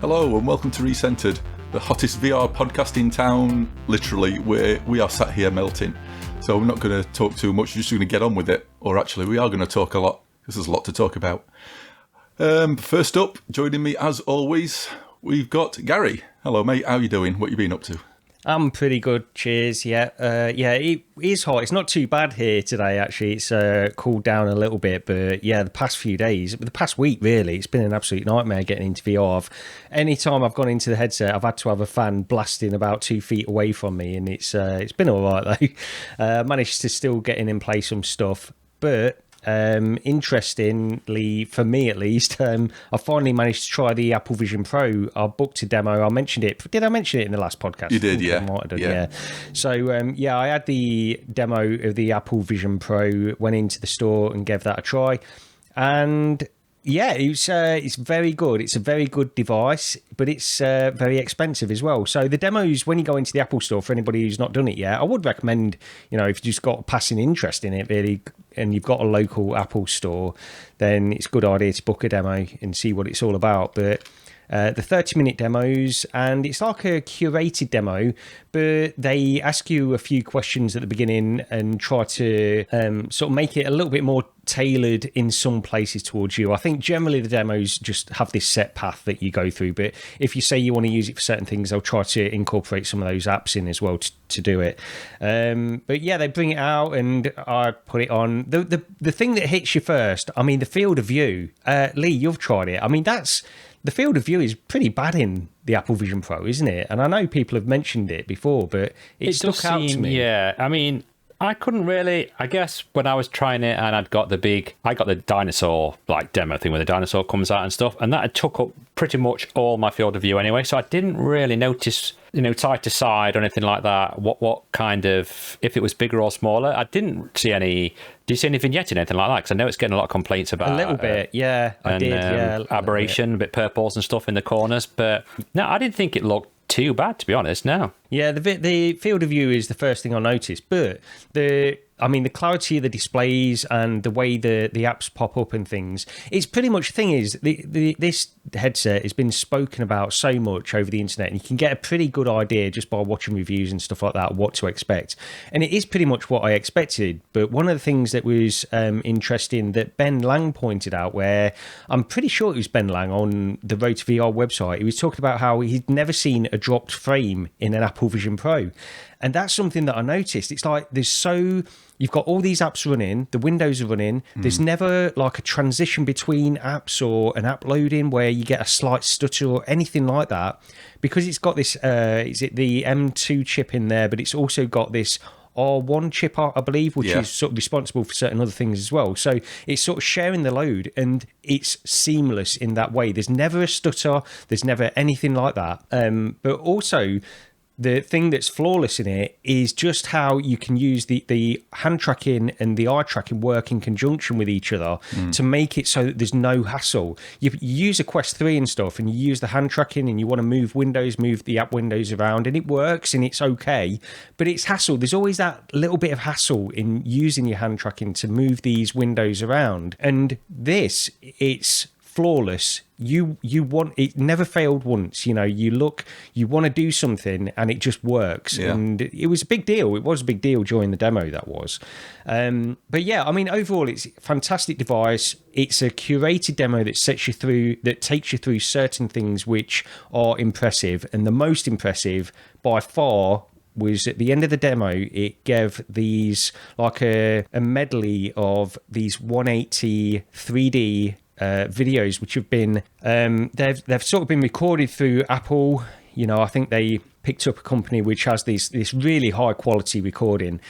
Hello and welcome to Recentered, the hottest VR podcast in town, literally, where we are sat here melting. So we're not going to talk too much, we're just going to get on with it. Or actually, we are going to talk a lot, because there's a lot to talk about. First up, joining me as always, we've got Gary. Hello mate, how you doing? What you been up to? I'm pretty good, cheers, yeah. It is hot. It's not too bad here today, actually. It's cooled down a little bit, but yeah, the past few days, the past week really, it's been an absolute nightmare getting into VR. Anytime I've gone into the headset, I've had to have a fan blasting about 2 feet away from me, and it's been all right though. Managed to still get in play some stuff, but interestingly, for me at least, I finally managed to try the Apple Vision Pro. I booked a demo. I mentioned it. Did I mention it in the last podcast? You did, yeah. I might have done, yeah. So, I had the demo of the Apple Vision Pro, went into the store and gave that a try. And yeah, it's very good. It's a very good device, but it's very expensive as well. So the demos, when you go into the Apple store, for anybody who's not done it yet, I would recommend, if you've just got a passing interest in it, really, and you've got a local Apple store, then it's a good idea to book a demo and see what it's all about. But the 30-minute demos, and it's like a curated demo, but they ask you a few questions at the beginning and try to sort of make it a little bit more tailored in some places towards you. I think generally the demos just have this set path that you go through, but if you say you want to use it for certain things, they'll try to incorporate some of those apps in as well to do it. But yeah, they bring it out and I put it on. The thing that hits you first, the field of view. Lee, you've tried it. The field of view is pretty bad in the Apple Vision Pro, isn't it? And I know people have mentioned it before, but it stuck out to me. Yeah, I couldn't really, I guess when I was trying it and I got the dinosaur demo thing where the dinosaur comes out and stuff, and that had took up pretty much all my field of view anyway, so I didn't really notice, side to side or anything like that, what kind of, if it was bigger or smaller. I didn't see any, did you see any vignette in anything like that? Because I know it's getting a lot of complaints about a little bit, I did, aberration, a bit purples and stuff in the corners, but no, I didn't think it looked too bad, to be honest. No. Yeah, the field of view is the first thing I noticed, but the clarity of the displays and the way the apps pop up and things, it's pretty much, the thing is, this headset has been spoken about so much over the internet, and you can get a pretty good idea just by watching reviews and stuff like that, what to expect. And it is pretty much what I expected. But one of the things that was interesting that Ben Lang pointed out, where I'm pretty sure it was Ben Lang on the Road to VR website, he was talking about how he'd never seen a dropped frame in an Apple Vision Pro. And that's something that I noticed. It's like you've got all these apps running, the windows are running. There's never like a transition between apps or an app loading where you get a slight stutter or anything like that. Because it's got this, is it the M2 chip in there, but it's also got this R1 chip, I believe, which is sort of responsible for certain other things as well. So it's sort of sharing the load, and it's seamless in that way. There's never a stutter. There's never anything like that. But also, the thing that's flawless in it is just how you can use the hand tracking and the eye tracking work in conjunction with each other to make it so that there's no hassle. You use a Quest 3 and stuff, and you use the hand tracking and you want to move the app windows around, and it works and it's okay, but it's hassle. There's always that little bit of hassle in using your hand tracking to move these windows around. And this, it's flawless. You want it, never failed once. You want to do something and it just works. And it was a big deal. It was a big deal during the demo, that was. But yeah, overall it's a fantastic device. It's a curated demo that takes you through certain things which are impressive, and the most impressive by far was at the end of the demo. It gave these like a medley of these 180 3D videos, which have been they've sort of been recorded through Apple. I think they picked up a company which has this really high quality recording,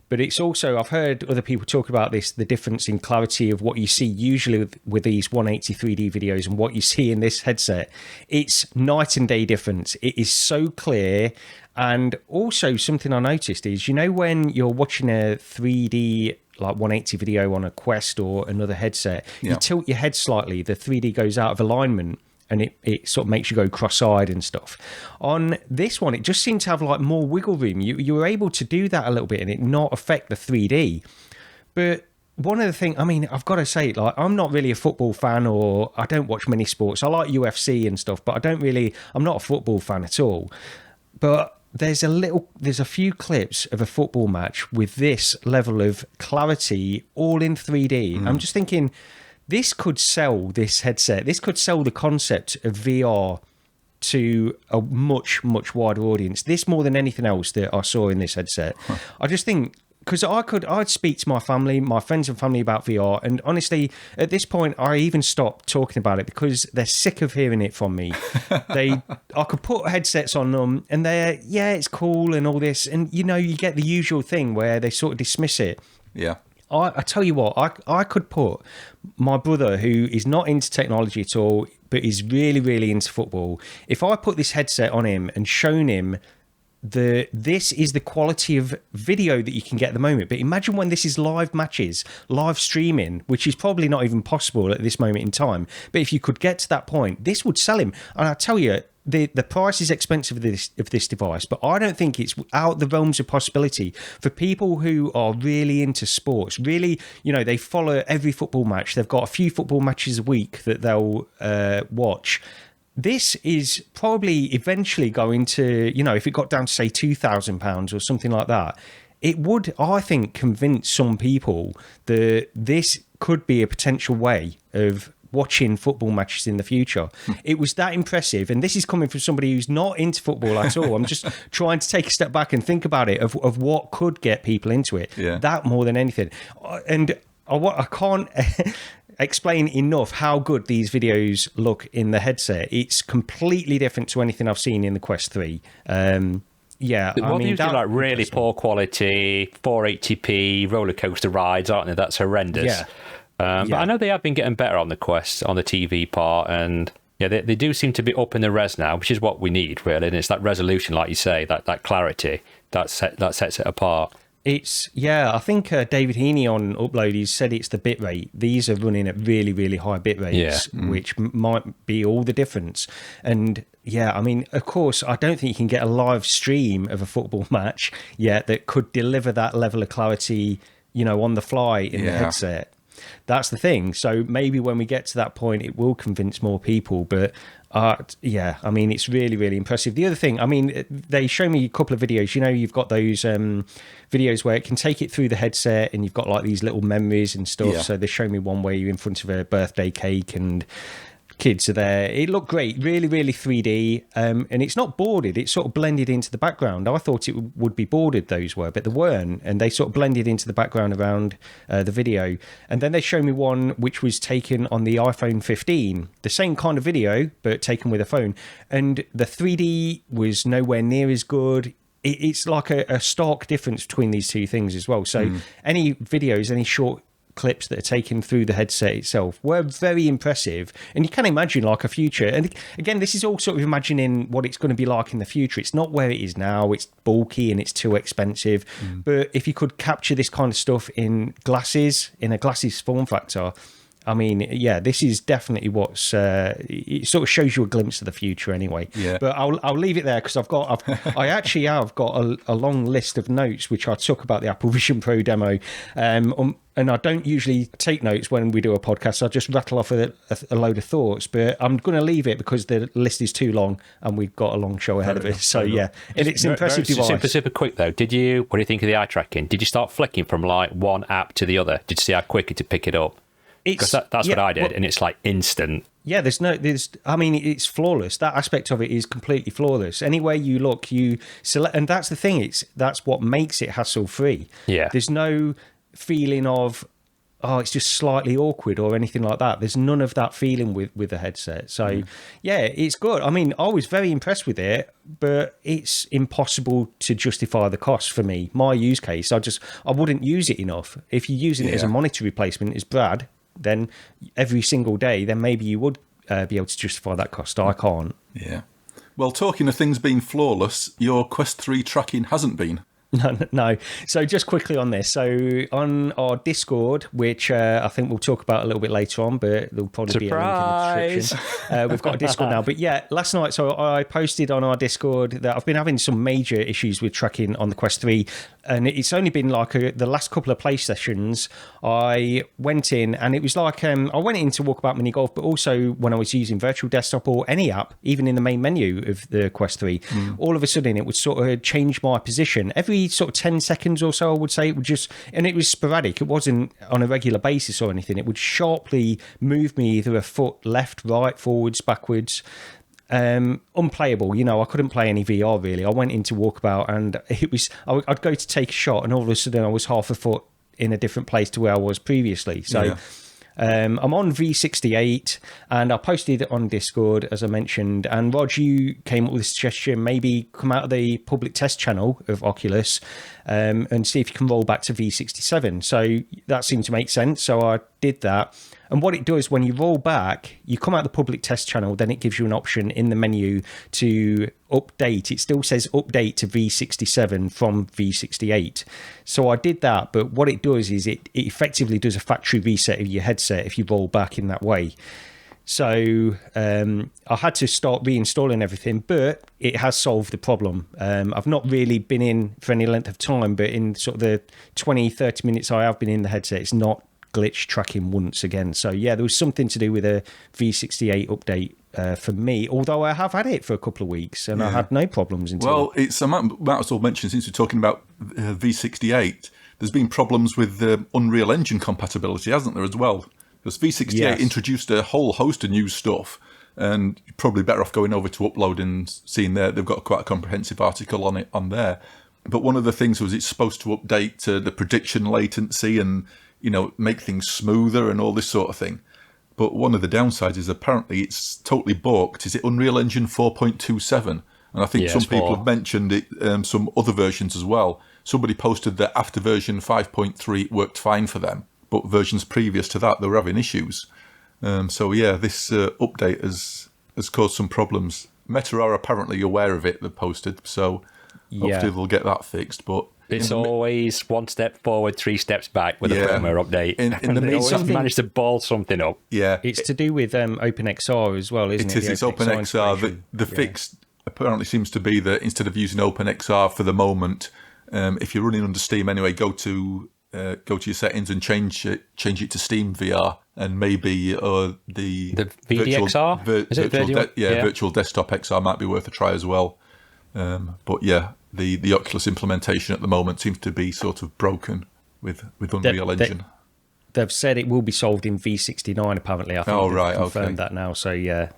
but it's also, I've heard other people talk about this, the difference in clarity of what you see usually with these 180 3D videos and what you see in this headset. It's night and day difference. It is so clear. And also something I noticed is, when you're watching a 3D like 180 video on a Quest or another headset, you tilt your head slightly, the 3D goes out of alignment, and it sort of makes you go cross-eyed and stuff. On this one, it just seemed to have like more wiggle room. You were able to do that a little bit and it not affect the 3D. But one of the things, I mean, I've got to say, like, I'm not really a football fan, or I don't watch many sports. I like UFC and stuff, but I'm not a football fan at all. But there's a few clips of a football match with this level of clarity, all in 3D. I'm just thinking, this could sell this headset. This could sell the concept of VR to a much, much wider audience. This more than anything else that I saw in this headset. I just think, because I'd speak to my friends and family about VR, and honestly, at this point, I even stopped talking about it because they're sick of hearing it from me. I could put headsets on them, and it's cool and all this, and you get the usual thing where they sort of dismiss it. Yeah. I tell you what, I could put my brother, who is not into technology at all, but is really, really into football. If I put this headset on him and shown him this is the quality of video that you can get at the moment, but imagine when this is live matches, live streaming, which is probably not even possible at this moment in time. But if you could get to that point, this would sell him. And I tell you, the price is expensive of this device, but I don't think it's out the realms of possibility for people who are really into sports. Really, they follow every football match. They've got a few football matches a week that they'll watch. This is probably eventually going to, if it got down to, say, £2,000 or something like that, it would, I think, convince some people that this could be a potential way of watching football matches in the future. It was that impressive, and this is coming from somebody who's not into football at all. I'm just trying to take a step back and think about it, of what could get people into it. Yeah. That more than anything. And I can't explain enough how good these videos look in the headset. It's completely different to anything I've seen in the Quest 3. Yeah, I mean, usually like really poor quality 480p roller coaster rides, aren't they? That's horrendous. Yeah. But I know they have been getting better on the Quest, on the TV part, and yeah, they do seem to be up in the res now, which is what we need, really. And it's that resolution, like you say, that clarity that sets it apart. I think David Heaney on Upload, he said it's the bitrate. These are running at really, really high bit rates, which might be all the difference. And yeah, I mean, of course, I don't think you can get a live stream of a football match yet that could deliver that level of clarity, on the fly in the headset. That's the thing. So maybe when we get to that point, it will convince more people. But I mean, it's really, really impressive. The other thing, I mean, they show me a couple of videos. You've got those videos where it can take it through the headset, and you've got like these little memories and stuff. So they show me one where you're in front of a birthday cake and kids are there. It looked great, really, really 3D, and it's not bordered. It's sort of blended into the background. I thought it would be bordered, those were, but they weren't, and they sort of blended into the background around the video. And then they showed me one which was taken on the iPhone 15, the same kind of video, but taken with a phone, and the 3D was nowhere near as good. It's like a stark difference between these two things as well. So any videos, any short clips that are taken through the headset itself were very impressive, and you can imagine like a future, and again, this is all sort of imagining what it's going to be like in the future. It's not where it is now. It's bulky and it's too expensive, but if you could capture this kind of stuff in a glasses form factor, I mean, yeah, this is definitely what's it sort of shows you a glimpse of the future anyway. Yeah. But I'll leave it there because I actually have got a long list of notes which I took about the Apple Vision Pro demo. And I don't usually take notes when we do a podcast. I just rattle off a load of thoughts, but I'm going to leave it because the list is too long and we've got a long show ahead of us. So yeah, and it's an impressive device. Super quick though. What do you think of the eye tracking? Did you start flicking from like one app to the other? Did you see how quick to pick it up? Because that's what I did, and it's like instant. Yeah, I mean, it's flawless. That aspect of it is completely flawless. Anywhere you look, you select, and that's the thing. That's what makes it hassle-free. Yeah. There's no feeling of, it's just slightly awkward or anything like that. There's none of that feeling with the headset. So, yeah, it's good. I mean, I was very impressed with it, but it's impossible to justify the cost for me. My use case, I wouldn't use it enough. If you're using it as a monitor replacement, as Brad, then every single day, then maybe you would be able to justify that cost. I can't. Yeah. Well, talking of things being flawless, your Quest 3 tracking hasn't been. No. So just quickly on this. So on our Discord, which I think we'll talk about a little bit later on, but there'll probably be a link in the description. We've got a Discord now. But yeah, last night, so I posted on our Discord that I've been having some major issues with tracking on the Quest 3. and it's only been like the last couple of play sessions. I went in, and it was like I went in to Walkabout Mini Golf, but also when I was using Virtual Desktop or any app, even in the main menu of the Quest 3, all of a sudden it would sort of change my position every sort of 10 seconds or so. I would say it would just, and it was sporadic. It wasn't on a regular basis or anything. It would sharply move me either a foot left, right, forwards, backwards. Unplayable, I couldn't play any VR really. I went into Walkabout, and it was I'd go to take a shot, and all of a sudden I was half a foot in a different place to where I was previously. So I'm on V68, and I posted it on Discord, as I mentioned, and Rog, you came up with a suggestion, maybe come out of the public test channel of Oculus and see if you can roll back to V67. So that seemed to make sense, so I did that. And what it does, when you roll back, you come out the public test channel, then it gives you an option in the menu to update. It still says update to V67 from V68. So I did that, but what it does is it effectively does a factory reset of your headset if you roll back in that way. So I had to start reinstalling everything, but it has solved the problem. I've not really been in for any length of time, but in sort of the 20, 30 minutes I have been in the headset, it's not glitch tracking once again. So yeah, there was something to do with a V68 update for me, although I have had it for a couple of weeks and I had no problems until... Well, I might as well mention, since we're talking about V68, there's been problems with Unreal Engine compatibility, hasn't there, as well? Because V68 introduced a whole host of new stuff, and you're probably better off going over to Upload and seeing there. They've got quite a comprehensive article on it on there. But one of the things was it's supposed to update the prediction latency and make things smoother and all this sort of thing. But one of the downsides is apparently it's totally balked. Is it Unreal Engine 4.27? And I think some people have mentioned it, some other versions as well. Somebody posted that after version 5.3 it worked fine for them, but versions previous to that they were having issues. So yeah, this update has caused some problems. Meta are apparently aware of it, they've posted, so hopefully they'll get that fixed. But it's always one step forward, 3 steps back with a firmware update. In the they always manage to ball something up. Yeah, it's to do with OpenXR as well, isn't it? It is. It's OpenXR. The fix apparently seems to be that instead of using OpenXR for the moment, if you're running under Steam anyway, go to your settings and change it to Steam VR, and maybe the VDXR virtual desktop XR might be worth a try as well. But yeah, the Oculus implementation at the moment seems to be sort of broken with Unreal Engine. They've said it will be solved in V69 apparently. I think they've confirmed that now. So yeah.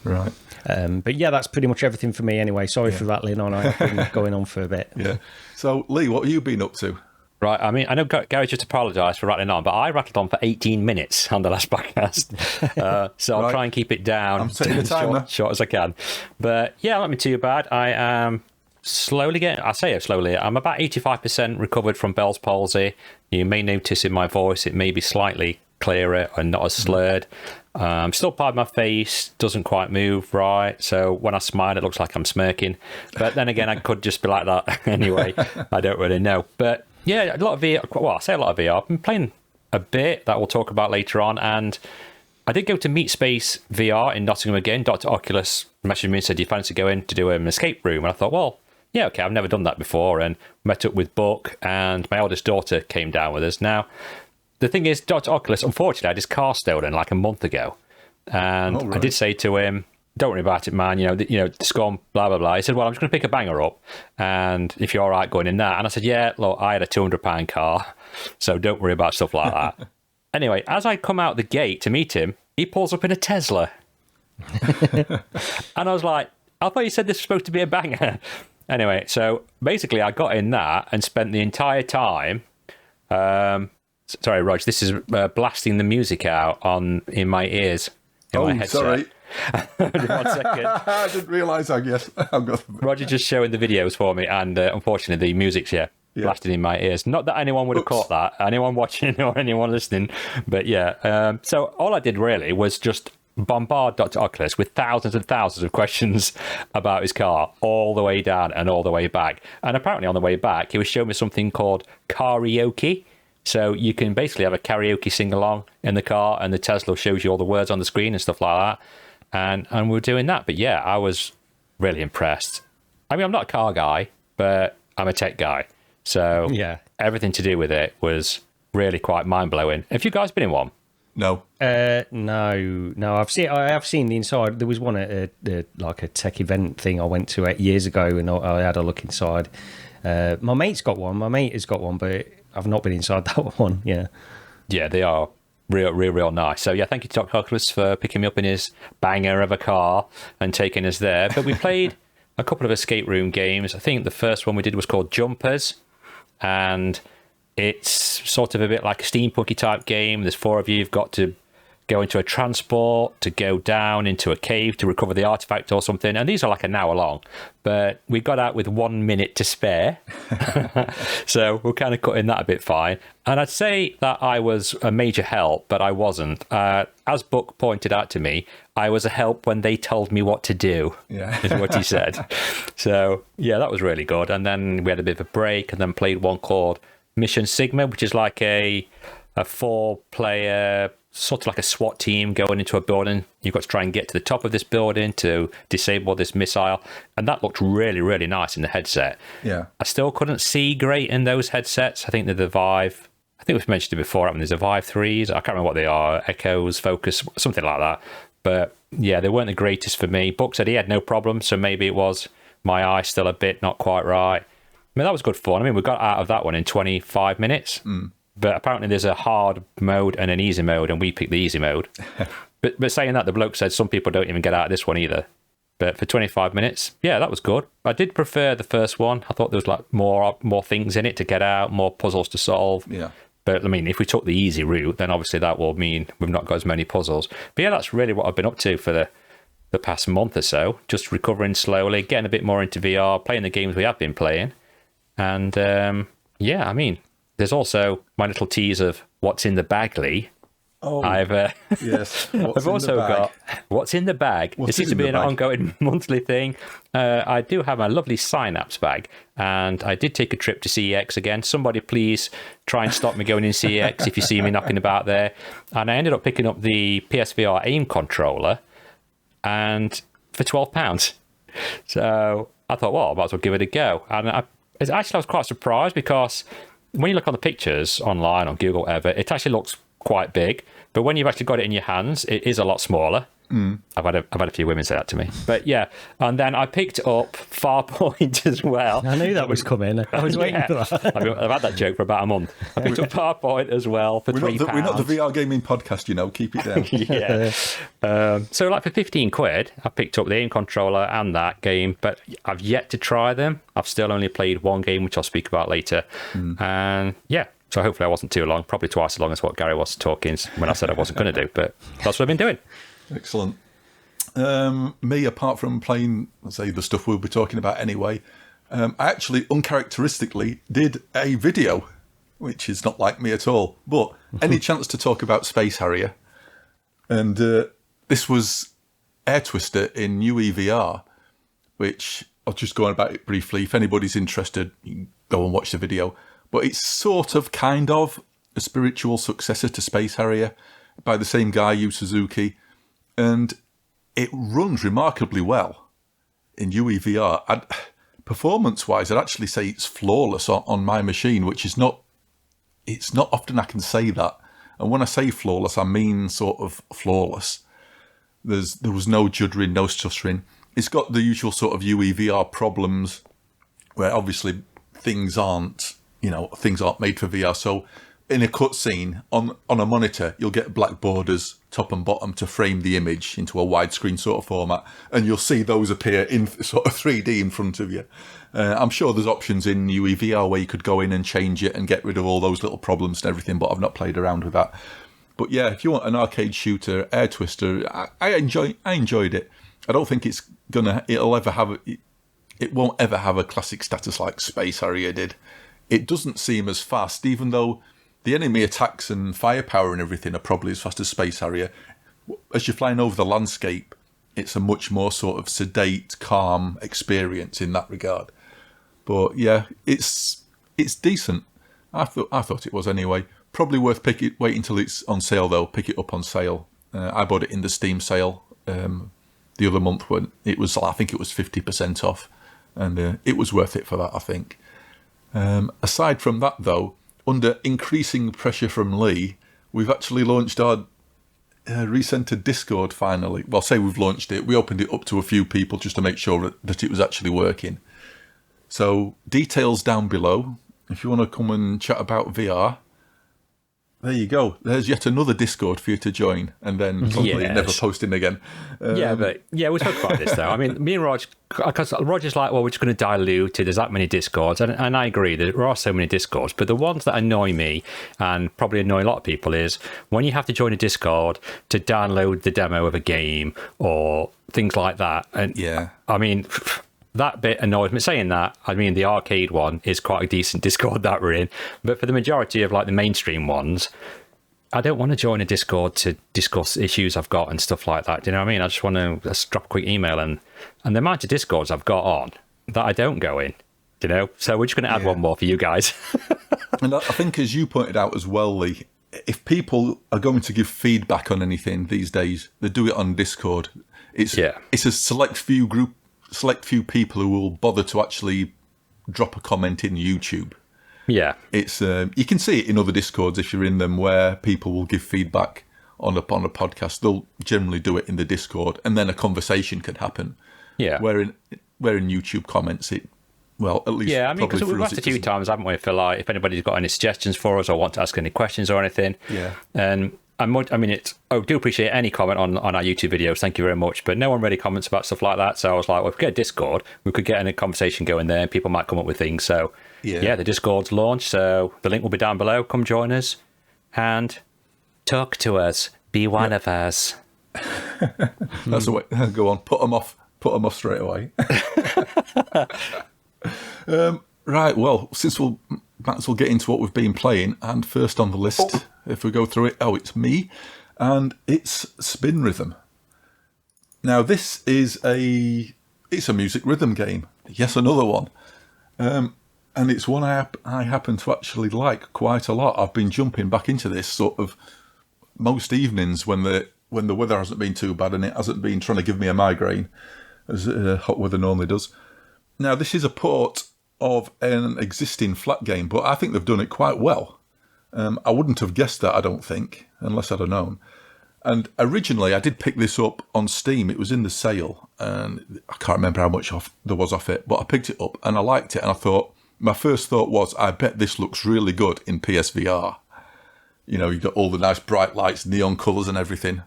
Right. But yeah, that's pretty much everything for me anyway. Sorry for rattling on. I've been going on for a bit. Yeah. So Lee, what have you been up to? Right, I mean, I know Gary just apologised for rattling on, but I rattled on for 18 minutes on the last podcast. So I'll try and keep it down. I'm setting the timer. Short as I can. But yeah, not been too bad. I am slowly getting, I'm about 85% recovered from Bels palsy. You may notice in my voice it may be slightly clearer and not as slurred. Still part of my face doesn't quite move right, so when I smile it looks like I'm smirking. But then again, I could just be like that anyway. I don't really know. But yeah, a lot of VR. Well, I say a lot of VR. I've been playing a bit that we'll talk about later on, and I did go to Meetspace VR in Nottingham again. Dr. Oculus messaged me and said, "Do you fancy going to do an escape room?" And I thought, well, yeah, okay, I've never done that before, and met up with Buck, and my eldest daughter came down with us. Now, the thing is, Dr. Oculus, unfortunately, I had his car stolen like a month ago, and I did say to him, "Don't worry about it, man. It's gone, blah, blah, blah." He said, "Well, I'm just going to pick a banger up, and if you're all right going in that." And I said, "Yeah, look, I had a £200 car, so don't worry about stuff like that." Anyway, as I come out the gate to meet him, he pulls up in a Tesla. And I was like, "I thought you said this was supposed to be a banger." Anyway, so basically I got in that and spent the entire time... sorry, Rog, this is blasting the music out in my ears. My headset. Sorry. 1 second. I didn't realise, I guess. Roger just showing the videos for me, and unfortunately the music's blasting in my ears. Not that anyone would have caught that, anyone watching or anyone listening, but yeah. So all I did really was just bombard Dr. Oculus with thousands and thousands of questions about his car, all the way down and all the way back. And apparently on the way back, he was showing me something called karaoke. So you can basically have a karaoke sing-along in the car, and the Tesla shows you all the words on the screen and stuff like that. And we're doing that. But yeah, I was really impressed. I mean, I'm not a car guy, but I'm a tech guy. So Yeah. everything to do with it was really quite mind-blowing. Have you guys been in one? No. No. I have seen the inside. There was one at like a tech event thing I went to 8 years ago, and I had a look inside. My mate's got one. My mate has got one, but I've not been inside that one. Yeah. Yeah, they are real nice. So yeah, thank you to Dr. Oculus for picking me up in his banger of a car and taking us there. But we played a couple of escape room games. I think the first one we did was called Jumpers, and it's sort of a bit like a steampunky type game. There's 4 of you. You've got to go into a transport to go down into a cave to recover the artifact or something. And these are like an hour long. But we got out with 1 minute to spare. So we're kind of cutting that a bit fine. And I'd say that I was a major help, but I wasn't. As Buck pointed out to me, I was a help when they told me what to do, is what he said. So, yeah, that was really good. And then we had a bit of a break and then played one called Mission Sigma, which is like a 4-player, sort of like a SWAT team going into a building. You've got to try and get to the top of this building to disable this missile. And that looked really, really nice in the headset. Yeah. I still couldn't see great in those headsets. I think they're the Vive. I think we've mentioned it before. I mean, there's a Vive 3s. I can't remember what they are. Echoes, Focus, something like that. But yeah, they weren't the greatest for me. Buck said he had no problem. So maybe it was my eye still a bit not quite right. I mean, that was good fun. I mean, we got out of that one in 25 minutes. But apparently there's a hard mode and an easy mode, and we picked the easy mode. but saying that, the bloke said some people don't even get out of this one either. But for 25 minutes, yeah, that was good. I did prefer the first one. I thought there was like more things in it to get out, more puzzles to solve. Yeah. But I mean, if we took the easy route, then obviously that will mean we've not got as many puzzles. But yeah, that's really what I've been up to for the past month or so. Just recovering slowly, getting a bit more into VR, playing the games we have been playing. And yeah, I mean, there's also my little tease of what's in the bagly. Oh, yes. I've also got what's in the bag. It seems to be an ongoing monthly thing. I do have my lovely Synapse bag, and I did take a trip to CEX again. Somebody please try and stop me going in CEX if you see me knocking about there. And I ended up picking up the PSVR aim controller, and for £12. So I thought, well, I might as well give it a go. And I was quite surprised because when you look on the pictures online on Google, whatever, it actually looks quite big. But when you've actually got it in your hands, it is a lot smaller. I've had a few women say that to me. But yeah, and then I picked up Farpoint as well. I knew that was coming. I was waiting for that. I've had that joke for about a month. I picked up Farpoint as well for £3. We're not the VR gaming podcast, you know. Keep it down. Yeah. So like for £15, I picked up the aim controller and that game, but I've yet to try them. I've still only played one game, which I'll speak about later. And yeah. So hopefully I wasn't too long, probably twice as long as what Gary was talking when I said I wasn't going to do, but that's what I've been doing. Excellent. Me, apart from playing, let's say, the stuff we'll be talking about anyway, I actually uncharacteristically did a video, which is not like me at all, but any chance to talk about Space Harrier. And this was Air Twister in UEVR, which I'll just go on about it briefly. If anybody's interested, you can go and watch the video. But it's sort of, kind of, a spiritual successor to Space Harrier by the same guy, Yu Suzuki. And it runs remarkably well in UEVR. Performance-wise, I'd actually say it's flawless on my machine, which is not... It's not often I can say that. And when I say flawless, I mean sort of flawless. There was no juddering, no stuttering. It's got the usual sort of UEVR problems where obviously things aren't made for VR. So in a cutscene on a monitor, you'll get black borders top and bottom to frame the image into a widescreen sort of format, and you'll see those appear in sort of 3D in front of you. I'm sure there's options in UEVR where you could go in and change it and get rid of all those little problems and everything, but I've not played around with that. But yeah, if you want an arcade shooter, Air Twister, I enjoyed it. I don't think it won't ever have a classic status like Space Harrier did. It doesn't seem as fast, even though the enemy attacks and firepower and everything are probably as fast as Space Harrier. As you're flying over the landscape, it's a much more sort of sedate, calm experience in that regard. But yeah, it's decent. I thought it was anyway. Probably worth waiting until it's on sale though. Pick it up on sale. I bought it in the Steam sale the other month when it was, I think it was 50% off, and it was worth it for that, I think. Aside from that, though, under increasing pressure from Lee, we've actually launched our Recentered Discord finally. Well, say we've launched it. We opened it up to a few people just to make sure that it was actually working. So details down below. If you want to come and chat about VR, there you go. There's yet another Discord for you to join, and then probably never posting again. We talk about this though. I mean, me and Rog, because Roger's like, well, we're just going to dilute it. There's that many Discords, and I agree. There are so many Discords, but the ones that annoy me and probably annoy a lot of people is when you have to join a Discord to download the demo of a game or things like that. And I mean, that bit annoys me. Saying that, I mean, the arcade one is quite a decent Discord that we're in, but for the majority of like the mainstream ones, I don't want to join a Discord to discuss issues I've got and stuff like that. Do you know what I mean? I just want to just drop a quick email and the amount of Discords I've got on that I don't go in, you know? So we're just going to add one more for you guys. And I think, as you pointed out as well, Lee, if people are going to give feedback on anything these days, they do it on Discord. It's a select few people who will bother to actually drop a comment in YouTube. Yeah, it's you can see it in other Discords if you're in them, where people will give feedback on a podcast. They'll generally do it in the Discord, and then a conversation can happen. Yeah, where in YouTube comments, at least I mean, because we've asked a few times, haven't we? For like, if anybody's got any suggestions for us or want to ask any questions or anything. Yeah, and I do appreciate any comment on our YouTube videos. Thank you very much. But no one really comments about stuff like that. So I was like, well, if we get a Discord, we could get in a conversation going there and people might come up with things. So the Discord's launched. So the link will be down below. Come join us and talk to us. Be one of us. That's the way. Go on. Put them off straight away. Right. Well, since we'll might as well get into what we've been playing. And first on the list, if we go through it, it's me, and it's Spin Rhythm. Now this is a music rhythm game. Yes, another one, and it's one I happen to actually like quite a lot. I've been jumping back into this sort of most evenings when the weather hasn't been too bad and it hasn't been trying to give me a migraine, as hot weather normally does. Now this is a port of an existing flat game, but I think they've done it quite well. I wouldn't have guessed that, I don't think, unless I'd have known. And originally I did pick this up on Steam. It was in the sale, and I can't remember how much there was off it, but I picked it up and I liked it, and I thought, my first thought was, I bet this looks really good in PSVR. You know, you've got all the nice bright lights, neon colours and everything.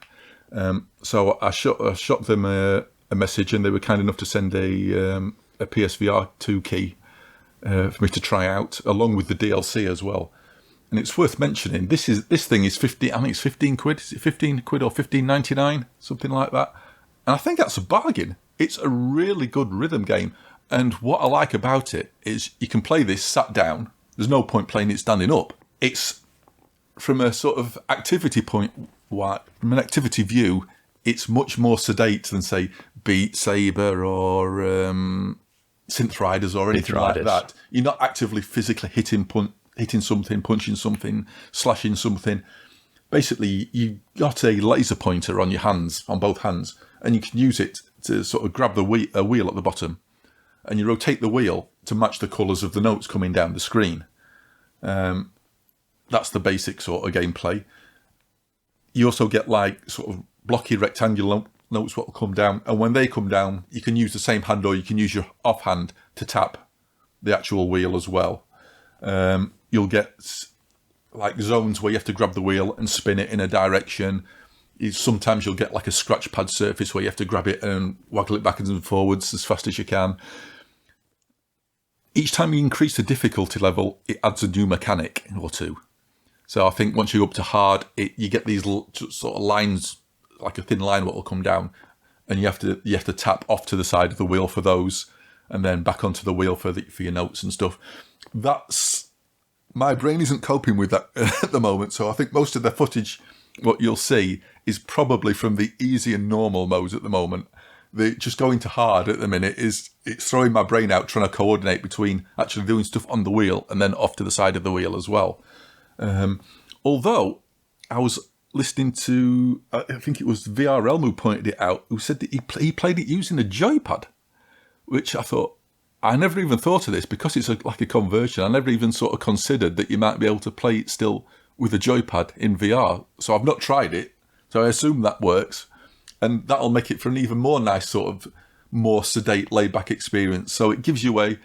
So I shot them a message, and they were kind enough to send a PSVR2 key for me to try out, along with the DLC as well. And it's worth mentioning, this thing is 15. I think it's 15 quid. Is it 15 quid or 15.99, something like that? And I think that's a bargain. It's a really good rhythm game. And what I like about it is you can play this sat down. There's no point playing it standing up. It's from a sort of activity point, from an activity view, it's much more sedate than, say, Beat Saber or Synth Riders or anything like that. You're not actively physically hitting something, punching something, slashing something. Basically, you've got a laser pointer on your hands, on both hands, and you can use it to sort of grab a wheel at the bottom, and you rotate the wheel to match the colours of the notes coming down the screen. That's the basic sort of gameplay. You also get like sort of blocky rectangular notes what will come down, and when they come down, you can use the same hand, or you can use your offhand to tap the actual wheel as well. You'll get like zones where you have to grab the wheel and spin it in a direction. Sometimes you'll get like a scratch pad surface where you have to grab it and waggle it backwards and forwards as fast as you can. Each time you increase the difficulty level, it adds a new mechanic or two. So I think once you go up to hard, you get these sort of lines, like a thin line what will come down, and you have to tap off to the side of the wheel for those, and then back onto the wheel for your notes and stuff. My brain isn't coping with that at the moment, so I think most of the footage, what you'll see, is probably from the easy and normal modes at the moment. Just going to hard at the minute it's throwing my brain out trying to coordinate between actually doing stuff on the wheel and then off to the side of the wheel as well. Although I was listening to, I think it was VRL who pointed it out, who said that he played it using a joypad, which I thought, I never even thought of this because it's like a conversion. I never even sort of considered that you might be able to play it still with a joypad in VR. So I've not tried it. So I assume that works. And that'll make it for an even more nice sort of more sedate, laid-back experience. So it gives you a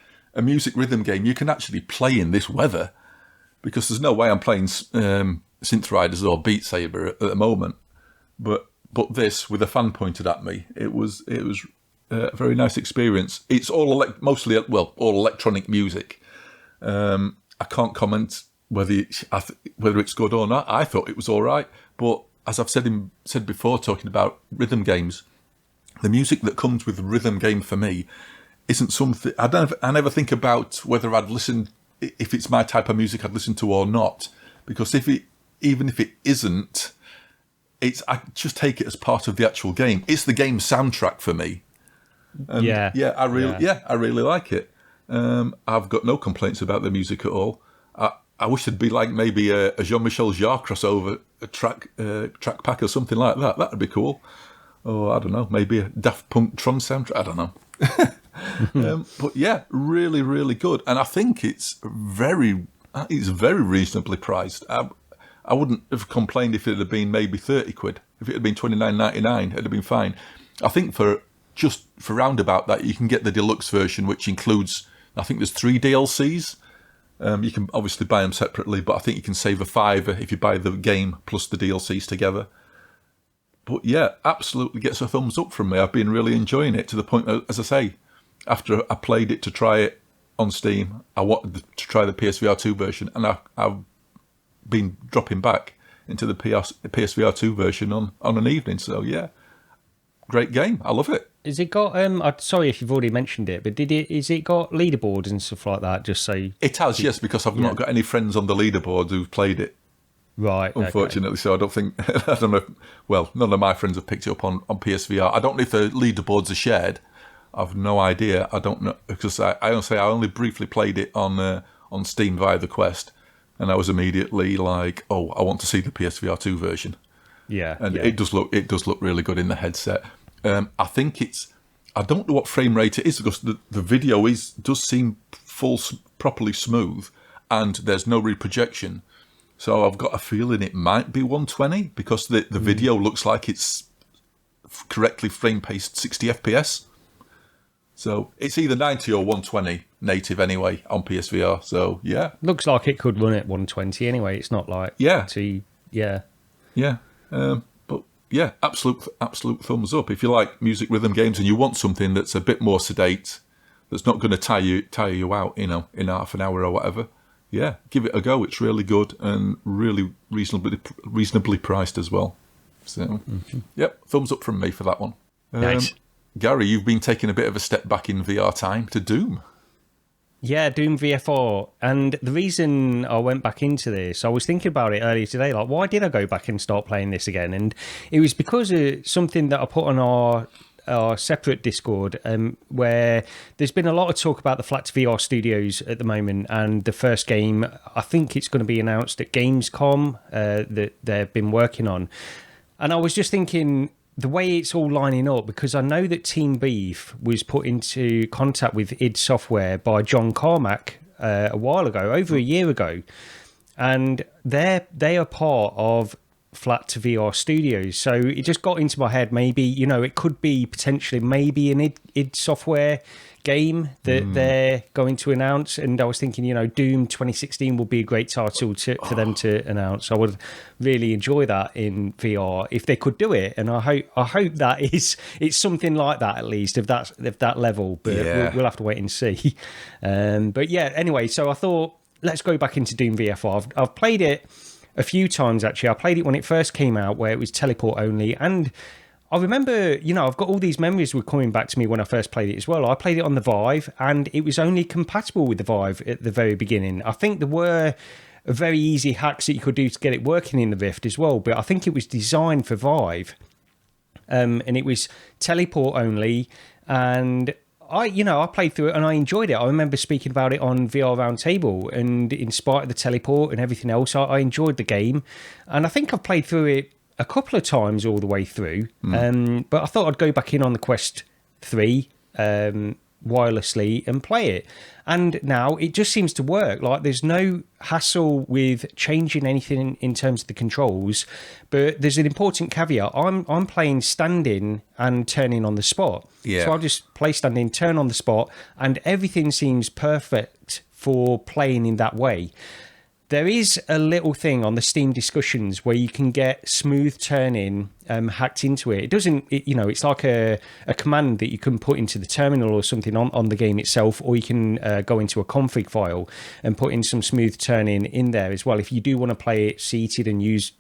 music rhythm game you can actually play in this weather, because there's no way I'm playing Synth Riders or Beat Saber at the moment. But this, with a fan pointed at me, it was a very nice experience. It's all mostly all electronic music. I can't comment whether it's good or not. I thought it was all right, but as I've said before, talking about rhythm games, the music that comes with a rhythm game for me isn't something I never think about whether I'd listen, if it's my type of music I'd listen to or not, because even if it isn't, I just take it as part of the actual game. It's the game soundtrack for me. And I really like it. I've got no complaints about the music at all. I wish it'd be like maybe a Jean-Michel Jarre crossover, a track pack or something like that. That'd be cool. Or I don't know, maybe a Daft Punk Tron soundtrack. I don't know. But yeah, really, really good. And I think it's very reasonably priced. I wouldn't have complained if it had been maybe 30 quid. If it had been $29.99, it'd have been fine. I think for roundabout that, you can get the deluxe version, which includes, I think there's 3 DLCs. You can obviously buy them separately, but I think you can save a £5 if you buy the game plus the DLCs together. But yeah, absolutely gets a thumbs up from me. I've been really enjoying it, to the point that, as I say, after I played it to try it on Steam, I wanted to try the PSVR2 version, and I've been dropping back into the PSVR2 version on an evening. So yeah, great game. I love it. Has it got? Sorry if you've already mentioned it, but is it got leaderboards and stuff like that? Just so it has, yes, because I've not got any friends on the leaderboard who've played it. Right. Unfortunately, okay. So I don't think I don't know. Well, none of my friends have picked it up on PSVR. I don't know if the leaderboards are shared. I've no idea. I don't know, because I only briefly played it on Steam via the Quest, and I was immediately like, oh, I want to see the PSVR2 version. Yeah, and it does look really good in the headset. I think I don't know what frame rate it is, because the video does seem properly smooth, and there's no reprojection. So I've got a feeling it might be 120, because the video looks like it's correctly frame-paced 60 FPS. So it's either 90 or 120 native anyway on PSVR. So yeah, looks like it could run at 120 anyway. It's not like yeah. But yeah, absolute thumbs up. If you like music rhythm games and you want something that's a bit more sedate, that's not going to tire you out, in half an hour or whatever, yeah, give it a go. It's really good and really reasonably priced as well. So, Yep, thumbs up from me for that one. Nice. Gary, you've been taking a bit of a step back in VR time to Doom. Yeah, Doom VFR. And the reason I went back into this, I was thinking about it earlier today, like, why did I go back and start playing this again? And it was because of something that I put on our separate Discord, where there's been a lot of talk about the Flat VR Studios at the moment, and the first game, I think it's going to be announced at Gamescom, that they've been working on. And I was just thinking, the way it's all lining up, because I know that Team Beef was put into contact with id Software by John Carmack a while ago, over a year ago, and they are part of Flat VR Studios. So it just got into my head, maybe, it could be potentially maybe an id Software game that they're going to announce. And I was thinking, Doom 2016 will be a great title for them to announce. I would really enjoy that in VR if they could do it. And I hope that it's something like that, at least, of that level. But we'll have to wait and see. But yeah, anyway, so I thought, let's go back into Doom VFR. I've played it a few times, actually. I played it when it first came out, where it was teleport only, and I remember, I've got all these memories were coming back to me when I first played it as well. I played it on the Vive, and it was only compatible with the Vive at the very beginning. I think there were very easy hacks that you could do to get it working in the Rift as well, but I think it was designed for Vive, and it was teleport only, and I played through it and I enjoyed it. I remember speaking about it on VR Roundtable, and in spite of the teleport and everything else, I enjoyed the game, and I think I've played through it a couple of times all the way through, but I thought I'd go back in on the Quest 3, wirelessly and play it. And now it just seems to work. Like, there's no hassle with changing anything in terms of the controls. But there's an important caveat. I'm playing standing and turning on the spot. Yeah. So I'll just play standing, turn on the spot, and everything seems perfect for playing in that way. There is a little thing on the Steam discussions where you can get smooth turning hacked into it. It doesn't, it's like a command that you can put into the terminal or something on the game itself, or you can go into a config file and put in some smooth turning in there as well. If you do want to play it seated and use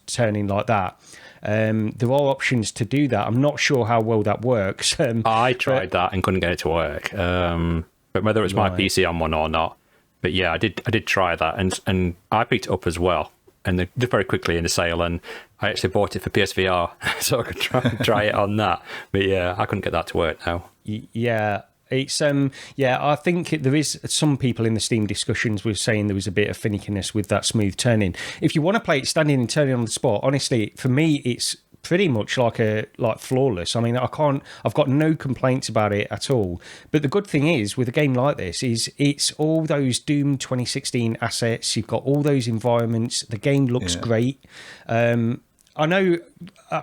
turning like that, there are options to do that. I'm not sure how well that works. I tried that and couldn't get it to work. But whether it's my PC on one or not. But yeah, I did try that, and I picked it up as well, and they did very quickly in a sale, and I actually bought it for PSVR, so I could try it on that. But yeah, I couldn't get that to work now. Yeah, it's I think there is some people in the Steam discussions were saying there was a bit of finickiness with that smooth turning. If you want to play it standing and turning on the spot, honestly, for me, it's pretty much like flawless. I mean, I've got no complaints about it at all. But the good thing is with a game like this is it's all those Doom 2016 assets. You've got all those environments. The game looks great. I know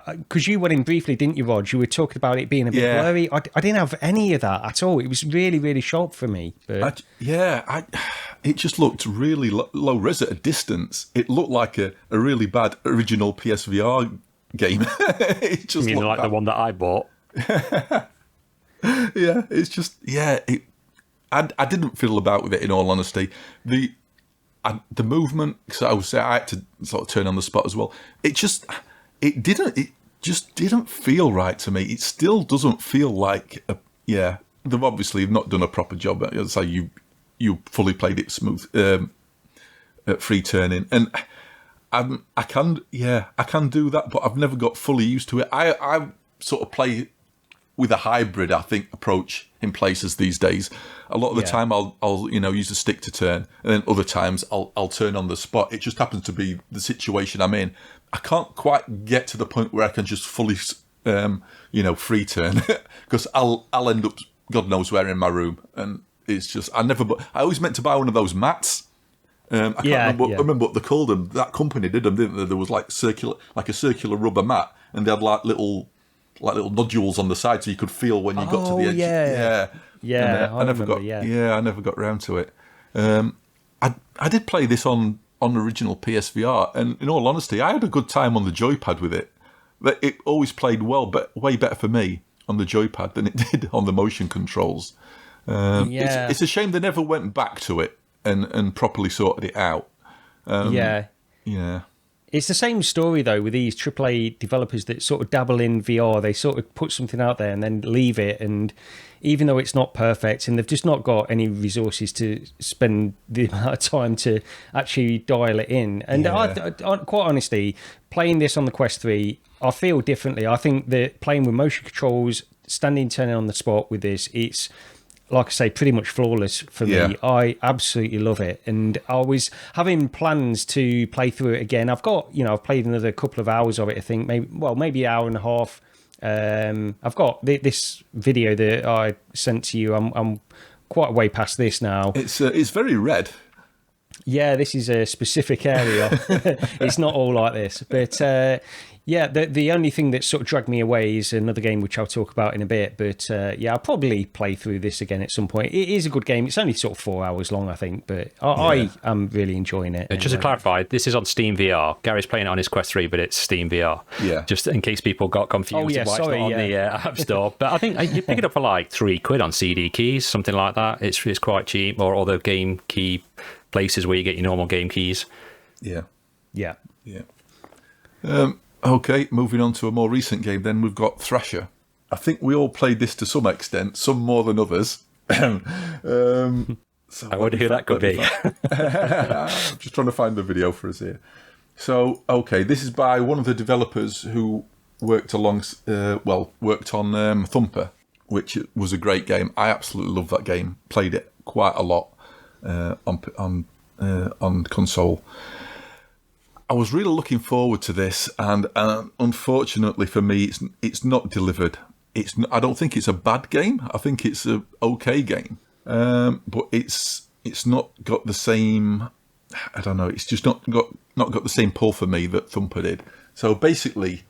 because you went in briefly, didn't you, Rog? You were talking about it being a bit blurry. I didn't have any of that at all. It was really, really sharp for me. But it just looked really low res at a distance. It looked like a really bad original PSVR game. It just you mean like bad. The one that I bought? Yeah, it's just I didn't fiddle about with it, in all honesty. The movement, because I would say I had to sort of turn on the spot as well. It just didn't feel right to me. It still doesn't feel like they've obviously not done a proper job. As I say, you fully played it smooth, free turning, and I can do that, but I've never got fully used to it. I sort of play with a hybrid, I think, approach in places these days. A lot of the time I'll use a stick to turn, and then other times I'll turn on the spot. It just happens to be the situation I'm in. I can't quite get to the point where I can just fully free turn, because I'll end up God knows where in my room, and it's just I always meant to buy one of those mats. I can't remember what they called them. That company did them, didn't they? There was like a circular rubber mat, and they had like little nodules on the side, so you could feel when you got to the edge. I never got round to it. I did play this on original PSVR, and in all honesty, I had a good time on the joypad with it. It always played well, but way better for me on the joypad than it did on the motion controls. It's a shame they never went back to it and properly sorted it out. It's the same story, though, with these AAA developers that sort of dabble in VR. They sort of put something out there and then leave it. And even though it's not perfect and they've just not got any resources to spend the amount of time to actually dial it in. And I quite honestly, playing this on the Quest 3, I feel differently. I think that playing with motion controls, standing, turning on the spot with this, it's, like I say, pretty much flawless for me. I absolutely love it. And I was having plans to play through it again. I've played another couple of hours of it, I think, maybe an hour and a half. I've got this video that I sent to you. I'm quite way past this now. It's very red. Yeah, this is a specific area. It's not all like this. But the only thing that sort of dragged me away is another game which I'll talk about in a bit. But I'll probably play through this again at some point. It is a good game. It's only sort of 4 hours long, I think. But I am really enjoying it. Just to clarify, this is on Steam VR. Gary's playing it on his Quest 3, but it's Steam VR. Yeah. Just in case people got confused why it's not on the App Store. But I think you pick it up for like £3 on CD keys, something like that. It's quite cheap, or other game key places where you get your normal game keys. Yeah. Yeah. Okay, moving on to a more recent game then, we've got Thrasher. I think we all played this to some extent, some more than others. I wonder who that could be. I'm just trying to find the video for us here. So, okay, this is by one of the developers who worked on Thumper, which was a great game. I absolutely love that game. Played it quite a lot on console. I was really looking forward to this, and unfortunately for me, it's not delivered. I don't think it's a bad game. I think it's a okay game, but it's not got the same. I don't know. It's just not got the same pull for me that Thumper did. So basically,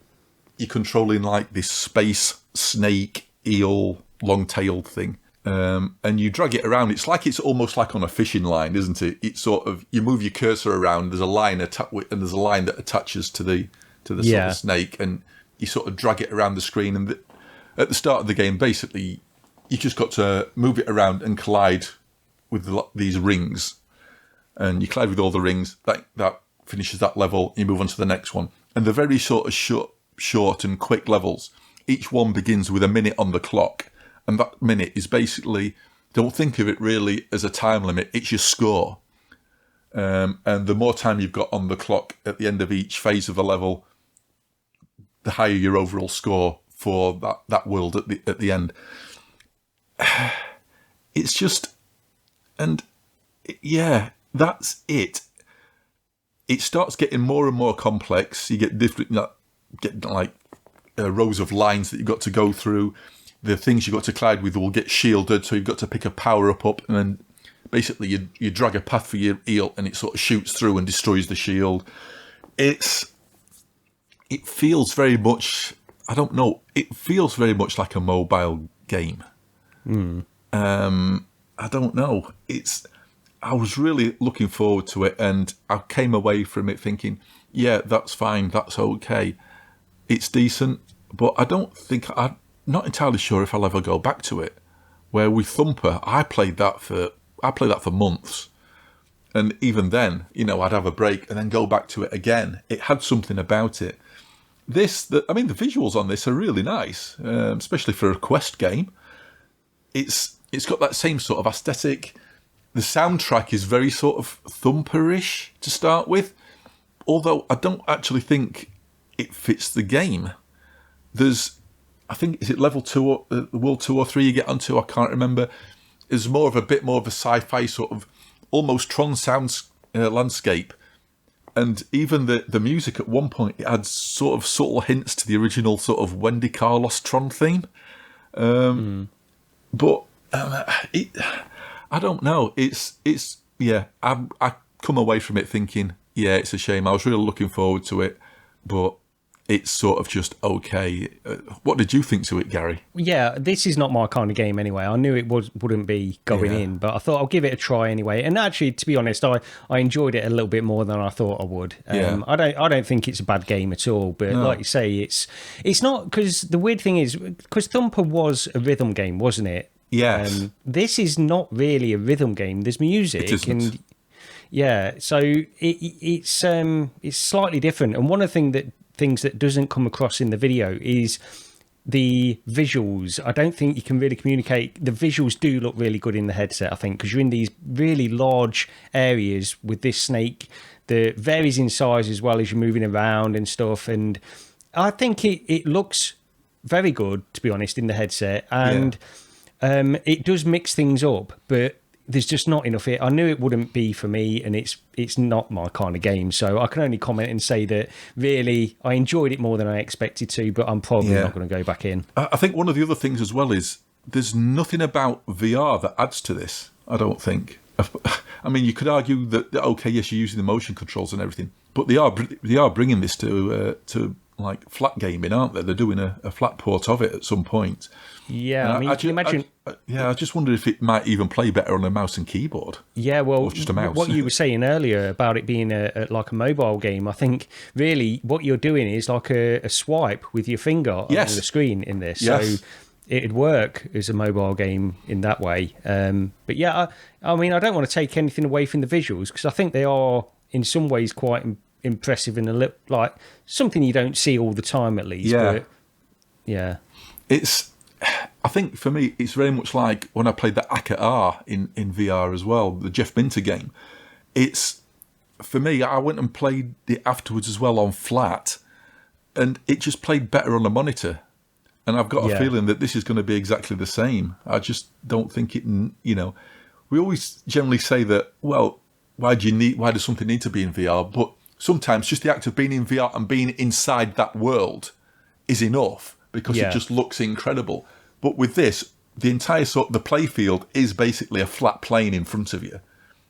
you're controlling like this space snake eel, long-tailed thing, and you drag it around. It's almost like on a fishing line, isn't it? It's sort of, you move your cursor around. There's a line and there's a line that attaches to the sort of snake, and you sort of drag it around the screen. And at the start of the game, basically, you just got to move it around and collide with these rings, and you collide with all the rings. That finishes that level. You move on to the next one, and they're very sort of short and quick levels. Each one begins with a minute on the clock, and that minute is basically, don't think of it really as a time limit. It's your score, and the more time you've got on the clock at the end of each phase of the level, the higher your overall score for that world at the end. It's just, and yeah, that's it. It starts getting more and more complex. You get different, rows of lines that you've got to go through. The things you've got to collide with will get shielded, so you've got to pick a power up, and then basically you drag a path for your eel, and it sort of shoots through and destroys the shield. It feels very much, I don't know, it feels very much like a mobile game. I don't know. I was really looking forward to it, and I came away from it thinking, yeah, that's fine, that's okay. It's decent, but I'm not entirely sure if I'll ever go back to it. Where with Thumper, I played that for months. And even then, I'd have a break and then go back to it again. It had something about it. The visuals on this are really nice, especially for a Quest game. It's got that same sort of aesthetic. The soundtrack is very sort of Thumper-ish to start with, although I don't actually think it fits the game. Is it level 2 or world 2 or 3 you get onto? I can't remember. Is a bit more of a sci-fi sort of almost Tron sounds landscape, and even the music at one point, it adds sort of subtle hints to the original sort of Wendy Carlos Tron theme. But I don't know. I come away from it thinking, yeah, it's a shame. I was really looking forward to it, but it's sort of just okay. What did you think to it, Gary? Yeah, this is not my kind of game anyway. I knew it wouldn't be going in, but I thought I'll give it a try anyway. And actually, to be honest, I enjoyed it a little bit more than I thought I would. I don't think it's a bad game at all. But like you say, it's not, because the weird thing is, because Thumper was a rhythm game, wasn't it? Yes. This is not really a rhythm game. There's music. It isn't. And yeah, so it's slightly different. And one of the things that doesn't come across in the video is the visuals. I don't think you can really communicate. The visuals do look really good in the headset, I think, because you're in these really large areas with this snake that varies in size as well as you're moving around and stuff. And I think it looks very good, to be honest, in the headset. And it does mix things up, but there's just not enough here. I knew it wouldn't be for me, and it's not my kind of game. So I can only comment and say that really I enjoyed it more than I expected to, but I'm probably not going to go back in. I think one of the other things as well is there's nothing about VR that adds to this, I don't think. I mean, you could argue that, okay, yes, you're using the motion controls and everything, but they are bringing this to like flat gaming, aren't they? They're doing a flat port of it at some point. Yeah, you can imagine. I just wondered if it might even play better on a mouse and keyboard. Yeah, well, or just a mouse. What you were saying earlier about it being like a mobile game, I think really what you're doing is like a swipe with your finger on the screen in this. Yes. So it'd work as a mobile game in that way. But yeah, I mean, I don't want to take anything away from the visuals, because I think they are in some ways quite impressive and like something you don't see all the time, at least. Yeah. But yeah. I think for me, it's very much like when I played the AKR in VR as well, the Jeff Minter game. For me, I went and played it afterwards as well on flat, and it just played better on the monitor. And I've got a feeling that this is going to be exactly the same. I just don't think it, we always generally say that, well, why does something need to be in VR? But sometimes just the act of being in VR and being inside that world is enough because it just looks incredible. But with this, the entire the play field is basically a flat plane in front of you.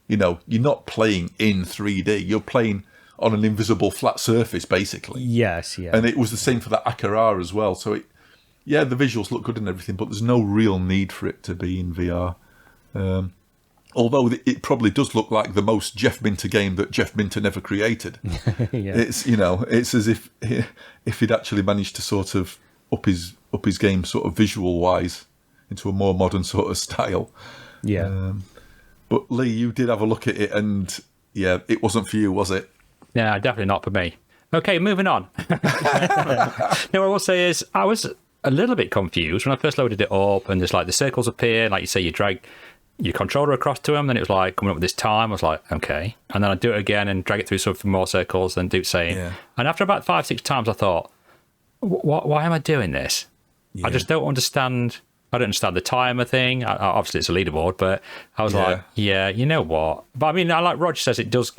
You know, you're not playing in 3D. You're playing on an invisible flat surface, basically. Yes, yeah. And it was the same for the XREAL as well. So, the visuals look good and everything, but there's no real need for it to be in VR. Although it probably does look like the most Jeff Minter game that Jeff Minter never created. It's, it's as if he'd actually managed to sort of up his game sort of visual-wise into a more modern sort of style. Yeah. But Lee, you did have a look at it, and it wasn't for you, was it? Yeah, definitely not for me. Okay, moving on. No, what I will say is I was a little bit confused when I first loaded it up, and there's like the circles appear, like you say, you drag your controller across to them, then it was like coming up with this time. I was like, okay. And then I'd do it again and drag it through some more circles and do the same. Yeah. And after about 5-6 times, I thought, why am I doing this? Yeah. I just don't understand. I don't understand the timer thing. Obviously, it's a leaderboard, but I was like, you know what? But I mean, like Roger says, it does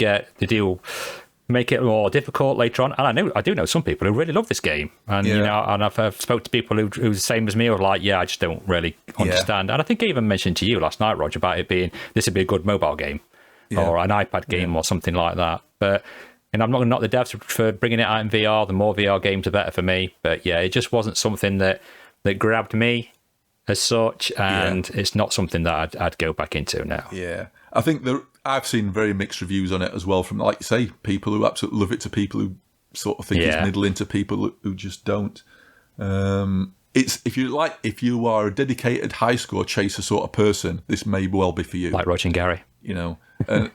make it more difficult later on. And I do know some people who really love this game. And, and I've spoke to people who the same as me who are like, I just don't really understand. And I think I even mentioned to you last night, Roger, about it being, this would be a good mobile game or an iPad game or something like that. But, and I'm not going to knock the devs for bringing it out in VR. The more VR games, the better for me. But it just wasn't something that grabbed me as such. And it's not something that I'd go back into now. Yeah. I think I've seen very mixed reviews on it as well from, like you say, people who absolutely love it to people who sort of think it's middling to people who just don't. It's if you are a dedicated high score chaser sort of person, this may well be for you. Like Roger and Gary. And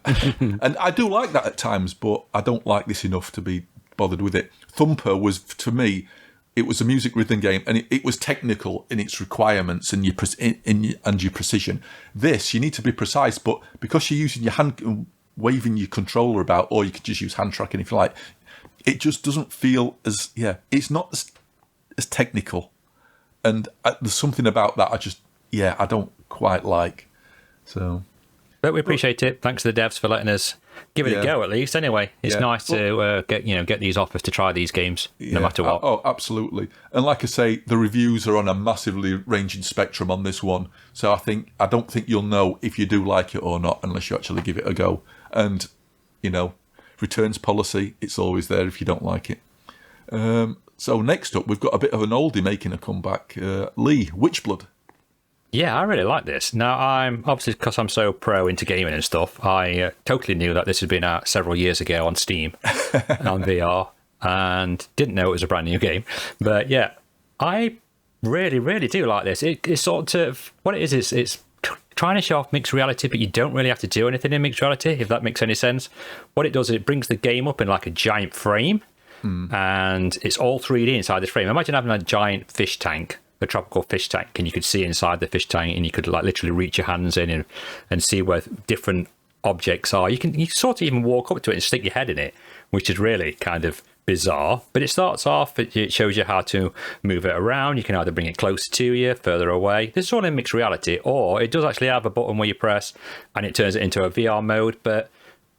I do like that at times, but I don't like this enough to be bothered with it. Thumper was, to me, it was a music rhythm game, and it was technical in its requirements and your precision. This, you need to be precise, but because you're using your hand, waving your controller about, or you could just use hand tracking if you like, it just doesn't feel as, it's not as technical. And there's something about that I don't quite like. So, but we appreciate it. Thanks to the devs for letting us give it a go, at least. Anyway, it's nice to get these offers to try these games, no matter what. Oh, absolutely. And like I say, the reviews are on a massively ranging spectrum on this one. So I don't think you'll know if you do like it or not unless you actually give it a go. And, returns policy, it's always there if you don't like it. So next up, we've got a bit of an oldie making a comeback. Lee, Witchblood. Yeah, I really like this. Now, I'm obviously, because I'm so pro into gaming and stuff, I totally knew that this had been out several years ago on Steam, on VR, and didn't know it was a brand new game. But I really, really do like this. It's sort of, what it is, it's trying to show off mixed reality, but you don't really have to do anything in mixed reality, if that makes any sense. What it does is it brings the game up in like a giant frame, and it's all 3D inside this frame. Imagine having a giant fish tank, a tropical fish tank, and you could see inside the fish tank, and you could like literally reach your hands in and see where different objects are. You sort of even walk up to it and stick your head in it, which is really kind of bizarre. But it starts off, it shows you how to move it around. You can either bring it closer to you, further away. This is all in mixed reality, or it does actually have a button where you press and it turns it into a VR mode. But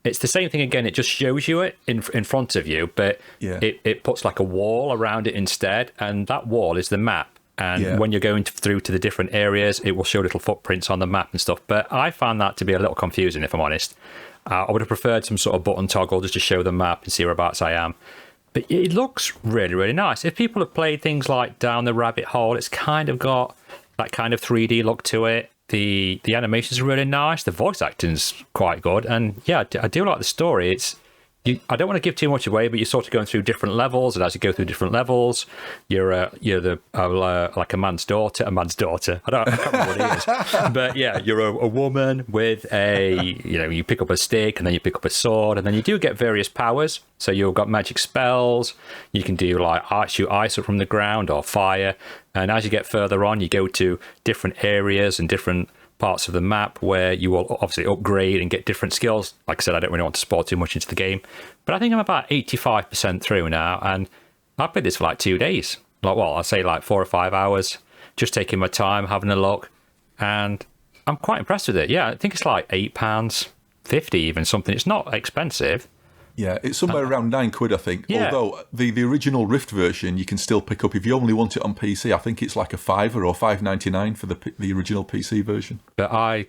it's the same thing again. It just shows you it in front of you, but it puts like a wall around it instead, and that wall is the map. And when you're going through to the different areas, it will show little footprints on the map and stuff. But I found that to be a little confusing, if I'm honest. I would have preferred some sort of button toggle just to show the map and see whereabouts I am. But it looks really, really nice. If people have played things like Down the Rabbit Hole, it's kind of got that kind of 3D look to it. The animations are really nice. The voice acting's quite good. And I do like the story. I don't want to give too much away, but you're sort of going through different levels, and as you go through different levels, you're like a man's daughter. I can't remember what it is, but you're a woman with you pick up a stick, and then you pick up a sword, and then you do get various powers. So you've got magic spells. You can do like shoot ice up from the ground or fire, and as you get further on, you go to different areas and different parts of the map where you will obviously upgrade and get different skills. Like I said, I don't really want to spoil too much into the game, but I think I'm about 85% through now, and I played this for like 2 days. I'd say like 4 or 5 hours, just taking my time, having a look, and I'm quite impressed with it. I think it's like £8.50 even, something. It's not expensive, Yeah, it's somewhere around £9, I think. Yeah. Although the original Rift version you can still pick up if you only want it on PC. I think it's like a £5 or $5.99 for the original PC version. But I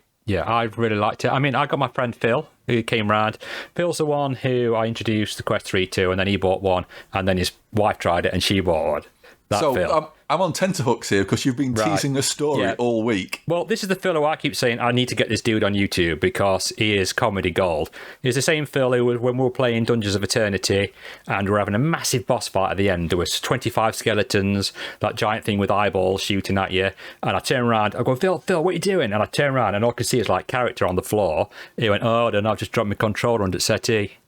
really liked it. I mean, I got my friend Phil, who came round. Phil's the one who I introduced the Quest 3 to, and then he bought one, and then his wife tried it, and she bought one. Phil. I'm on tenterhooks here because you've been teasing a story all week. Well, this is the Phil who I keep saying I need to get this dude on YouTube because he is comedy gold. He's the same Phil who, when we were playing Dungeons of Eternity and we're having a massive boss fight at the end, there was 25 skeletons, that giant thing with eyeballs shooting at you, and I turn around, I go, Phil, what are you doing? And I turn around and all I can see is like character on the floor. He went, oh, then I've just dropped my controller under settee.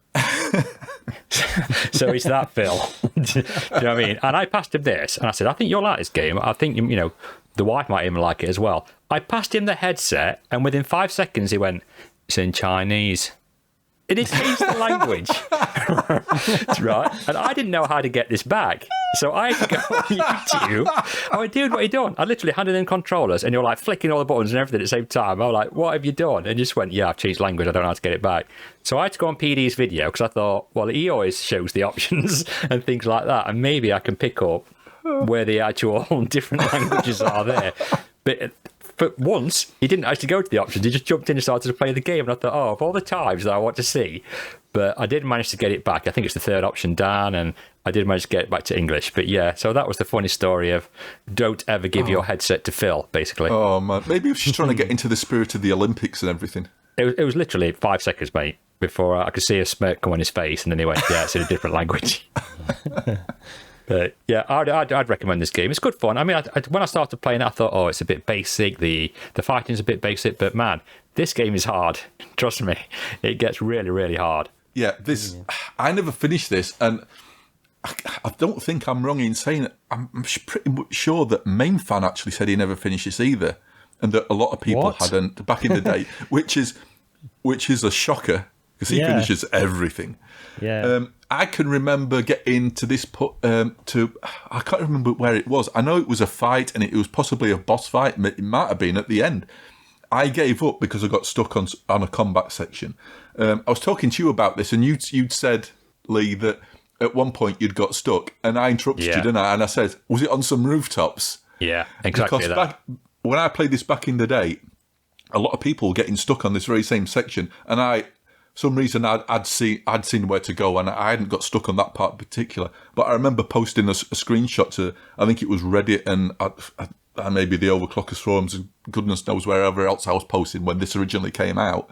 So it's that Phil. Do you know what I mean? And I passed him this and I said, I think you'll like this game. I think, you know, the wife might even like it as well. I passed him the headset and within 5 seconds he went, it's in Chinese. And he changed the language. Right? And I didn't know how to get this back. So I had to go on YouTube. I went, dude, what are you doing? I literally handed in controllers and you're like flicking all the buttons and everything at the same time. I was like, what have you done? And just went, yeah, I've changed language. I don't know how to get it back. So I had to go on PD's video because I thought, well, he always shows the options and things like that. And maybe I can pick up where the actual different languages are there. But once, he didn't actually go to the options. He just jumped in and started to play the game. And I thought, oh, of all the times that I want to see. But I did manage to get it back. I think it's the third option down, and I did manage to get it back to English. But yeah, so that was the funny story of don't ever give your headset to Phil, basically. Oh, man. Maybe he was just trying to get into the spirit of the Olympics and everything. It was literally 5 seconds, mate, before I could see a smirk come on his face. And then he went, yeah, it's in a different language. But yeah, I'd recommend this game. It's good fun. I mean, when I started playing it, I thought, oh, it's a bit basic. The fighting's a bit basic. But man, this game is hard. Trust me, it gets really, really hard. Yeah, I never finished this, and I don't think I'm wrong in saying it. I'm pretty much sure that Main Fan actually said he never finished this either, and that a lot of people hadn't back in the day, which is a shocker because he finishes everything. Yeah. I can remember getting to this I can't remember where it was. I know it was a fight, and it was possibly a boss fight. It might have been at the end. I gave up because I got stuck on a combat section. I was talking to you about this, and you'd said, Lee, that at one point you'd got stuck, and I interrupted you, didn't I? And I said, was it on some rooftops? Yeah, exactly. Because when I played this back in the day, a lot of people were getting stuck on this very same section, and some reason I'd seen where to go, and I hadn't got stuck on that part in particular. But I remember posting a screenshot to, I think it was Reddit and maybe the Overclockers forums, and goodness knows wherever else I was posting when this originally came out,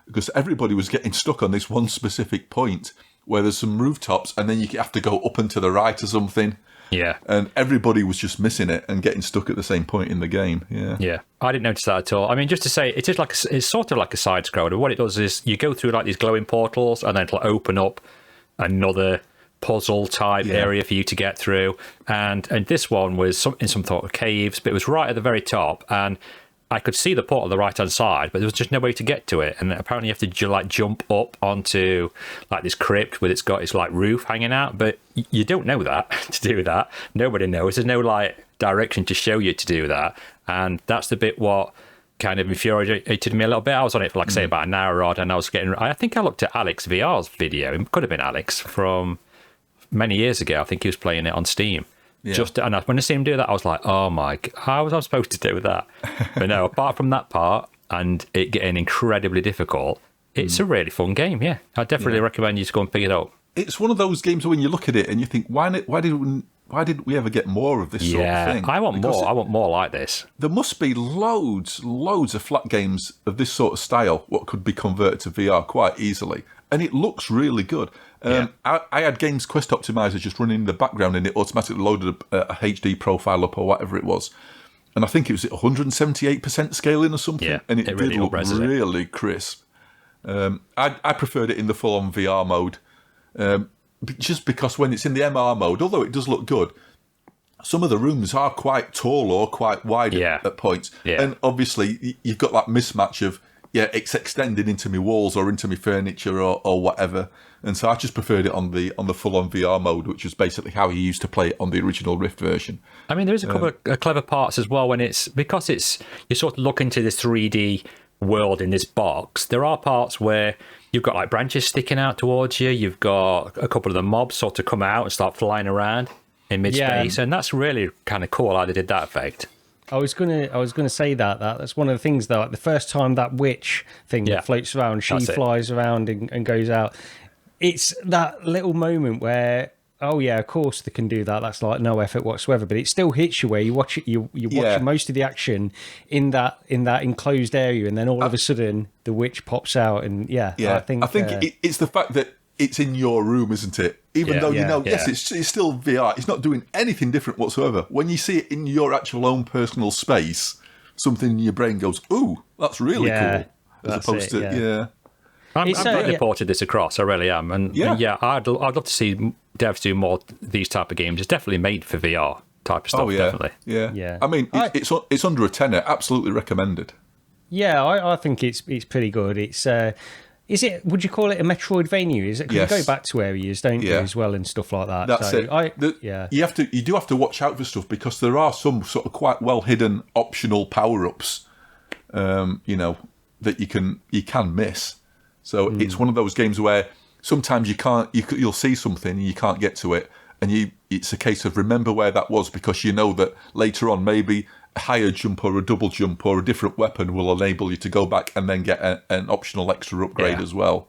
because everybody was getting stuck on this one specific point where there's some rooftops, and then you have to go up and to the right or something. Yeah. And everybody was just missing it and getting stuck at the same point in the game. Yeah. Yeah. I didn't notice that at all. I mean, just to say, it's sort of like a side scroller. What it does is you go through like these glowing portals, and then it'll open up another puzzle type area for you to get through. And this one was in some sort of caves, but it was right at the very top. And I could see the port on the right hand side, but there was just no way to get to it. And apparently you have to jump up onto like this crypt with its like roof hanging out. But you don't know that to do that. Nobody knows. There's no like direction to show you to do that. And that's the bit what kind of infuriated me a little bit. I was on it for like say about an hour odd, and I think I looked at Alex VR's video. It could have been Alex from many years ago. I think he was playing it on Steam. Yeah. And when I see him do that, I was like, oh my God, how was I supposed to do that? But no, apart from that part and it getting incredibly difficult, it's a really fun game. Yeah, I definitely recommend you to go and pick it up. It's one of those games when you look at it and you think, why didn't we ever get more of this sort of thing? I want more. I want more like this. There must be loads of flat games of this sort of style what could be converted to VR quite easily. And it looks really good. I had Games Quest Optimizer just running in the background, and it automatically loaded a HD profile up or whatever it was. And I think it was 178% scaling or something. Yeah, and it did really look really crisp. I preferred it in the full-on VR mode. Just because when it's in the MR mode, although it does look good, some of the rooms are quite tall or quite wide at points. Yeah. And obviously, you've got that mismatch of, it's extending into my walls or into my furniture or whatever. And so I just preferred it on the full-on VR mode, which was basically how you used to play it on the original Rift version. I mean, there is a couple of clever parts as well when because you sort of look into this 3D world in this box, there are parts where you've got like branches sticking out towards you. You've got a couple of the mobs sort of come out and start flying around in mid-space, and that's really kind of cool how they did that effect. I was gonna say that's one of the things though. Like the first time that witch thing floats around, she flies around and goes out. It's that little moment where, oh yeah, of course they can do that. That's like no effort whatsoever, but it still hits you where you watch it. You're watching most of the action in that enclosed area, and then all of a sudden the witch pops out, and I think it's the fact that it's in your room, isn't it? Even though yes, it's still VR. It's not doing anything different whatsoever. When you see it in your actual own personal space, something in your brain goes, "Ooh, that's really cool," as opposed to I'm glad they ported this across. I really am, and I'd love to see devs do more these type of games. It's definitely made for VR type of stuff. Definitely. Yeah. I mean, it's under a tenner. Absolutely recommended. Yeah, I think it's pretty good. It's is it? Would you call it a Metroidvania? Is it? Because you go back to areas, don't you, as well, and stuff like that. That's it. You do have to watch out for stuff because there are some sort of quite well hidden optional power ups, that you can miss. So it's one of those games where sometimes you'll see something and you can't get to it, and it's a case of remember where that was because you know that later on maybe a higher jump or a double jump or a different weapon will enable you to go back and then get an optional extra upgrade as well.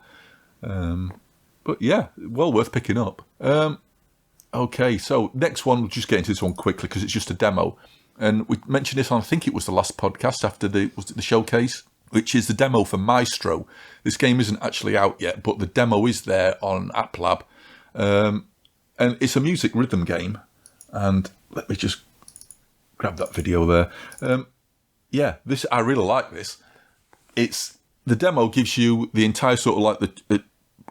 But yeah, well worth picking up. Okay, so next one, we'll just get into this one quickly because it's just a demo. And we mentioned this on, I think it was the last podcast after the showcase, which is the demo for Maestro. This game isn't actually out yet, but the demo is there on App Lab. And it's a music rhythm game. And let me just grab that video there. I really like this. The demo gives you the entire sort of like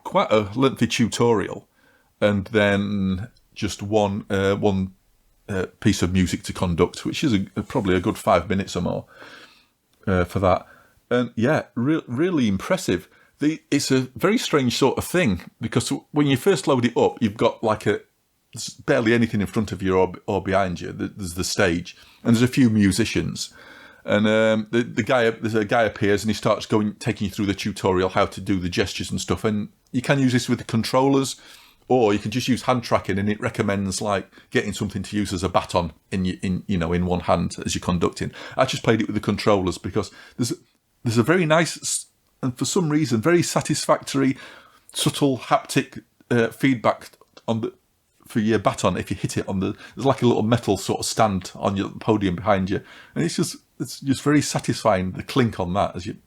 quite a lengthy tutorial, and then just one piece of music to conduct, which is probably a good 5 minutes or more for that. And really impressive. It's a very strange sort of thing because when you first load it up, you've got like there's barely anything in front of you or behind you. There's the stage, and there's a few musicians, and there's a guy appears and he starts taking you through the tutorial how to do the gestures and stuff. And you can use this with the controllers, or you can just use hand tracking, and it recommends like getting something to use as a baton in one hand as you're conducting. I just played it with the controllers because there's a very nice and for some reason very satisfactory, subtle haptic feedback for your baton if you hit it there's like a little metal sort of stand on your podium behind you, and it's just very satisfying, the clink on that as you,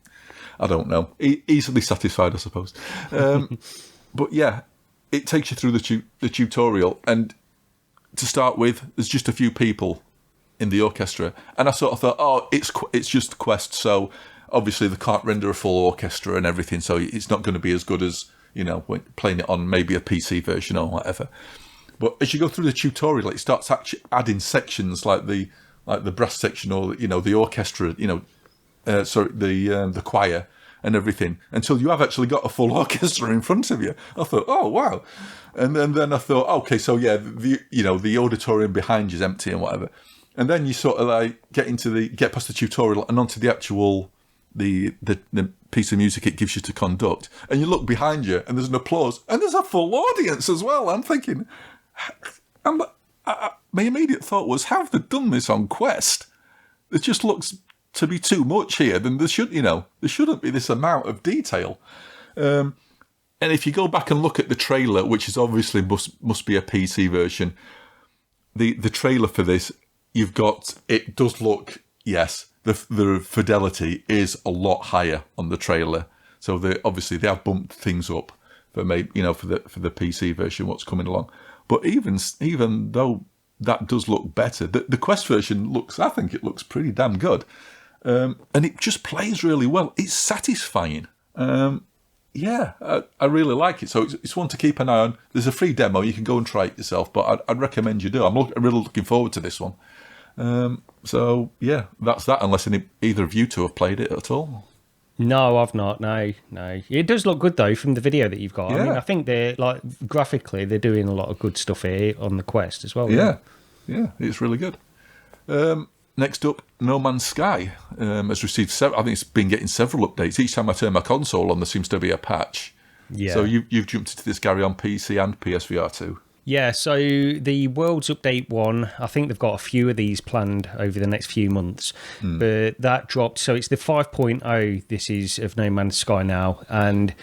I don't know, easily satisfied I suppose. But yeah, it takes you through the tutorial, and to start with there's just a few people in the orchestra, and I sort of thought, it's just Quest, so obviously they can't render a full orchestra and everything, so it's not going to be as good as when playing it on maybe a PC version or whatever. But as you go through the tutorial, it starts actually adding sections like the brass section or the orchestra, the choir and everything, until you have actually got a full orchestra in front of you. I thought, oh wow, and then I thought, okay, so yeah, the auditorium behind you is empty and whatever, and then you sort of like get past the tutorial and onto the actual the piece of music it gives you to conduct, and you look behind you and there's an applause and there's a full audience as well. I'm thinking, my immediate thought was, how have they done this on Quest? It just looks to be too much here. Then there shouldn't be this amount of detail. And if you go back and look at the trailer, which is obviously must be a PC version, the trailer for this, it does look, yes, the fidelity is a lot higher on the trailer. So they have bumped things up for maybe for the PC version, what's coming along. But even though that does look better, the Quest version I think it looks pretty damn good, and it just plays really well. It's satisfying. I really like it. So it's one to keep an eye on. There's a free demo. You can go and try it yourself, but I'd recommend you do. I'm really looking forward to this one. So yeah, that's that. Unless either of you two have played it at all. No, I've not. No. It does look good though from the video that you've got. Yeah. I mean, I think they're like graphically they're doing a lot of good stuff here on the Quest as well. Yeah, it's really good. next up, No Man's Sky has received. I think it's been getting several updates. Each time I turn my console on, there seems to be a patch. Yeah. So you've jumped into this, Gary, on PC and PSVR2. Yeah, so the World's Update 1, I think they've got a few of these planned over the next few months, but that dropped. So it's the 5.0, this is, of No Man's Sky now, and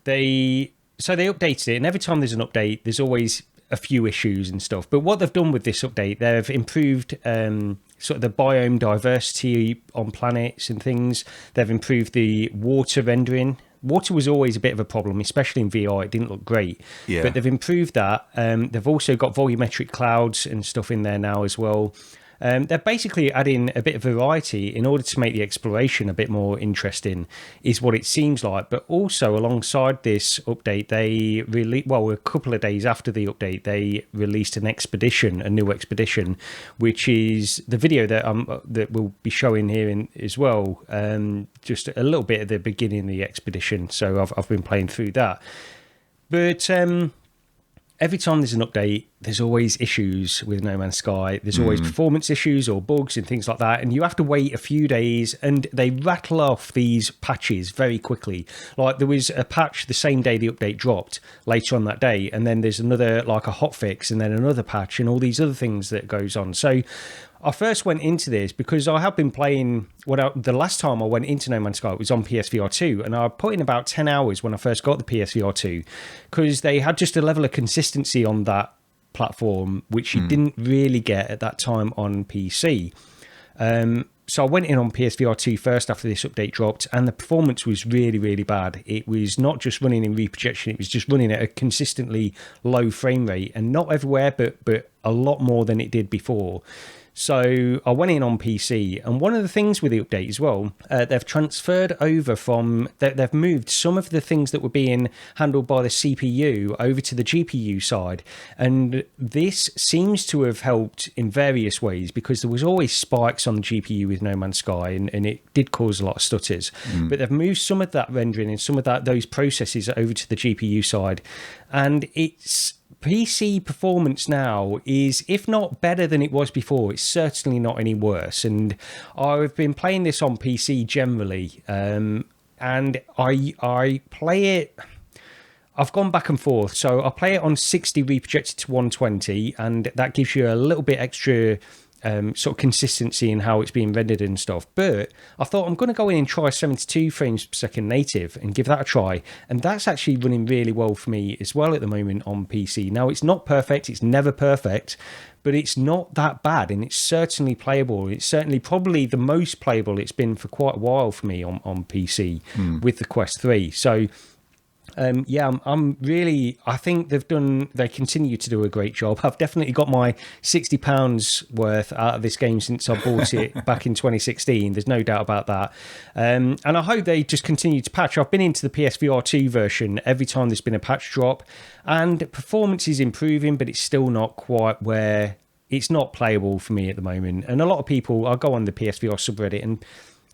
they updated it, and every time there's an update, there's always a few issues and stuff. But what they've done with this update, they've improved sort of the biome diversity on planets and things. They've improved the water rendering. Water was always a bit of a problem, especially in VR. It didn't look great. Yeah. But they've improved that. They've also got volumetric clouds and stuff in there now as well. They're basically adding a bit of variety in order to make the exploration a bit more interesting, is what it seems like. But also alongside this update, they a couple of days after the update, they released a new expedition, which is the video that we'll be showing here as well. Just a little bit at the beginning of the expedition. So I've been playing through that. But every time there's an update, there's always issues with No Man's Sky. There's always performance issues or bugs and things like that. And you have to wait a few days, and they rattle off these patches very quickly. Like there was a patch the same day the update dropped later on that day. And then there's another, like a hotfix, and then another patch and all these other things that goes on. So I first went into this because I have been playing, the last time I went into No Man's Sky, it was on PSVR2, and I put in about 10 hours when I first got the PSVR2, because they had just a level of consistency on that platform, which you didn't really get at that time on PC. So I went in on PSVR2 first after this update dropped, and the performance was really, really bad. It was not just running in reprojection, it was just running at a consistently low frame rate, and not everywhere, but a lot more than it did before. So I went in on PC, and one of the things with the update as well, they've transferred over they've moved some of the things that were being handled by the CPU over to the GPU side. And this seems to have helped in various ways, because there was always spikes on the GPU with No Man's Sky, and it did cause a lot of stutters. But they've moved some of that rendering and some of those processes over to the GPU side. And it's PC performance now is, if not better than it was before, it's certainly not any worse. And I've been playing this on PC generally, and I play it. I've gone back and forth. So I play it on 60 reprojected to 120, and that gives you a little bit extra sort of consistency in how it's being rendered and stuff. But I thought I'm going to go in and try 72 frames per second native and give that a try, and that's actually running really well for me as well at the moment on PC. Now, it's not perfect, it's never perfect, but it's not that bad, and it's certainly playable. It's certainly probably the most playable it's been for quite a while for me on PC with the Quest 3. So I'm really, I think they continue to do a great job. I've definitely got my £60 worth out of this game since I bought it back in 2016. There's no doubt about that. And I hope they just continue to patch. I've been into the PSVR2 version every time there's been a patch drop, and performance is improving, but it's still not quite where it's not playable for me at the moment. And a lot of people, I go on the PSVR subreddit, and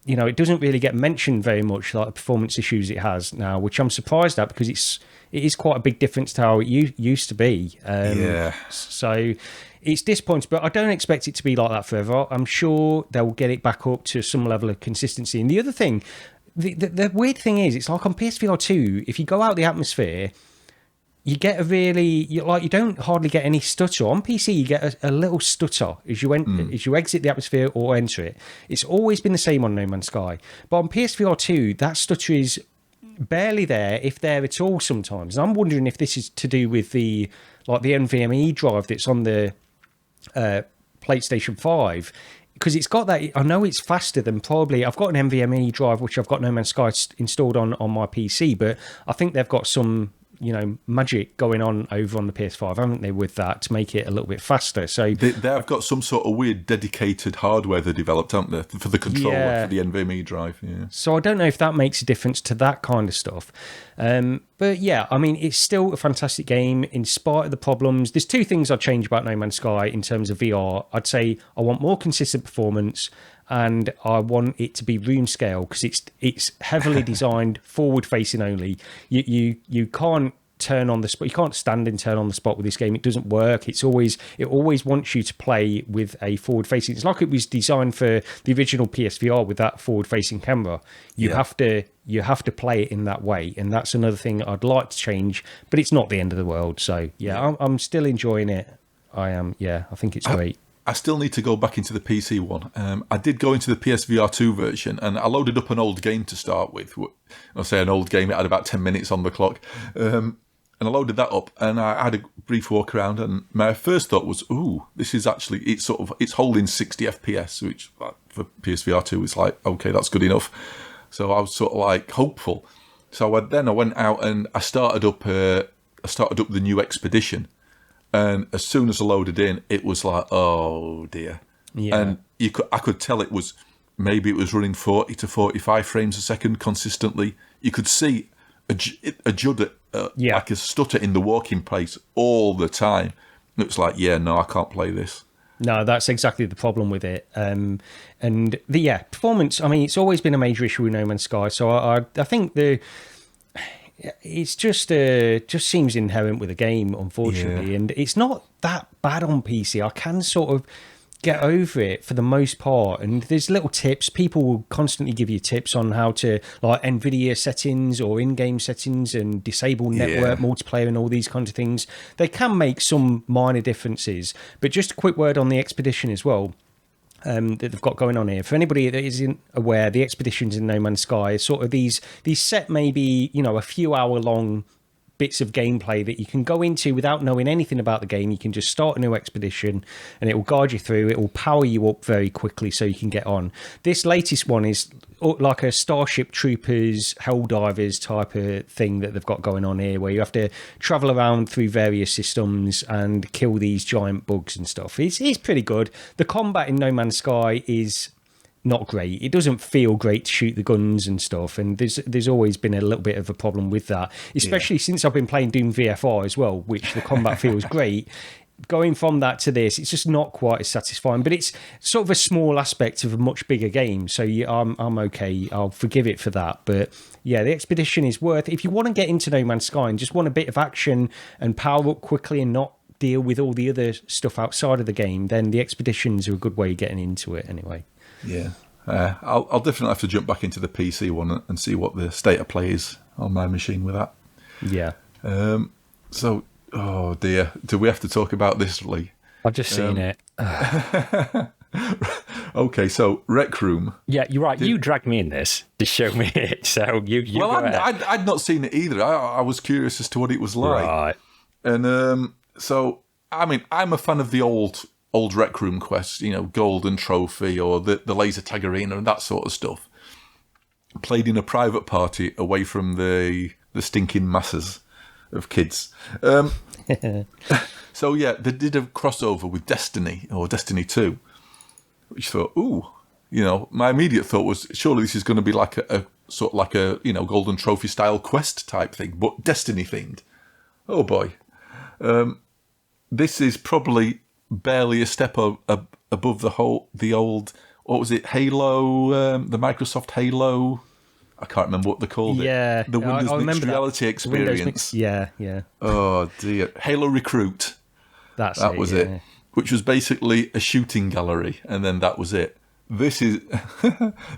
it doesn't really get mentioned very much, like the performance issues it has now, which I'm surprised at, because it is quite a big difference to how it used to be. So it's disappointing, but I don't expect it to be like that forever. I'm sure they'll get it back up to some level of consistency. And the other thing, the weird thing is, it's like on PSVR 2, if you go out the atmosphere, you get you don't hardly get any stutter. On PC, you get a little stutter as you exit the atmosphere or enter it. It's always been the same on No Man's Sky. But on PSVR 2, that stutter is barely there, if there at all sometimes. And I'm wondering if this is to do with the NVMe drive that's on the PlayStation 5. Because it's got that, I know it's faster than probably, I've got an NVMe drive, which I've got No Man's Sky installed on my PC, but I think they've got some magic going on over on the PS5, haven't they, with that, to make it a little bit faster. So they've got some sort of weird dedicated hardware they developed, haven't they, for the controller, for the NVMe drive. Yeah. So I don't know if that makes a difference to that kind of stuff. But yeah, I mean, it's still a fantastic game in spite of the problems. There's two things I'd change about No Man's Sky in terms of VR. I'd say I want more consistent performance, and I want it to be room scale, because it's heavily designed forward facing only. You can't turn on the spot. You can't stand and turn on the spot with this game. It doesn't work. It always wants you to play with a forward facing. It's like it was designed for the original PSVR with that forward facing camera. You have to play it in that way, and that's another thing I'd like to change, but it's not the end of the world. So I'm still enjoying it. I am. Yeah, I think it's great. I still need to go back into the PC one. I did go into the PSVR2 version, and I loaded up an old game to start with. I'll say an old game. It had about 10 minutes on the clock. And I loaded that up, and I had a brief walk around, and my first thought was, "Ooh, this is actually it's holding 60 FPS, which for PSVR2 is like, okay, that's good enough." So I was sort of like hopeful. So I went out and I started up the new expedition, and as soon as I loaded in, it was like, oh dear, and I could tell it was running 40 to 45 frames a second consistently. You could see a judder. Like a stutter in the walking place all the time. It's like, no, I can't play this. No, that's exactly the problem with it. And the performance. I mean, it's always been a major issue with No Man's Sky. So I think it's just seems inherent with the game, unfortunately. And it's not that bad on PC. I can sort of get over it for the most part, and there's little tips. People will constantly give you tips on how to, like, NVIDIA settings or in-game settings and disable network multiplayer and all these kinds of things. They can make some minor differences, but just a quick word on the expedition as well that they've got going on here. For anybody that isn't aware, the expeditions in No Man's Sky are sort of these set maybe, a few hour long bits of gameplay that you can go into without knowing anything about the game. You can just start a new expedition and it will guide you through. It will power you up very quickly so you can get on. This latest one is like a Starship Troopers, Helldivers type of thing that they've got going on here, where you have to travel around through various systems and kill these giant bugs and stuff. It's pretty good. The combat in No Man's Sky is not great. It doesn't feel great to shoot the guns and stuff, and there's always been a little bit of a problem with that, especially since I've been playing Doom VFR as well, which the combat feels great. Going from that to this, it's just not quite as satisfying, but it's sort of a small aspect of a much bigger game, so I'm okay. I'll forgive it for that. But yeah, the expedition is worth, if you want to get into No Man's Sky and just want a bit of action and power up quickly and not deal with all the other stuff outside of the game, then the expeditions are a good way of getting into it anyway. Yeah, I'll definitely have to jump back into the PC one and see what the state of play is on my machine with that. Yeah. So, oh dear, do we have to talk about this, Lee? I've just seen it. Okay, so Rec Room. Yeah, you're right. You dragged me in this to show me it. So you well, I'd not seen it either. I was curious as to what it was like. Right. And so, I mean, I'm a fan of the old Rec Room quests, Golden Trophy or the Laser Tag Arena and that sort of stuff. Played in a private party away from the stinking masses of kids. So yeah, they did a crossover with Destiny or Destiny 2, which I thought, ooh, my immediate thought was, surely this is going to be like a sort of like a Golden Trophy style quest type thing, but Destiny themed. Oh boy, this is probably barely a step above the old, what was it, Halo, the Microsoft Halo, I can't remember what they called it. The Windows Mixed Reality Experience. Yeah. Oh dear. Halo Recruit. That was it. Which was basically a shooting gallery, and then that was it. This is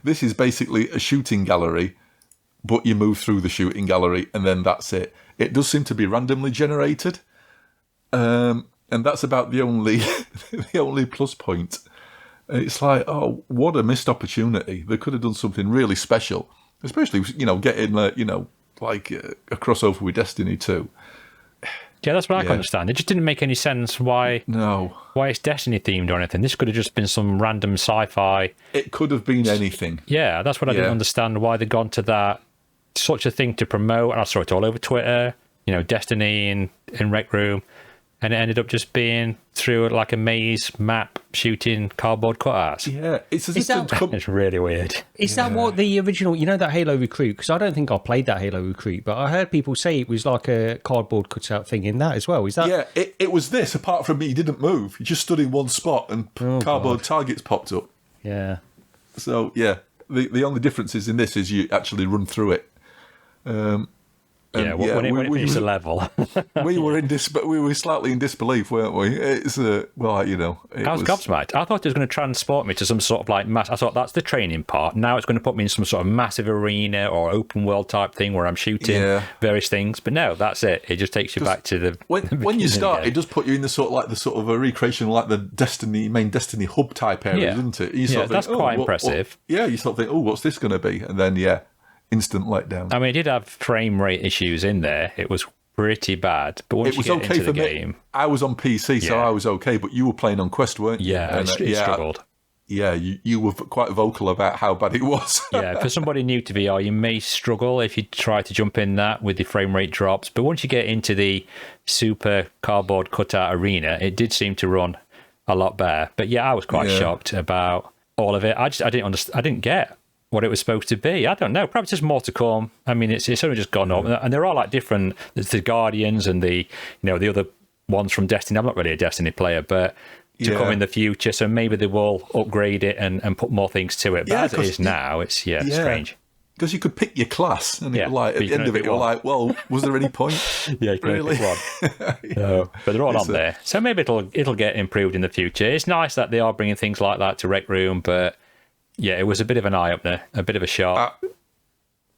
this is basically a shooting gallery, but you move through the shooting gallery, and then that's it. It does seem to be randomly generated. And that's about the only plus point. It's like, oh, what a missed opportunity. They could have done something really special, especially getting like a crossover with Destiny 2. Yeah, that's what I can understand. It just didn't make any sense why it's Destiny themed or anything. This could have just been some random sci-fi. It could have been anything. Yeah, that's what I didn't understand, why they'd gone to that, such a thing to promote. And I saw it all over Twitter, Destiny in Rec Room. And it ended up just being through like a maze map shooting cardboard cutouts. Yeah, it's it's really weird. Is that what the original, that Halo Recruit? Because I don't think I played that Halo Recruit, but I heard people say it was like a cardboard cutout thing in that as well. Is that? Yeah, it was this. Apart from you didn't move. You just stood in one spot and cardboard targets popped up. Yeah. So yeah, the only difference is in this is you actually run through it. When it finished the level. we were slightly in disbelief, weren't we? It's I was gobsmacked. I thought it was going to transport me to some sort of like mass. I thought that's the training part. Now it's going to put me in some sort of massive arena or open world type thing where I'm shooting various things. But no, that's it. It just takes you back to the when you start. It does put you in the sort of a recreation, like the main Destiny hub type area, doesn't it? That's quite impressive. You sort of think, oh, what's this going to be? And then instant letdown. I mean, it did have frame rate issues in there. It was pretty bad. But once you get into the game... I was on PC, so I was okay, but you were playing on Quest, weren't you? Yeah, it struggled. Yeah, you were quite vocal about how bad it was. Yeah, for somebody new to VR, you may struggle if you try to jump in that with the frame rate drops. But once you get into the super cardboard cutout arena, it did seem to run a lot better. But yeah, I was quite shocked about all of it. I didn't get what it was supposed to be. I don't know. Perhaps there's more to come. I mean, it's only just gone up, and they're all like different. There's the Guardians and the other ones from Destiny. I'm not really a Destiny player, but to come in the future, so maybe they will upgrade it and put more things to it. But as it is now, it's strange. Because you could pick your class, and at the end of it, you're like, well, was there any point? You can really? Pick one. No, but they're all on there, so maybe it'll get improved in the future. It's nice that they are bringing things like that to Rec Room, but. Yeah, it was a bit of an eye-opener, a bit of a shock.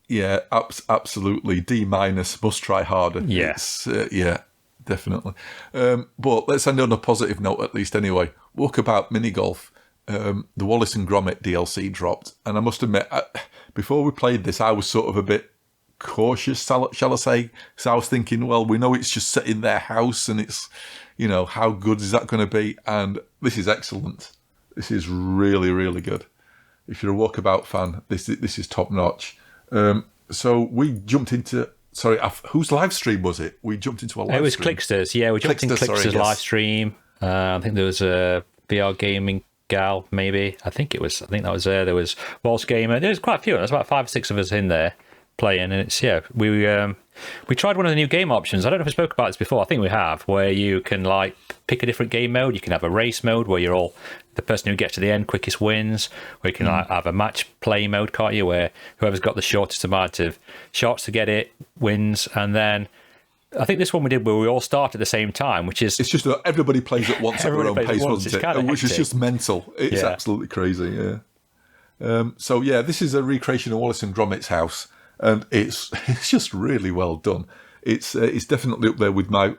Absolutely. D-, must try harder. Yes. Definitely. But let's end on a positive note, at least anyway. Walkabout Mini Golf. The Wallace and Gromit DLC dropped. And I must admit, before we played this, I was sort of a bit cautious, shall I say. So I was thinking, well, we know it's just set in their house, and it's, how good is that going to be? And this is excellent. This is really, really good. If you're a Walkabout fan, this is top notch. So we jumped into whose live stream was it? We jumped into a live stream. It was Clickster's. Yeah, we jumped into Clickster's live stream. I think there was a VR gaming gal, maybe. I think that was there. There was Wallace Gamer. There was quite a few. There's about 5 or 6 of us in there playing, and it's we tried one of the new game options. I don't know if we spoke about this before. I think we have, where you can like pick a different game mode. You can have a race mode where you're all the person who gets to the end quickest wins. Or you can have a match play mode, can't you, where whoever's got the shortest amount of shots to get it wins. And then I think this one we did where we all start at the same time, which is... It's just that everybody plays at once at their own pace, wasn't it? Which is just mental. It's absolutely crazy, So this is a recreation of Wallace and Gromit's house, and it's just really well done. It's definitely up there with my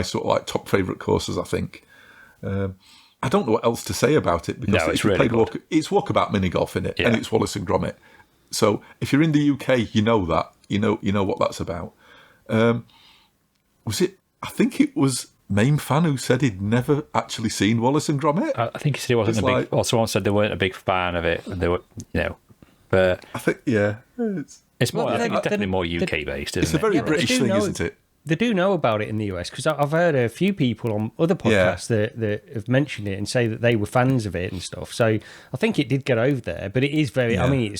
sort of like top favourite courses, I think. I don't know what else to say about it, because it's really good. It's Walkabout Mini Golf in it, and it's Wallace and Gromit. So if you're in the UK, you know that. You know what that's about. Was it? I think it was Main Fan who said he'd never actually seen Wallace and Gromit. I think he said he wasn't a big. Or someone said they weren't a big fan of it. They were, but I think it's more. I think it's definitely more UK based. It's a very British thing, isn't it? They do know about it in the US, because I've heard a few people on other podcasts that have mentioned it and say that they were fans of it and stuff. So I think it did get over there, but it is very. I mean,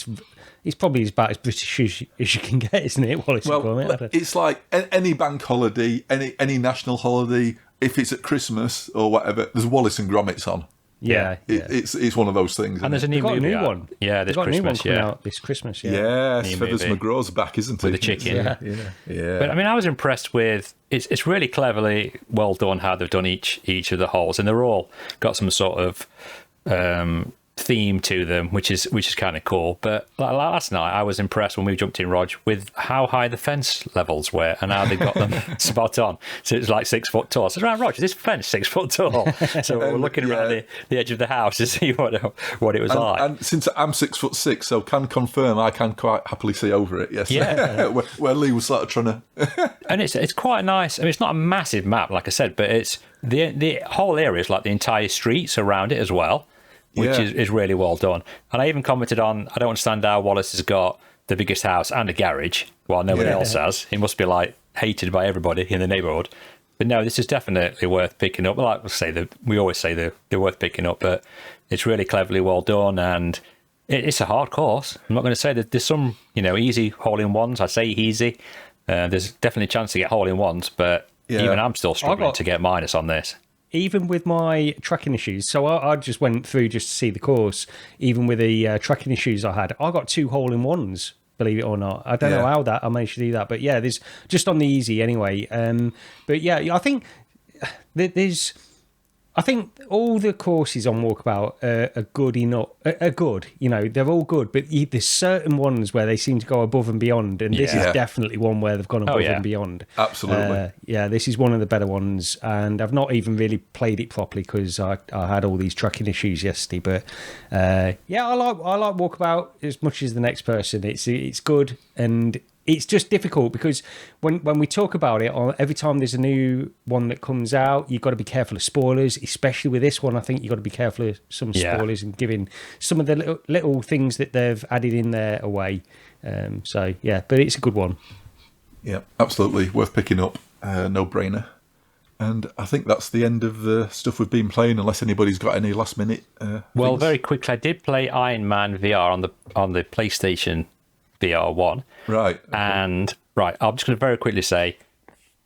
it's probably about as British as you can get, isn't it? Wallace and Gromit. It's like any bank holiday, any national holiday. If it's at Christmas or whatever, there's Wallace and Gromit's on. Yeah. It's one of those things. And there's a new movie one. Yeah, there's Christmas. A new one coming out this Christmas. Yes, Feathers McGraw's back, isn't it? With the chicken. Yeah. But I mean, I was impressed with. It's really cleverly well done how they've done each of the holes, and they're all got some sort of theme to them, which is kind of cool. But like last night, I was impressed when we jumped in, Rog, with how high the fence levels were and how they got them spot on. So it's like 6 foot tall. So I was like, Rog, is this fence 6 foot tall? So we're looking around the edge of the house to see what it was like. And since I'm 6'6", so can confirm I can quite happily see over it. Yes. Yeah. where Lee was sort of trying to. And it's quite nice. I mean, it's not a massive map, like I said, but it's the whole area is like the entire streets around it as well. Which is really well done. And I even commented on, I don't understand how Wallace has got the biggest house and a garage, while nobody else has. He must be like hated by everybody in the neighbourhood. But no, this is definitely worth picking up. Like we always say they're worth picking up, but it's really cleverly well done, and it's a hard course. I'm not going to say that there's some easy hole-in-ones. I say easy. There's definitely a chance to get hole-in-ones, but even I'm still struggling to get minus on this. Even with my tracking issues, so I just went through just to see the course. Even with the tracking issues I had, I got 2 hole-in-ones believe it or not. I don't know how that I managed to do that, but yeah, there's just on the easy anyway. But yeah, I think I think all the courses on Walkabout are good enough. Are good, they're all good. But there's certain ones where they seem to go above and beyond, and this is definitely one where they've gone above and beyond. Absolutely. This is one of the better ones, and I've not even really played it properly because I had all these tracking issues yesterday. But I like Walkabout as much as the next person. It's good, and it's just difficult because when we talk about it, every time there's a new one that comes out, you've got to be careful of spoilers, especially with this one. I think you've got to be careful of some spoilers and giving some of the little things that they've added in there away. But it's a good one. Yeah, absolutely. Worth picking up. No-brainer. And I think that's the end of the stuff we've been playing, unless anybody's got any last-minute things. Very quickly, I did play Iron Man VR on the PlayStation VR1. Right. Okay. And, I'm just going to very quickly say,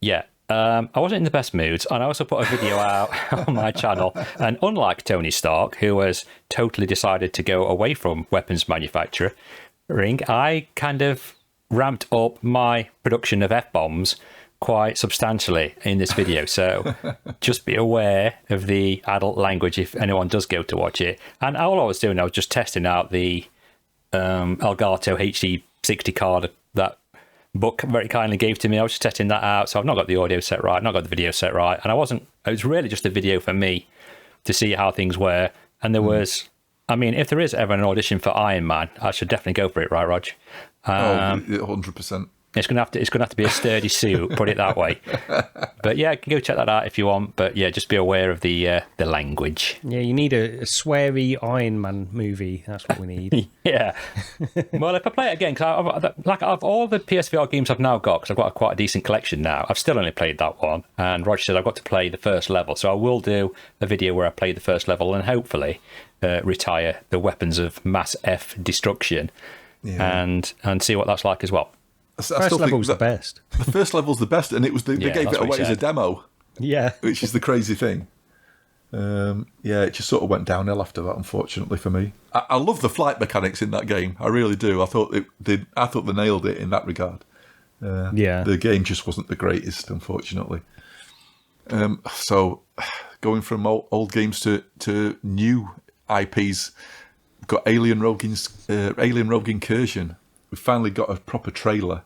I wasn't in the best moods, and I also put a video out on my channel, and unlike Tony Stark, who has totally decided to go away from weapons manufacturing, I kind of ramped up my production of F-bombs quite substantially in this video, so just be aware of the adult language if anyone does go to watch it. And all I was doing, I was just testing out the Elgato HD 60 card that Book very kindly gave to me. I was just testing that out, so I've not got the audio set right, not got the video set right, and it was really just a video for me to see how things were. And there was, if there is ever an audition for Iron Man, I should definitely go for it, right, Rog? 100%. It's gonna have to be a sturdy suit, put it that way. But yeah, go check that out if you want. But yeah, just be aware of the language. Yeah, you need a sweary Iron Man movie. That's what we need. Yeah. Well, if I play it again, because of all the PSVR games I've now got, because I've got quite a decent collection now, I've still only played that one. And Roger said I've got to play the first level, so I will do a video where I play the first level and hopefully retire the weapons of mass F destruction, and see what that's like as well. First level's the best. The first level's the best, and it was they gave it away as a demo. Yeah, which is the crazy thing. It just sort of went downhill after that, unfortunately for me. I love the flight mechanics in that game. I really do. I thought they nailed it in that regard. The game just wasn't the greatest, unfortunately. So, going from old games to new IPs, we've got Alien Rogue Incursion. We've finally got a proper trailer.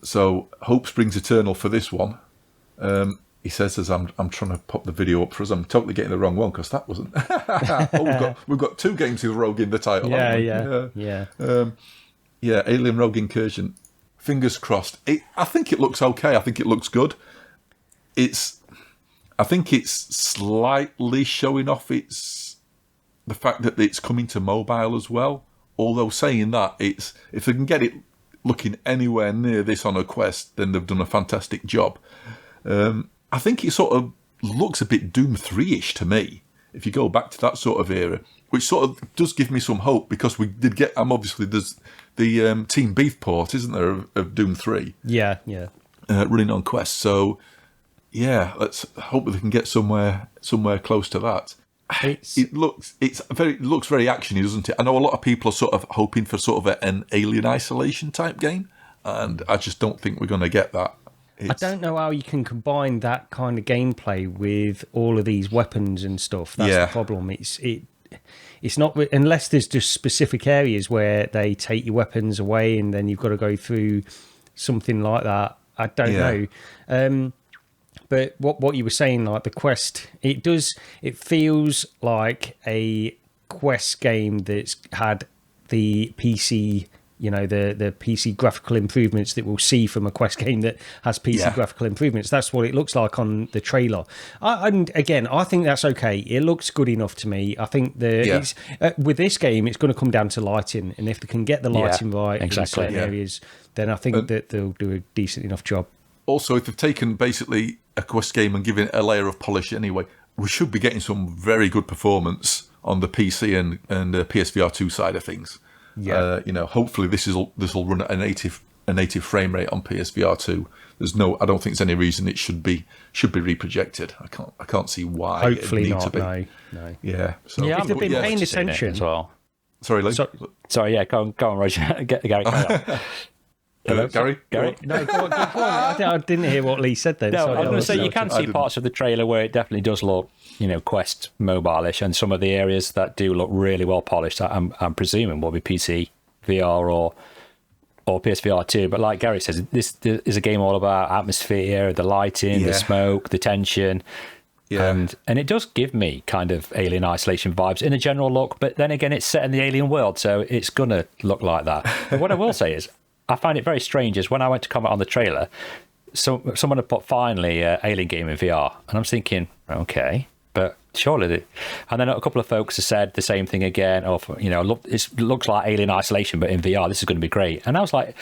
So Hope springs eternal for this one. He says as I'm trying to pop the video up for us, I'm totally getting the wrong one because that wasn't. We've got two games with Rogue in the title. Yeah. Alien Rogue Incursion. Fingers crossed. I think it looks okay. I think it looks good. I think it's slightly showing off the fact that it's coming to mobile as well. Although saying that, if they can get it looking anywhere near this on a Quest, then they've done a fantastic job. I think it sort of looks a bit Doom 3-ish to me, if you go back to that sort of era, which sort of does give me some hope, because we did get, obviously there's the Team Beef port, isn't there, of Doom 3? Yeah. Running on Quest. So, yeah, let's hope that we can get somewhere close to that. It looks very actiony, doesn't it? I know a lot of people are sort of hoping for sort of an Alien Isolation type game, and I just don't think we're going to get that. I don't know how you can combine that kind of gameplay with all of these weapons and stuff. That's the problem. It's not, unless there's just specific areas where they take your weapons away and then you've got to go through something like that. I don't know. But what you were saying, like the Quest, it feels like a Quest game that's had the PC, the PC graphical improvements that we'll see from a Quest game that has PC graphical improvements. That's what it looks like on the trailer. And again, I think that's okay. It looks good enough to me. I think with this game, it's going to come down to lighting, and if they can get the lighting right in certain areas, then I think that they'll do a decent enough job. Also, if they've taken basically a Quest game and given it a layer of polish anyway, we should be getting some very good performance on the PC and the PSVR2 side of things. Yeah. Hopefully this will run at a native frame rate on PSVR2. I don't think there's any reason it should be reprojected. I can't see why. Hopefully it not. To be. No. Yeah. So if they've been paying attention as well. Sorry, Lee. Sorry, yeah, go on, Roger. Gary, carry on. Hello, Gary? No, go on. I didn't hear what Lee said then. No, Sorry, I was going to say you can see didn't. parts of the trailer where it definitely does look, Quest mobile-ish, and some of the areas that do look really well polished. I'm presuming will be PC VR or PSVR2. But like Gary says, this is a game all about atmosphere, the lighting, the smoke, the tension. Yeah. And it does give me kind of Alien Isolation vibes in a general look, but then again, it's set in the alien world, so it's going to look like that. But what I will say is, I find it very strange is when I went to comment on the trailer, so someone had put finally Alien game in VR, and I'm thinking, okay, but surely, and then a couple of folks have said the same thing again, or it looks like Alien Isolation, but in VR, this is going to be great. And I was like,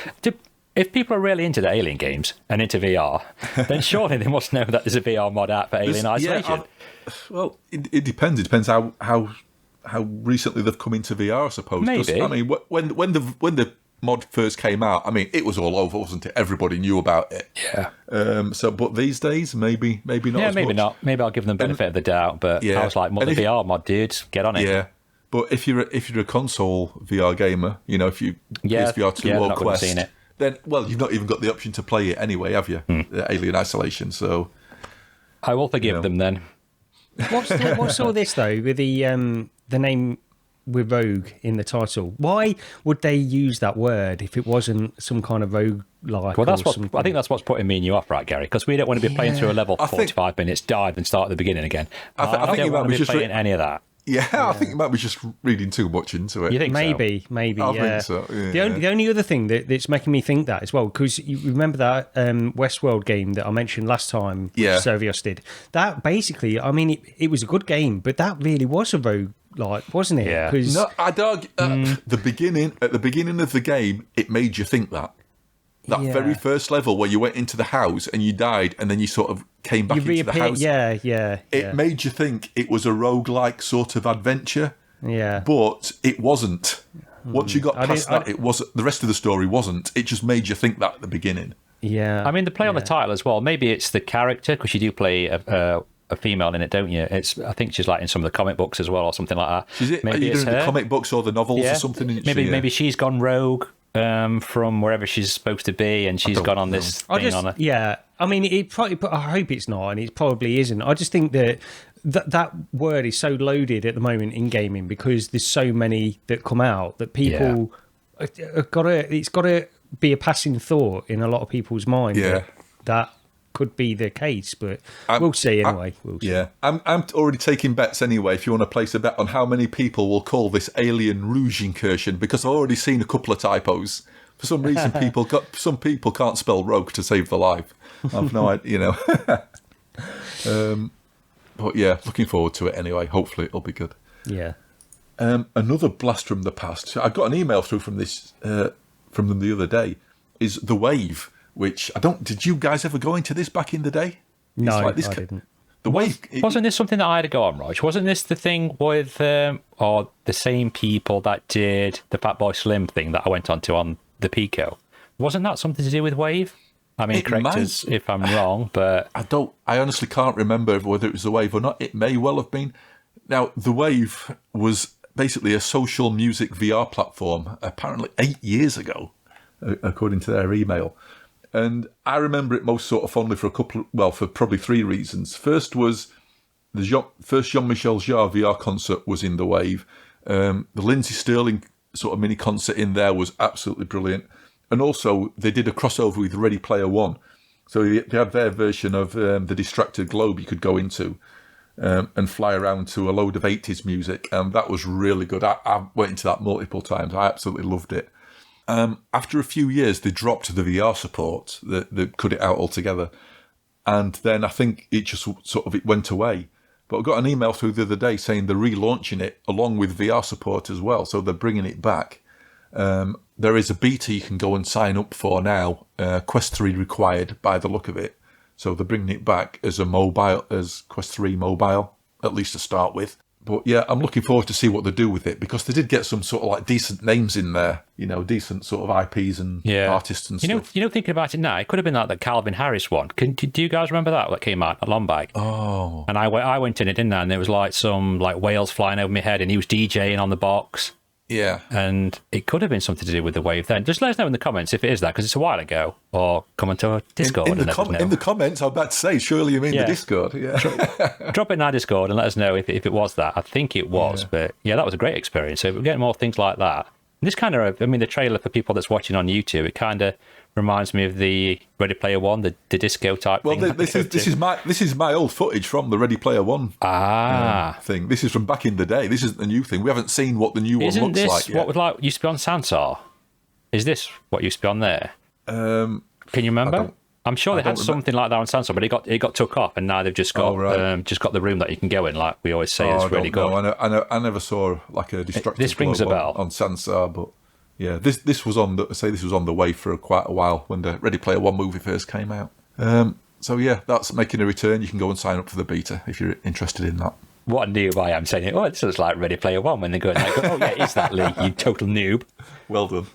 if people are really into the Alien games and into VR, then surely they must know that there's a VR mod out for Alien Isolation. Well, it depends. It depends how recently they've come into VR, I suppose. Maybe. I mean, when the mod first came out, I mean, it was all over, wasn't it? Everybody knew about it. Yeah. But these days, maybe not. Yeah, as maybe much. not. Maybe I'll give them the benefit of the doubt. But I was like, the VR mod, dude, get on it. Yeah. But if you're a console VR gamer, if you PSVR2 or Quest, seen it. Then, you've not even got the option to play it anyway, have you? Alien Isolation, so... I will forgive them then. What's all this, though, with the name with Rogue in the title? Why would they use that word if it wasn't some kind of rogue-like? Well, I think that's what's putting me and you off, right, Gary? Because we don't want to be playing through a level for 45 minutes, dive, and start at the beginning again. I don't want to be playing any of that. Yeah, I think you might be just reading too much into it. You think maybe, so? Maybe, I think so, yeah. The only other thing that's making me think that as well, because you remember that Westworld game that I mentioned last time, which Servios did? That basically, I mean, it was a good game, but that really was a rogue, wasn't it? Yeah. No, I'd argue at the beginning of the game, it made you think that. That very first level where you went into the house and you died and then you sort of came back into the house. It made you think it was a roguelike sort of adventure. Yeah. But it wasn't. Once you got past that, it wasn't. The rest of the story wasn't. It just made you think that at the beginning. Yeah. I mean, the play on the title as well. Maybe it's the character, because you do play a female in it, don't you? I think she's like in some of the comic books as well, or something like that. Is it? Maybe Are you doing the comic books or the novels or something? Maybe she's gone rogue. From wherever she's supposed to be, and she's gone on this thing on her. Yeah, I mean, it probably. I hope it's not, and it probably isn't. I just think that word is so loaded at the moment in gaming because there's so many that come out that people have got to. It's got to be a passing thought in a lot of people's mind. Yeah, that could be the case, but we'll see anyway. We'll see. Yeah, I'm already taking bets anyway. If you want to place a bet on how many people will call this Alien Rouge Incursion, because I've already seen a couple of typos. For some reason, some people can't spell rogue to save their life. I've no idea, But yeah, looking forward to it anyway. Hopefully, it'll be good. Yeah. Another blast from the past. I got an email through from them the other day. Is The Wave. Which did you guys ever go into this back in the day? No, I didn't. The Wave. Wasn't this something that I had to go on, Rog? Wasn't this the thing with, the same people that did the Fatboy Slim thing that I went on to on the Pico? Wasn't that something to do with Wave? I mean, correct us if I'm wrong, but... I honestly can't remember whether it was The Wave or not. It may well have been. Now, The Wave was basically a social music VR platform, apparently 8 years ago, according to their email. And I remember it most sort of fondly for for probably three reasons. First was the first Jean-Michel Jarre VR concert was in The Wave. The Lindsay Sterling sort of mini concert in there was absolutely brilliant. And also they did a crossover with Ready Player One. So they had their version of the Distracted Globe you could go into and fly around to a load of 80s music. And that was really good. I went into that multiple times. I absolutely loved it. After a few years, they dropped the VR support. They cut it out altogether. And then I think it just it went away. But I got an email through the other day saying they're relaunching it along with VR support as well. So they're bringing it back. There is a beta you can go and sign up for now. Quest 3 required by the look of it. So they're bringing it back as Quest 3 mobile, at least to start with. But yeah, I'm looking forward to see what they do with it, because they did get some sort of decent names in there, decent sort of IPs and artists and stuff. Thinking about it now, it could have been like the Calvin Harris one. Do you guys remember that came out at Lombag? Oh. And I went in it, didn't I? And there was some whales flying over my head, and he was DJing on the box. Yeah. And it could have been something to do with the wave then. Just let us know in the comments if it is that, because it's a while ago. Or come onto our Discord. In the comments, I'm about to say, surely you mean the Discord. Yeah. Drop it in our Discord and let us know if it was that. I think it was, but that was a great experience. So we're getting more things like that. And this kind of, the trailer for people that's watching on YouTube, it kind of reminds me of the Ready Player One, the disco type thing. Well, this is my old footage from the Ready Player One thing. This is from back in the day. This isn't the new thing. We haven't seen what the new one looks like yet. Isn't this what used to be on Sansar? Is this what used to be on there? Can you remember? I'm sure they had something like that on Sansar, but it got took off, and now they've just got the room that you can go in, like we always say. It's really good. I never saw like a destructive. This rings a bell on Sansar, but. Yeah, this was on the way for quite a while when the Ready Player One movie first came out. So yeah, that's making a return. You can go and sign up for the beta if you're interested in that. What a noob I am saying it. Oh, this looks like Ready Player One when they go like, oh yeah, it's that Lee, you total noob. Well done.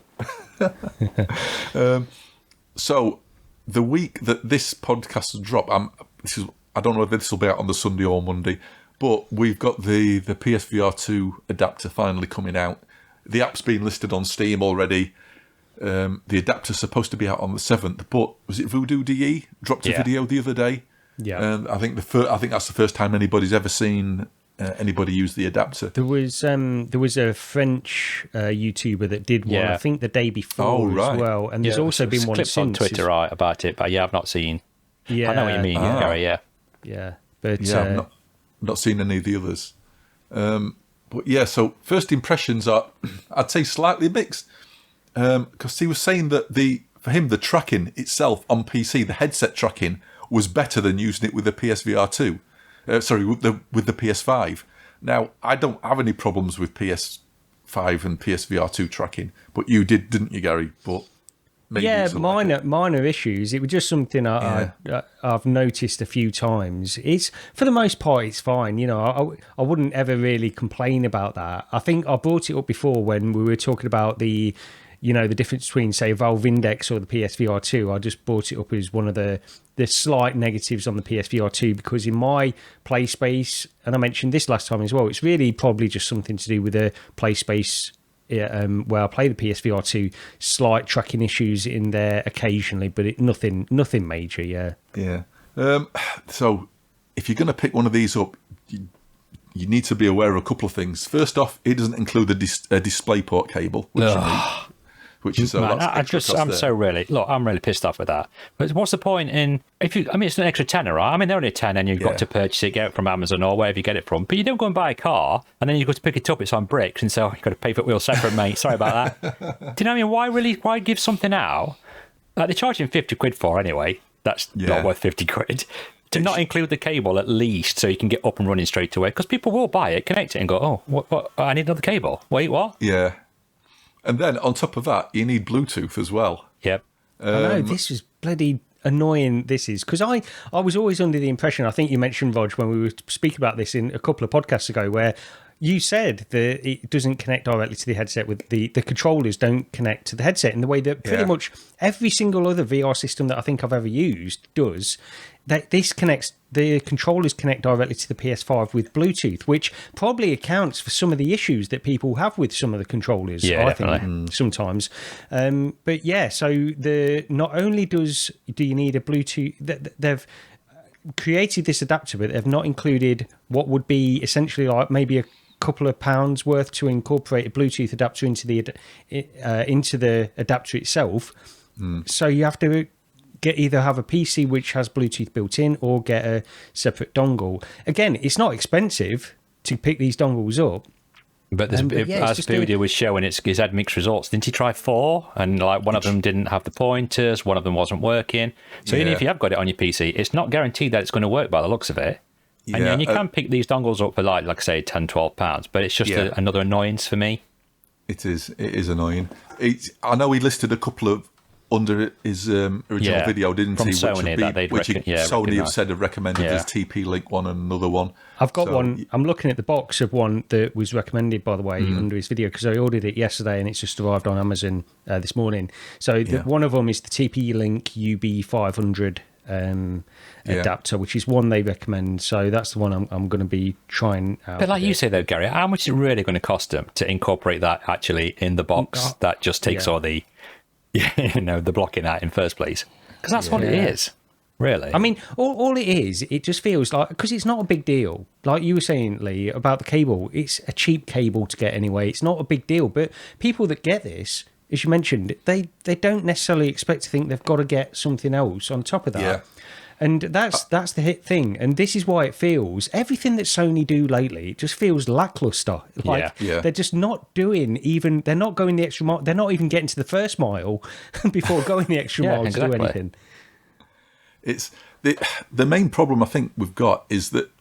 So the week that this podcast will drop, I don't know whether this will be out on the Sunday or Monday, but we've got the PSVR2 adapter finally coming out. The app's been listed on Steam already. The adapter's supposed to be out on the 7th, but was it Voodoo DE dropped a video the other day? Yeah, I think that's the first time anybody's ever seen anybody use the adapter. There was a French YouTuber that did one. I think the day before as well, and there's also been one clips on Twitter about it. But I've not seen. Yeah, I know what you mean, Gary. Yeah, but I've not seen any of the others. But yeah, so first impressions are, I'd say, slightly mixed. Because he was saying that for him, the tracking itself on PC, the headset tracking, was better than using it with the PSVR2. With the PS5. Now, I don't have any problems with PS5 and PSVR2 tracking, but you did, didn't you, Gary? But minor issues. It was just something I've noticed a few times. It's, for the most part, it's fine. I wouldn't ever really complain about that. I think I brought it up before when we were talking about the difference between, say, Valve Index or the PSVR2. I just brought it up as one of the slight negatives on the PSVR2 because in my play space, and I mentioned this last time as well, it's really probably just something to do with the play space where I play the PSVR2, slight tracking issues in there occasionally, but nothing major. Yeah. So if you're going to pick one of these up, you need to be aware of a couple of things. First off, it doesn't include a DisplayPort cable, which you need. Which is I'm really pissed off with that. But what's the point in it's an extra tenner, right? They're only a tenner and you've got to purchase it, get it from Amazon or wherever you get it from. But you don't go and buy a car and then you go to pick it up, it's on bricks, and so you've got to pay for it wheel separate, mate. Sorry about that. Do you know what I mean? Why give something out like they're charging 50 quid for anyway? That's not worth 50 quid. To not include the cable at least so you can get up and running straight away, because people will buy it, connect it and go, oh, what? I need another cable. Wait, what? Yeah. And then on top of that, you need Bluetooth as well. Yep. I know, this is bloody annoying. This is because I was always under the impression, I think you mentioned, Rog, when we were speaking about this in a couple of podcasts ago, where you said that it doesn't connect directly to the headset, with the controllers don't connect to the headset in the way that pretty much every single other VR system that I think I've ever used does. That this connects, the controllers connect directly to the PS5 with Bluetooth, which probably accounts for some of the issues that people have with some of the controllers. I think sometimes. But yeah, so not only do you need a Bluetooth, they've created this adapter, but they've not included what would be essentially like maybe a couple of pounds worth to incorporate a Bluetooth adapter into the adapter itself. So you have to either have a PC which has Bluetooth built in or get a separate dongle. Again, it's not expensive to pick these dongles up. But as Voodoo was showing, it's had mixed results. Didn't he try 4? And one of them didn't have the pointers, one of them wasn't working. So even if you have got it on your PC, it's not guaranteed that it's going to work by the looks of it. Yeah, and you can pick these dongles up for like I say, £10-12, but it's just another annoyance for me. It is annoying. I know he listed a couple of under his original video, didn't from he? Sony, which Sony have said have recommended as TP-Link one and another one. I've got one. I'm looking at the box of one that was recommended, by the way, under his video, because I ordered it yesterday and it's just arrived on Amazon this morning. So one of them is the TP-Link UB500 adapter, which is one they recommend. So that's the one I'm going to be trying out. But like you say though, Gary, how much is it really going to cost them to incorporate that actually in the box that just takes all the, the blocking out in first place? Because that's what it is, really. I mean, all it is, it just feels like, because it's not a big deal. Like you were saying, Lee, about the cable, it's a cheap cable to get anyway. It's not a big deal. But people that get this, as you mentioned, they don't necessarily expect to think they've got to get something else on top of that. Yeah. And that's the hit thing. And this is why it feels, everything that Sony do lately, it just feels lackluster. Like they're just not doing even, they're not going the extra mile. They're not even getting to the first mile before going the extra mile to do anything. It's the main problem I think we've got is that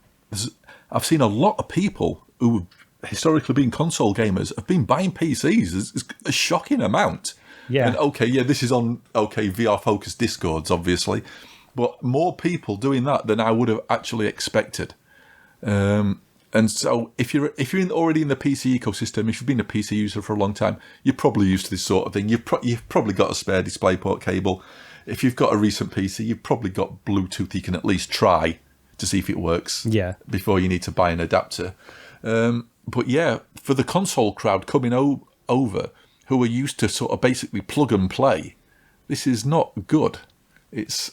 I've seen a lot of people who have historically been console gamers have been buying PCs. It's a shocking amount. Yeah. And this is on VR focused Discords, obviously. But more people doing that than I would have actually expected. And so if you're already in the PC ecosystem, if you've been a PC user for a long time, you're probably used to this sort of thing. You've probably got a spare DisplayPort cable. If you've got a recent PC, you've probably got Bluetooth you can at least try to see if it works before you need to buy an adapter. But yeah, for the console crowd coming over who are used to sort of basically plug and play, this is not good. It's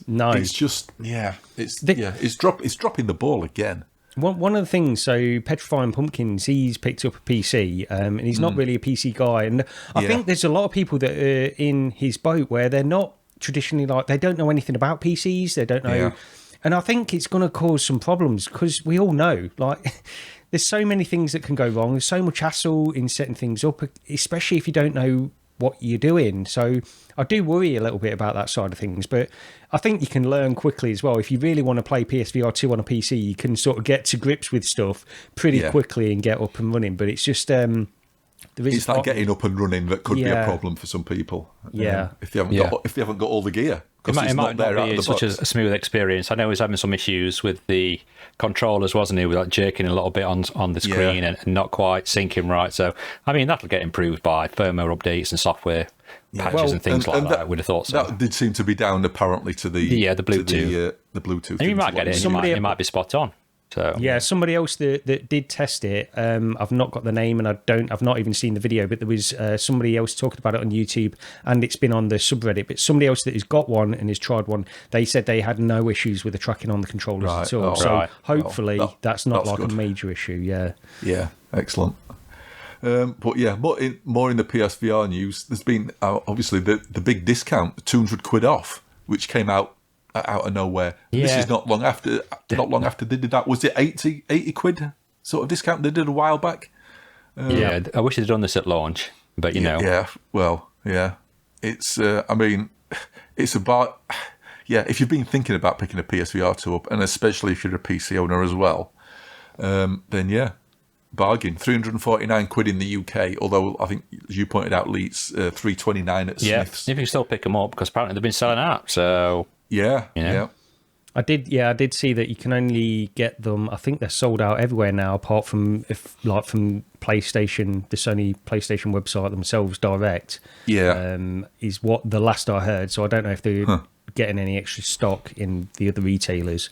just it's dropping the ball again. One of the things, so Petrifying Pumpkins, he's picked up a PC, and he's not really a PC guy, and I think there's a lot of people that are in his boat where they're not traditionally, like, they don't know anything about PCs, they don't know, and I think it's going to cause some problems because we all know, like, there's so many things that can go wrong. There's so much hassle in setting things up, especially if you don't know what you're doing. So I do worry a little bit about that side of things, but I think you can learn quickly as well. If you really want to play PSVR2 on a PC, you can sort of get to grips with stuff pretty quickly and get up and running. But it's just it's that getting up and running that could be a problem for some people. If they haven't got all the gear. It might not be such a smooth experience. I know he was having some issues with the controllers, wasn't he? With like jerking a little bit on the screen and not quite syncing right. So, I mean, that'll get improved by firmware updates and software patches and things like that. I would have thought so. That did seem to be down apparently to the Bluetooth. The Bluetooth. And you might get it. It might be spot on. So somebody else that did test it. I've not got the name, and I've not even seen the video. But there was somebody else talking about it on YouTube, and it's been on the subreddit. But somebody else that has got one and has tried one, they said they had no issues with the tracking on the controllers at all. Hopefully that's not like a major issue. Yeah, excellent. But more in the PSVR news. There's been obviously the big discount, £200 off, which came out of nowhere. This is not long after they did that. Was it 80 quid sort of discount they did a while back? I wish they'd done this at launch, but you know. It's I mean, it's about if you've been thinking about picking a PSVR2 up, and especially if you're a PC owner as well, then bargain. 349 quid in the UK, although I think, as you pointed out, Lee, it's 329 at Smiths. If you can still pick them up, because apparently they've been selling out, so I did see that you can only get them. I think they're sold out everywhere now, apart from from PlayStation, the Sony PlayStation website themselves direct. Is what the last I heard. So I don't know if they're getting any extra stock in the other retailers.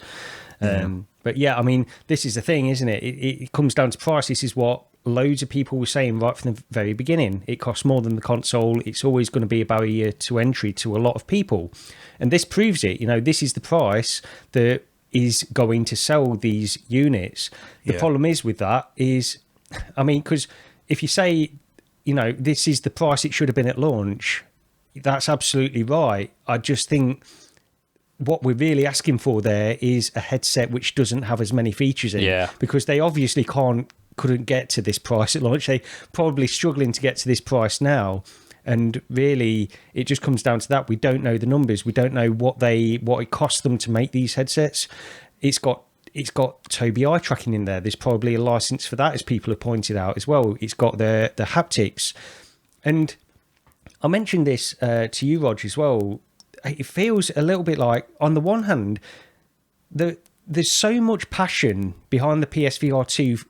But I mean, this is the thing, isn't it? It comes down to price. This is what loads of people were saying right from the very beginning. It costs more than the console. It's always going to be a barrier to entry to a lot of people. And this proves it. You know, this is the price that is going to sell these units. The problem is with that is, I mean, because if you say, you know, this is the price it should have been at launch, that's absolutely right. I just think what we're really asking for there is a headset which doesn't have as many features in it, because they obviously couldn't get to this price at launch. They're probably struggling to get to this price now, and really it just comes down to that. We don't know the numbers. We don't know what it cost them to make these headsets. It's got Tobii eye tracking in there. There's probably a license for that, as people have pointed out as well. It's got the haptics, and I mentioned this to you, Rog, as well. It feels a little bit like, on the one hand, there's so much passion behind the PSVR2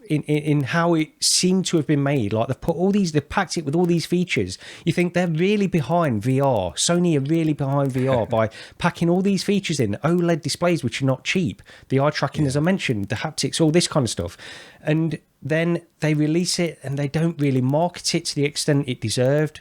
in how it seemed to have been made. Like they've packed it with all these features. You think they're really behind VR. Sony are really behind VR by packing all these features in. OLED displays, which are not cheap. The eye tracking, as I mentioned, the haptics, all this kind of stuff. And then they release it and they don't really market it to the extent it deserved.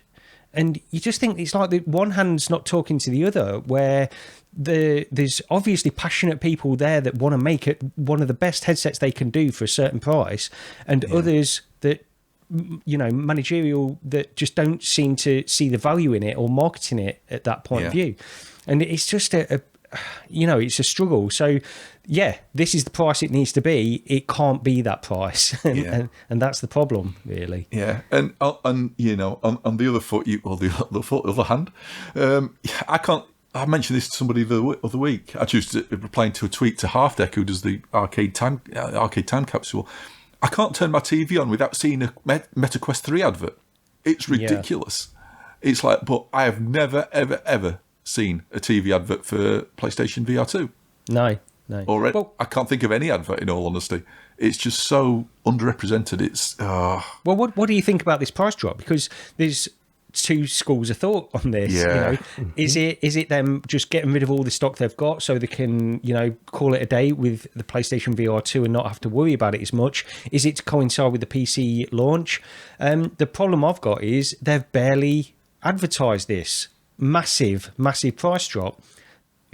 And you just think it's like the one hand's not talking to the other, where there's obviously passionate people there that want to make it one of the best headsets they can do for a certain price, and others that, managerial that just don't seem to see the value in it or marketing it at that point of view. And it's just it's a struggle. So this is the price it needs to be. It can't be that price, and that's the problem, really. Yeah, and on the other foot, the other hand, I can't. I mentioned this to somebody the other week. I was replying to a tweet to Half Deck, who does the arcade time capsule. I can't turn my TV on without seeing a Meta Quest 3 advert. It's ridiculous. It's like, but I have never, ever, ever seen a TV advert for PlayStation VR2. No. Already, I can't think of any advert, in all honesty. It's just so underrepresented. It's Well, what do you think about this price drop? Because there's two schools of thought on this. Is it them just getting rid of all the stock they've got so they can call it a day with the PlayStation VR2 and not have to worry about it as much? Is it to coincide with the PC launch? The problem I've got is they've barely advertised this massive price drop.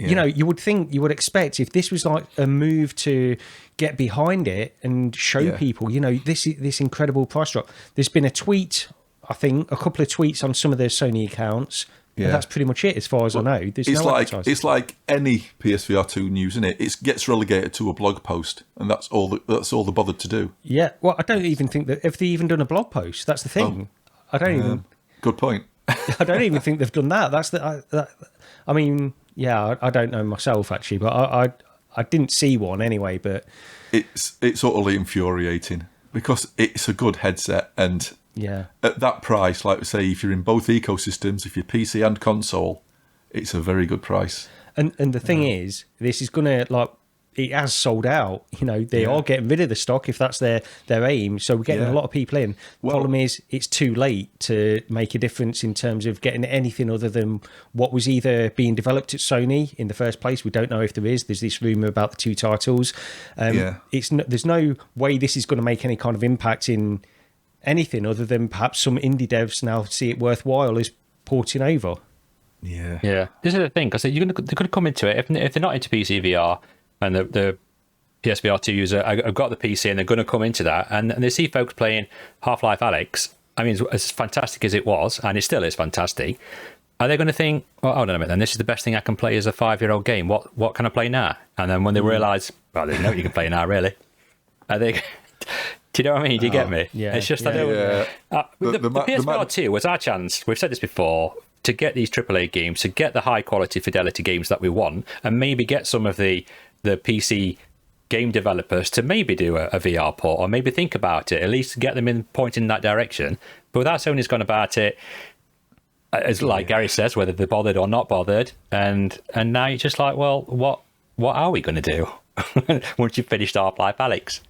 You would expect, if this was like a move to get behind it and show people, this incredible price drop. There's been a tweet, I think, a couple of tweets on some of their Sony accounts. Yeah. And that's pretty much it, as far as I know. It's like any PSVR2 news, isn't it? It gets relegated to a blog post, and that's all they're bothered to to. Yeah. Well, I don't even think that if they even done a blog post. That's the thing. I don't even. Good point. I don't even think they've done that. That's I mean, I don't know myself actually, but I didn't see one anyway. But it's utterly infuriating because it's a good headset, and at that price, like we say, if you're in both ecosystems, if you're PC and console, it's a very good price. And the thing is, this is gonna it has sold out. They are getting rid of the stock if that's their aim. So we're getting a lot of people in. Problem is, it's too late to make a difference in terms of getting anything other than what was either being developed at Sony in the first place. We don't know if there is. There's this rumor about the two titles. There's no way this is going to make any kind of impact in anything other than perhaps some indie devs now see it worthwhile as porting over. Yeah. This is the thing, because they could come into it if they're not into PCVR. And the PSVR2 user have got the PC and they're going to come into that, and they see folks playing Half-Life Alyx. I mean, as fantastic as it was, and it still is fantastic, are they going to think, well, hold on a minute, then this is the best thing I can play as a 5-year-old game. What can I play now? And then when they realise, well, they know what you can play now, really. Are they... Do you know what I mean? Do you get me? Yeah. It's just the PSVR2 was our chance. We've said this before, to get these AAA games, to get the high quality fidelity games that we want, and maybe get some of the PC game developers to maybe do a VR port, or maybe think about it, at least get them pointing in that direction. But without Sony's gone about it, as like Gary says, whether they're bothered or not bothered, and now you're just like, well, what are we going to do once you've finished Half-Life Alyx?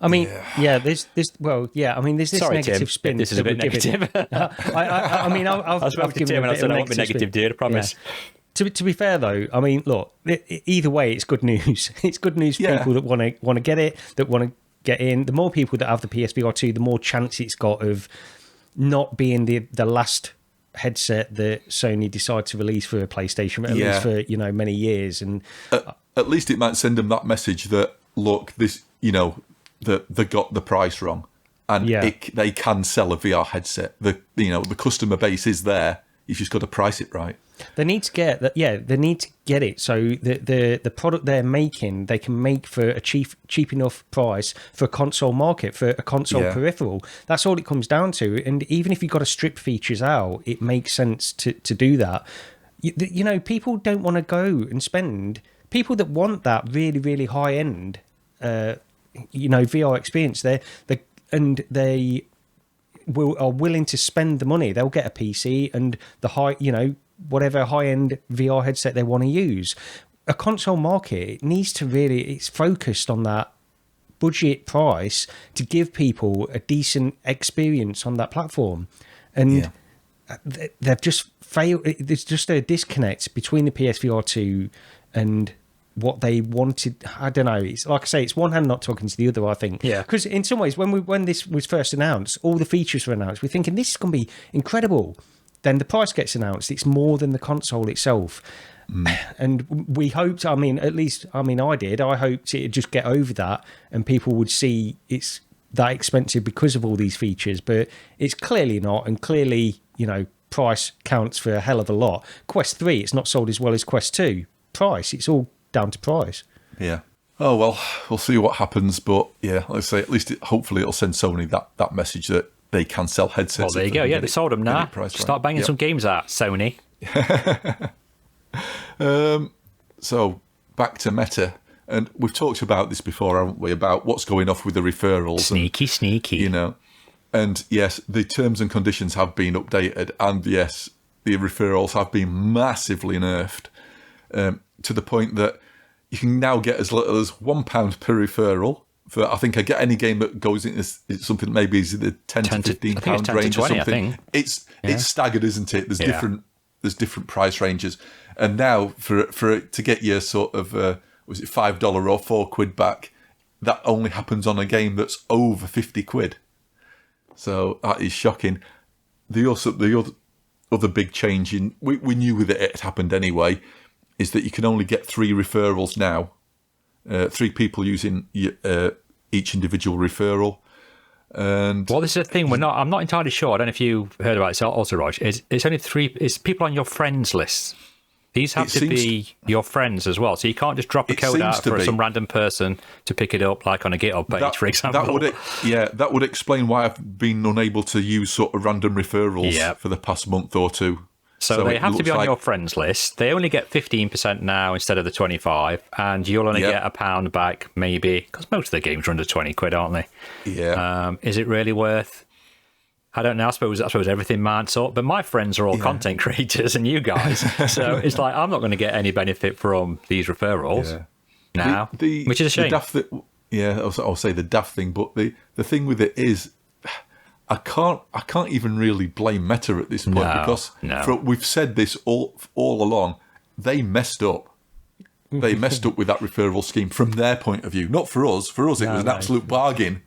I mean, there's this Sorry, negative Tim, spin. this is a bit negative. I mean, I've spoken to Tim and I said I won't be negative, dude, I promise. Yeah. To be fair, though, I mean, look, either way, it's good news. It's good news for people that want to get it, that want to get in. The more people that have the PSVR2, the more chance it's got of not being the last headset that Sony decide to release for a PlayStation, at least for many years. And at least it might send them that message that, look, this that they got the price wrong, and they can sell a VR headset. The customer base is there. You've just got to price it right. They need to get that. Yeah, they need to get it so the product they're making, they can make for a cheap enough price for a console market, for a console peripheral. That's all it comes down to. And even if you've got to strip features out, it makes sense to do that. People don't want to go and spend. People that want that really, really high end, VR experience, they are willing to spend the money. They'll get a PC and the whatever high-end VR headset they want to use. A console market, it needs to really, it's focused on that budget price to give people a decent experience on that platform. And they've just failed. There's just a disconnect between the PSVR2 and what they wanted. I don't know. It's like I say, it's one hand not talking to the other, I think. Yeah. Because in some ways, when this was first announced, all the features were announced. We're thinking this is going to be incredible. Then the price gets announced. It's more than the console itself. And we hoped, I did. I hoped it'd just get over that and people would see it's that expensive because of all these features. But it's clearly not. And clearly, price counts for a hell of a lot. Quest 3, it's not sold as well as Quest 2. Price, it's all down to price. Yeah. Oh, well, we'll see what happens. But yeah, like I say, at least hopefully it'll send Sony that message that they can sell headsets. Well, there you go. Yeah, they sold them now. Start banging some games out, Sony. So back to Meta. And we've talked about this before, haven't we? About what's going off with the referrals. Sneaky. And yes, the terms and conditions have been updated. And yes, the referrals have been massively nerfed. To the point that you can now get as little as £1 per referral for, I think, I get any game that goes into something maybe is the £10 to £15 range 20, or something. It's staggered, isn't it? There's different price ranges, and now for it to get your sort of was it $5 or £4 back, that only happens on a game that's over £50. So that is shocking. The other big change in we knew that it had happened anyway, is that you can only get 3 referrals now, 3 people using each individual referral. And well, this is a thing I'm not entirely sure. I don't know if you heard about this also, Rog. It's only 3. It's people on your friends list. These have to be your friends as well. So you can't just drop a code out for some random person to pick it up, like on a GitHub page, for example. That would explain why I've been unable to use sort of random referrals for the past month or two. So they have to be on your friends list. They only get 15% now instead of the 25, and you'll only get £1 back, maybe, because most of the games are under £20, aren't they? Yeah. Is it really worth? I don't know. I suppose everything mounts up, but my friends are all content creators and you guys, so it's like I'm not going to get any benefit from these referrals now, which is a shame. I'll say the daft thing, but the thing with it is, I can't even really blame Meta at this point because we've said this all along. They messed up. They messed up with that referral scheme from their point of view, not for us. For us, it was an absolute bargain.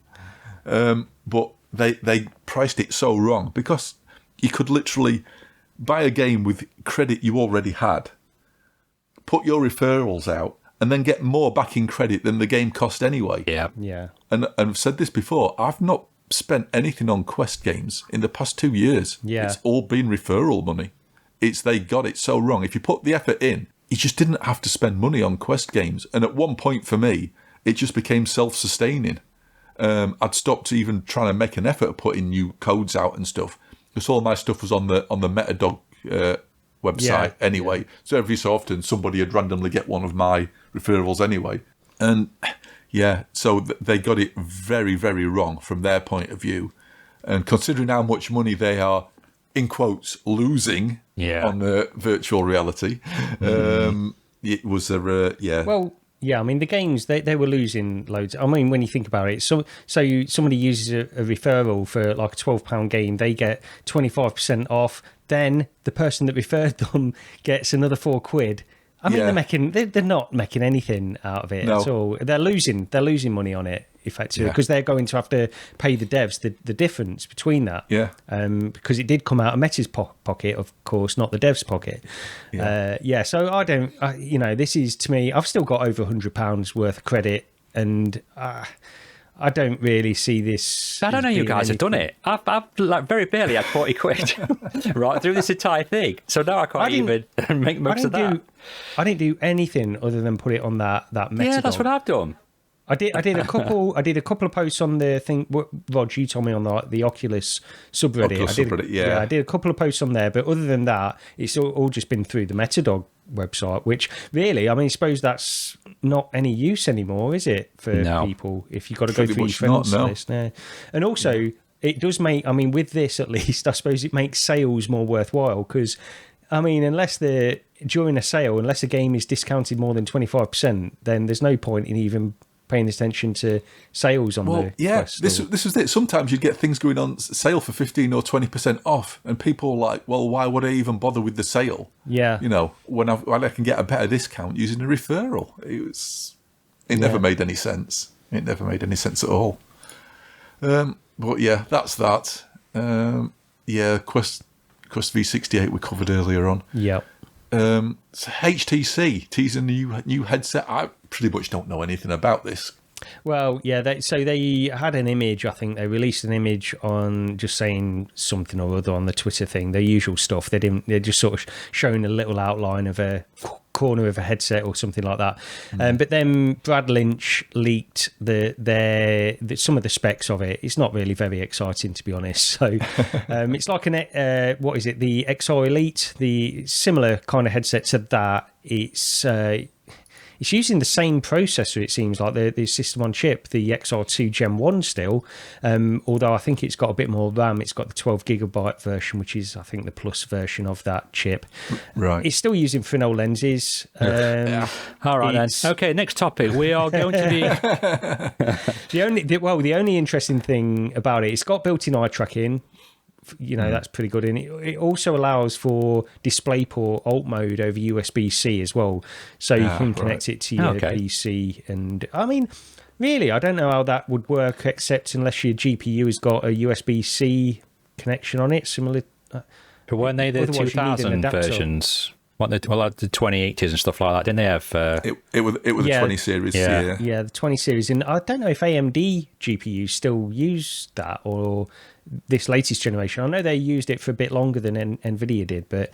But they priced it so wrong because you could literally buy a game with credit you already had, put your referrals out, and then get more back in credit than the game cost anyway. Yeah. And I've said this before. I've not spent anything on Quest games in the past 2 years. It's all been referral money. They got it so wrong. If you put the effort in, you just didn't have to spend money on Quest games. And at one point for me, it just became self-sustaining. I'd stopped even trying to make an effort of putting new codes out and stuff because all my stuff was on the Metadog website anyway. So every so often somebody would randomly get one of my referrals anyway. And so they got it very, very wrong from their point of view. And considering how much money they are, in quotes, losing on the virtual reality, it was Well, yeah, I mean, the games, they were losing loads. I mean, when you think about it, somebody uses a referral for like a £12 game, they get 25% off. Then the person that referred them gets another £4. I mean, they're not making anything out of it at all. They're losing money on it, effectively, because they're going to have to pay the devs the difference between that. Because it did come out of Meta's pocket, of course, not the devs' pocket. So I don't, this is, to me, I've still got over £100 worth of credit, and I don't really see this. I don't know. You guys have done it. I've like very barely had £40 right through this entire thing. So now I can't even make most of that. I didn't do anything other than put it on that Metadog. Yeah, that's what I've done. I did a couple. I did a couple of posts on the thing. Rog, you told me on the Oculus subreddit. I did a couple of posts on there, but other than that, it's all just been through the Metadog website. Which really, I mean, I suppose that's not any use anymore, is it, for people? If you've got to go through your friends list, and also it does make. I mean, with this at least, I suppose it makes sales more worthwhile because, I mean, during a sale, unless a game is discounted more than 25%, then there's no point in even paying attention to sales on the Quest. This was it. Sometimes you'd get things going on sale for 15 or 20% off, and people were like, well, why would I even bother with the sale? Yeah. When I can get a better discount using a referral. It never made any sense. It never made any sense at all. But yeah, that's that. Quest V68 we covered earlier on. Yeah. So HTC teasing a new headset. I pretty much don't know anything about this. Well, yeah, they had an image, I think. They released an image on just saying something or other on the Twitter thing, their usual stuff. They're just sort of showing a little outline of a corner of a headset or something like that. But then Brad Lynch leaked some of the specs of it. It's not really very exciting, to be honest. So it's like what is it? The XR Elite, the similar kind of headset to that. It's using the same processor, it seems like, the system on chip, the XR2 Gen 1 still, although I think it's got a bit more RAM. It's got the 12GB version, which is, I think, the plus version of that chip. Right. It's still using Fresnel lenses. All right, then. Okay, next topic. We are going to the only interesting thing about it's got built-in eye tracking. That's pretty good. And it also allows for DisplayPort alt mode over USB-C as well. So you can connect it to your PC. And I mean, really, I don't know how that would work, except unless your GPU has got a USB-C connection on it, similar. But weren't they the 2000 versions? The 2080s and stuff like that, didn't they have? It was the 20 series. Yeah, the 20 series. And I don't know if AMD GPUs still use that or this latest generation. I know they used it for a bit longer than NVIDIA did, but...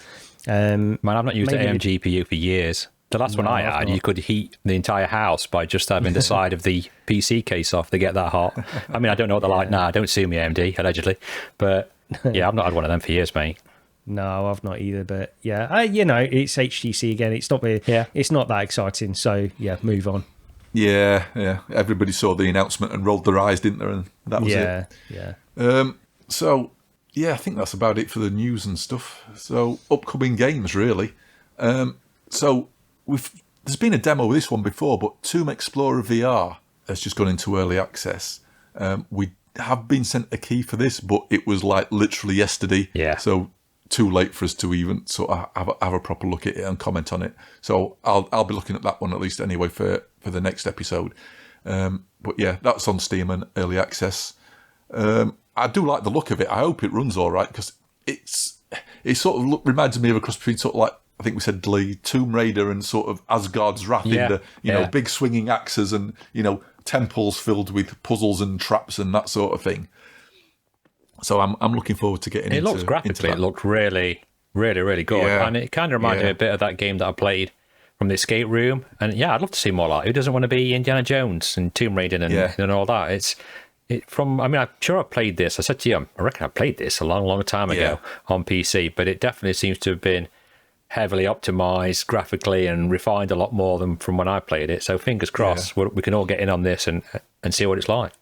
Man, I've not used an AMD GPU for years. The last one I had, you could heat the entire house by just having the side of the PC case off to get that hot. I mean, I don't know what they're like now. Don't sue me, AMD, allegedly. But yeah, I've not had one of them for years, mate. No, I've not either. But yeah, it's HTC again. It's not it's not that exciting. So yeah, move on. Yeah. Everybody saw the announcement and rolled their eyes, didn't they? And that was it. Yeah. So yeah, I think that's about it for the news and stuff. So upcoming games, really. So there's been a demo of this one before, but Tomb Explorer VR has just gone into early access. We have been sent a key for this, but it was like literally yesterday. Yeah. So too late for us to even sort of have a proper look at it and comment on it. So I'll be looking at that one at least anyway for the next episode. But yeah, that's on Steam and early access. I do like the look of it. I hope it runs all right because it sort of reminds me of a cross between sort of like, I think we said Tomb Raider and sort of Asgard's Wrath in the big swinging axes and temples filled with puzzles and traps and that sort of thing. So I'm looking forward to getting into it. It looks graphically, it looked really, really, really good. Yeah. And it kind of reminded me a bit of that game that I played from the escape room. And yeah, I'd love to see more like it. Who doesn't want to be Indiana Jones and Tomb Raider and all that? I'm sure I played this. I said to you, I reckon I played this a long, long time ago on PC, but it definitely seems to have been heavily optimized graphically and refined a lot more than from when I played it. So fingers crossed, we can all get in on this and see what it's like.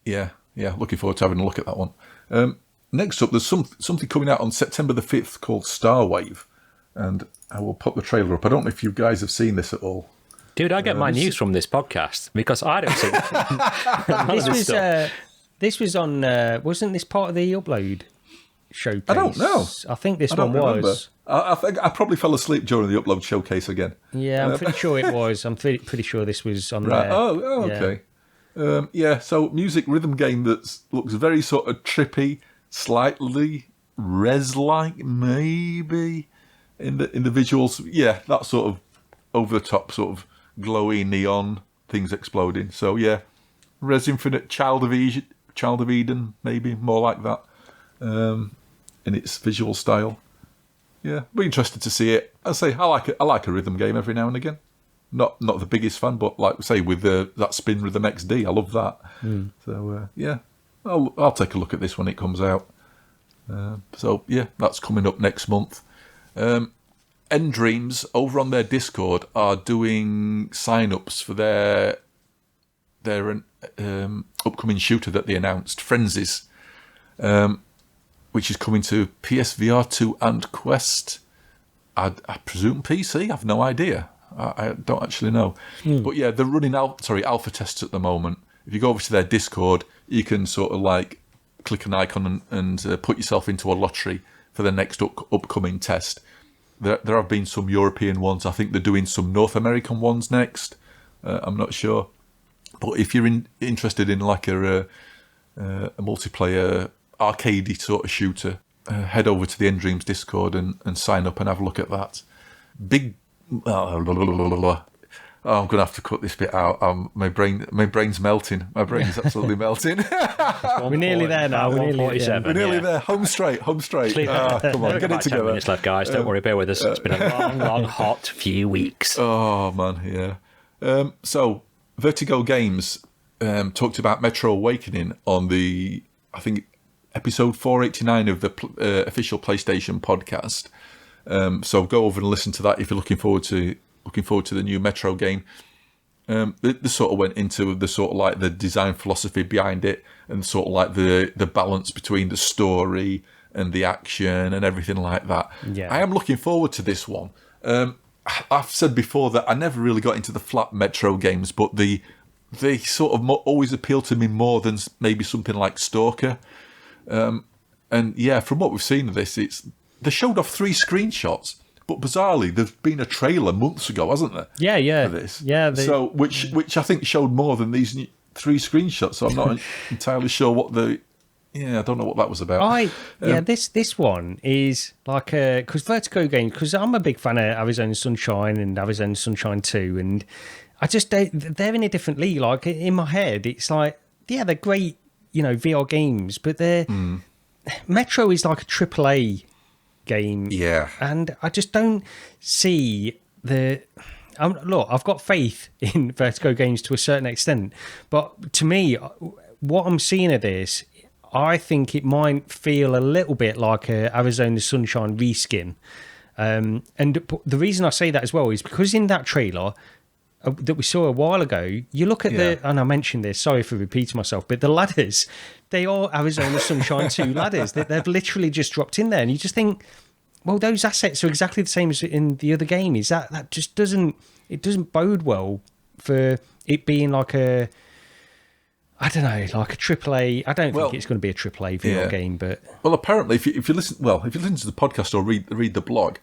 Yeah, looking forward to having a look at that one. Next up, there's something coming out on September the 5th called Starwave, and I will put the trailer up. I don't know if you guys have seen this at all. Dude, I get my news from this podcast because I don't see This was on, wasn't this part of the upload showcase? I don't know. I think this one was. I think I probably fell asleep during the upload showcase again. Yeah, I'm pretty sure it was. I'm pretty sure this was on there. Oh, okay. So music rhythm game that looks very sort of trippy, slightly res-like maybe in the visuals. Yeah, that sort of over the top, sort of glowy neon things exploding. So yeah, Res Infinite, Child of Eden, maybe more like that in its visual style. Yeah, be interested to see it. I say I like a rhythm game every now and again. Not the biggest fan, but like say with that Spin Rhythm XD, I love that. So yeah, I'll take a look at this when it comes out. So yeah, that's coming up next month. End Dreams over on their Discord are doing sign-ups for their upcoming shooter that they announced, Frenzies, which is coming to PSVR2 and Quest. I presume PC. I've no idea. I don't actually know. But yeah, they're running alpha tests at the moment. If you go over to their Discord, you can sort of like click an icon and put yourself into a lottery for the next upcoming test. There have been some European ones. I think they're doing some North American ones next. I'm not sure. But if you're interested in like a multiplayer arcadey sort of shooter, head over to the Endreams Discord and sign up and have a look at that. I'm going to have to cut this bit out. My brain's melting. My brain's absolutely melting. We're nearly there now. We're nearly there. Home straight. Come on, get it together. 10 minutes left, guys. Don't worry, bear with us. It's been a long, hot few weeks. Oh, man, yeah. So, Vertigo Games talked about Metro Awakening on the, I think, episode 489 of the official PlayStation podcast. So go over and listen to that if you're looking forward to the new Metro game. They sort of went into the sort of like the design philosophy behind it, and sort of like the balance between the story and the action and everything like that. Yeah. I am looking forward to this one. I've said before that I never really got into the flat Metro games, but they sort of always appeal to me more than maybe something like Stalker. And yeah, from what we've seen of this, they showed off 3 screenshots. But bizarrely, there's been a trailer months ago, hasn't there? Yeah. For this. Yeah. So, which I think showed more than these 3 screenshots. So I'm not entirely sure what I don't know what that was about. This one is like because Vertigo Games, because I'm a big fan of Arizona Sunshine and Arizona Sunshine 2, and I just they're in a different league. Like in my head, it's like they're great, VR games, but Metro is like a AAA game, and I just don't see look, I've got faith in Vertigo Games to a certain extent, but to me, what I'm seeing of this, I think it might feel a little bit like a Arizona Sunshine reskin, and the reason I say that as well is because in that trailer that we saw a while ago, you look at and I mentioned this, sorry for repeating myself, but the ladders, they are Arizona Sunshine 2 ladders. They've literally just dropped in there, and you just think, well, those assets are exactly the same as in the other game. Is that just doesn't bode well for it being like a, I don't know, like a AAA. I don't think it's going to be a AAA VR game, but apparently, if you listen to the podcast or read the blog,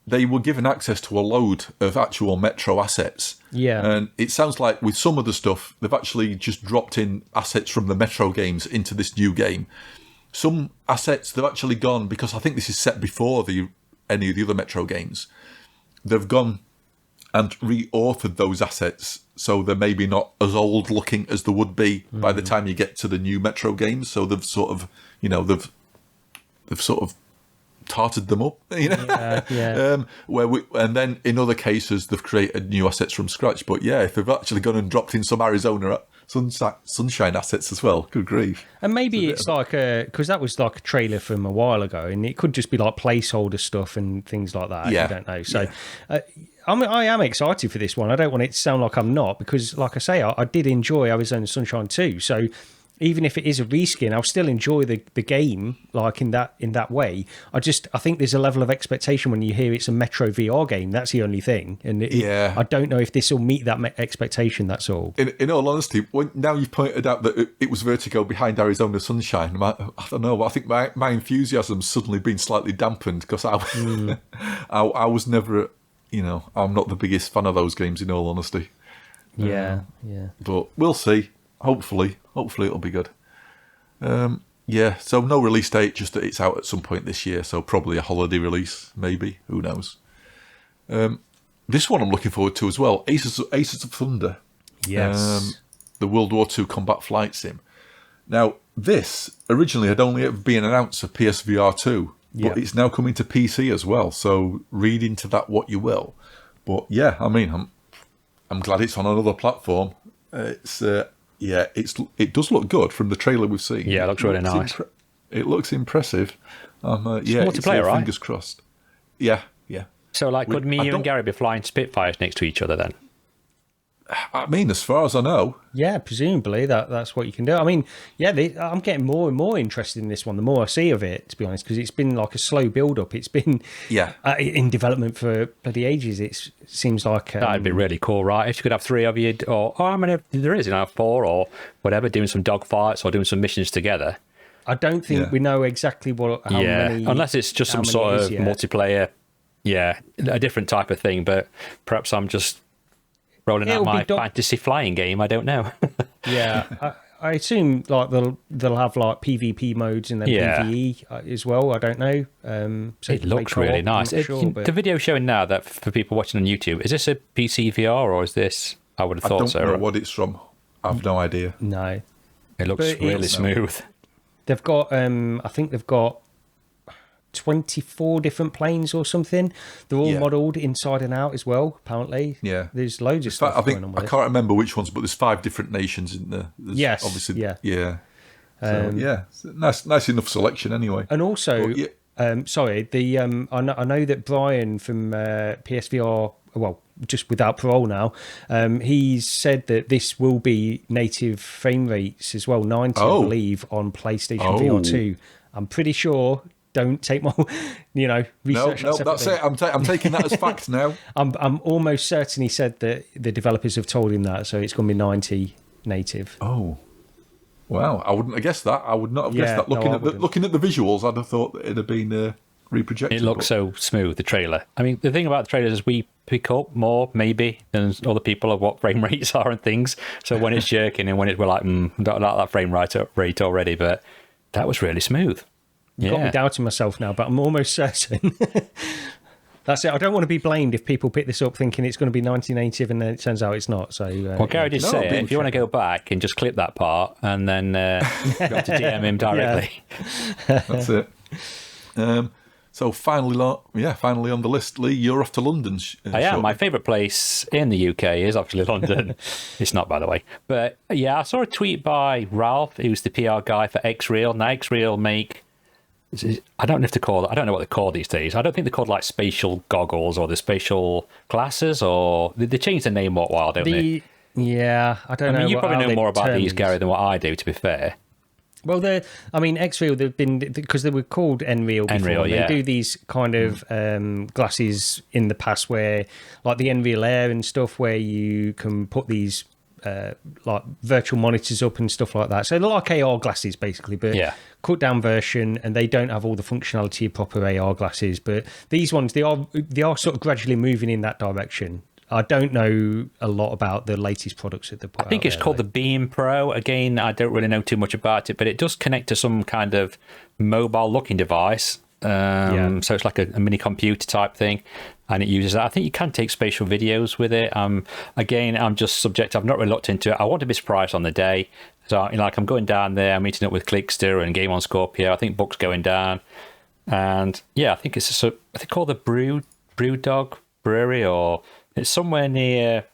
they were given access to a load of actual Metro assets. Yeah. And it sounds like with some of the stuff, they've actually just dropped in assets from the Metro games into this new game. Some assets, they've actually gone, because I think this is set before any of the other Metro games, they've gone and re-authored those assets, so they're maybe not as old looking as they would be by the time you get to the new Metro games. So they've sort of, they've sort of tarted them up, and then in other cases they've created new assets from scratch. But yeah, if they've actually gone and dropped in some Arizona Sunshine assets as well, good grief. And maybe it's like because that was like a trailer from a while ago, and it could just be like placeholder stuff and things like that. I don't know. So I am excited for this one. I don't want it to sound like I'm not, because like I say, I did enjoy Arizona Sunshine 2, so even if it is a reskin, I'll still enjoy the game, like in that way. I think there's a level of expectation when you hear it's a Metro VR game. That's the only thing, and I don't know if this will meet that expectation. That's all. In all honesty, now you've pointed out that it was Vertigo behind Arizona Sunshine, I don't know. I think my enthusiasm's suddenly been slightly dampened, because I was never, I'm not the biggest fan of those games. In all honesty, but we'll see. Hopefully it'll be good. So no release date, just that it's out at some point this year, so probably a holiday release, maybe. Who knows? This one I'm looking forward to as well, Aces of Thunder. Yes. The World War II combat flight sim. Now, this originally had only ever been announced for PSVR2, but it's now coming to PC as well, so read into that what you will. But yeah, I mean, I'm glad it's on another platform. It does look good from the trailer we've seen. Yeah, it looks really nice. It looks impressive. Multiplayer, right? Fingers crossed. Yeah. So, could you and Gary be flying Spitfires next to each other then? I mean, as far as I know. Yeah, presumably that's what you can do. I mean, yeah, I'm getting more and more interested in this one the more I see of it, to be honest, because it's been like a slow build-up. It's been in development for bloody ages. It seems like... That'd be really cool, right? If you could have 3 of you, or how many there is, 4 or whatever, doing some dogfights or doing some missions together. I don't think we know exactly how many... Unless it's just some sort of multiplayer, a different type of thing, but perhaps I'm just... rolling out my fantasy flying game, I don't know. I assume like they'll have like PvP modes and then PvE as well. I don't know. So it looks really nice. The video showing now that for people watching on YouTube, is this a PCVR or is this? I would have thought so. I don't know what it's from. I've no idea. No, it looks really smooth. They've got, I think they've got 24 different planes or something. They're all modelled inside and out as well, apparently. Yeah. There's loads of stuff going on with I can't remember which ones, but there's 5 different nations in there. Yes. Obviously, yeah. So, nice enough selection anyway. And also, I know that Brian from PSVR, well, just without parole now, he's said that this will be native frame rates as well, 90, I believe, on PlayStation VR2. I'm pretty sure... Don't take my, research. No, that's it. I'm taking that as fact now. I'm almost certain he said that the developers have told him that, so it's going to be 90 native. Oh, wow! I wouldn't have guessed that. I would not have guessed that. Looking at the visuals, I'd have thought that it'd have been reprojected. It looks so smooth. The trailer. I mean, the thing about the trailers is we pick up more maybe than other people of what frame rates are and things. So when it's jerking and when we're like, don't like that frame rate already, but that was really smooth. Got me doubting myself now, but I'm almost certain. That's it. I don't want to be blamed if people pick this up thinking it's going to be 90 native and then it turns out it's not. So, well, Gary did say it. If you want to go back and just clip that part and then go to DM him directly. That's it. So finally on the list, Lee, you're off to London. I am. My favourite place in the UK is actually London. It's not, by the way. But yeah, I saw a tweet by Ralph, who's the PR guy for XREAL. Now, XREAL make... I don't know what they're called these days. I don't think they're called like spatial goggles or the spatial glasses, or they changed the name a while, don't they? Yeah, I don't know. You probably know more about these, Gary, than what I do, to be fair. Well, XREAL, they've been, because they were called NREAL before. They do these kind of glasses in the past where, like the NREAL Air and stuff, where you can put these like virtual monitors up and stuff like that. So they're like AR glasses basically, but cut down version, and they don't have all the functionality of proper AR glasses. But these ones, they are sort of gradually moving in that direction. I don't know a lot about the latest products that they put out. I think it's called the Beam Pro. Again, I don't really know too much about it, but it does connect to some kind of mobile-looking device. So it's like a mini computer type thing, and it uses that. I think you can take spatial videos with it. Again, I'm just subjective. I've not really looked into it. I want to be surprised on the day. So, I'm going down there. I'm meeting up with Clickster and Game on Scorpio. I think Buck's going down, and I think it's called the Brewdog Brewery, or it's somewhere near.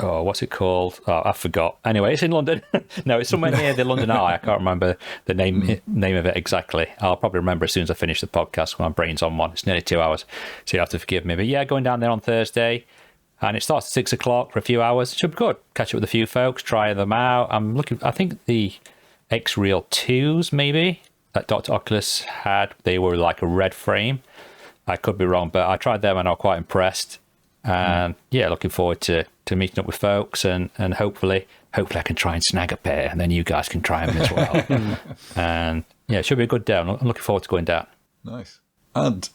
Oh, what's it called? Oh, I forgot. Anyway, it's in London. No, it's somewhere near the London Eye. I can't remember the name of it exactly. I'll probably remember as soon as I finish the podcast when my brain's on one. It's nearly 2 hours, so you have to forgive me. But going down there on Thursday, and it starts at 6:00 for a few hours. Should be good. Catch up with a few folks, try them out. I think the XREAL 2s maybe that Dr. Oculus had, they were like a red frame. I could be wrong, but I tried them and I was quite impressed. And looking forward to meeting up with folks, and hopefully I can try and snag a pair, and then you guys can try them as well. And it should be a good day. I'm looking forward to going down. Nice. And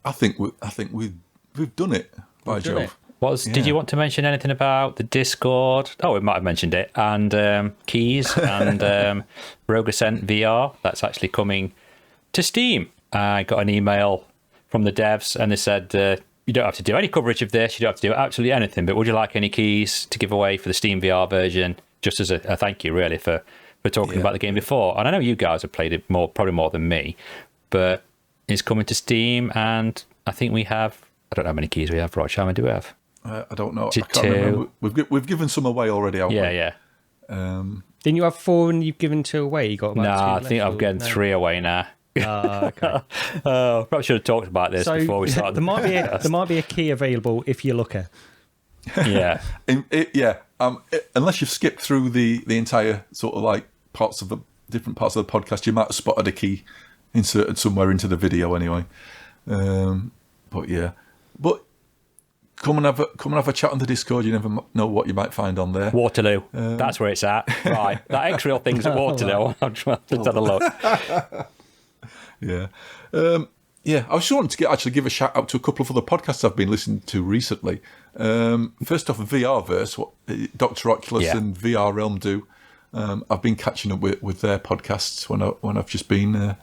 I think we've done it. By Jove. Did you want to mention anything about the Discord? Oh, we might have mentioned it. And keys and Rogue Ascent VR. That's actually coming to Steam. I got an email from the devs, and they said, you don't have to do any coverage of this. You don't have to do absolutely anything. But would you like any keys to give away for the Steam VR version? Just as a thank you, really, for talking about the game before. And I know you guys have played it probably more than me. But it's coming to Steam, and I think we have... I don't know how many keys we have. Rog, how many do we have? I don't know. I can't remember. We've given some away already, haven't we? Yeah. Didn't you have 4 and you've given 2 away? You got about 2 I think I've given 3 away now. Okay. Probably should have talked about this before we started. There might be a key available if you're lucky. Yeah. Unless you've skipped through the entire sort of like different parts of the podcast, you might have spotted a key inserted somewhere into the video anyway. But come and have a chat on the Discord. You never know what you might find on there. Waterloo. That's where it's at. Right. That XREAL thing's at Waterloo. I'll just have a look. Yeah. I just wanted to give a shout out to a couple of other podcasts I've been listening to recently. First off, VRverse, what Dr. Oculus and VR Realm do. I've been catching up with their podcasts when I've just been.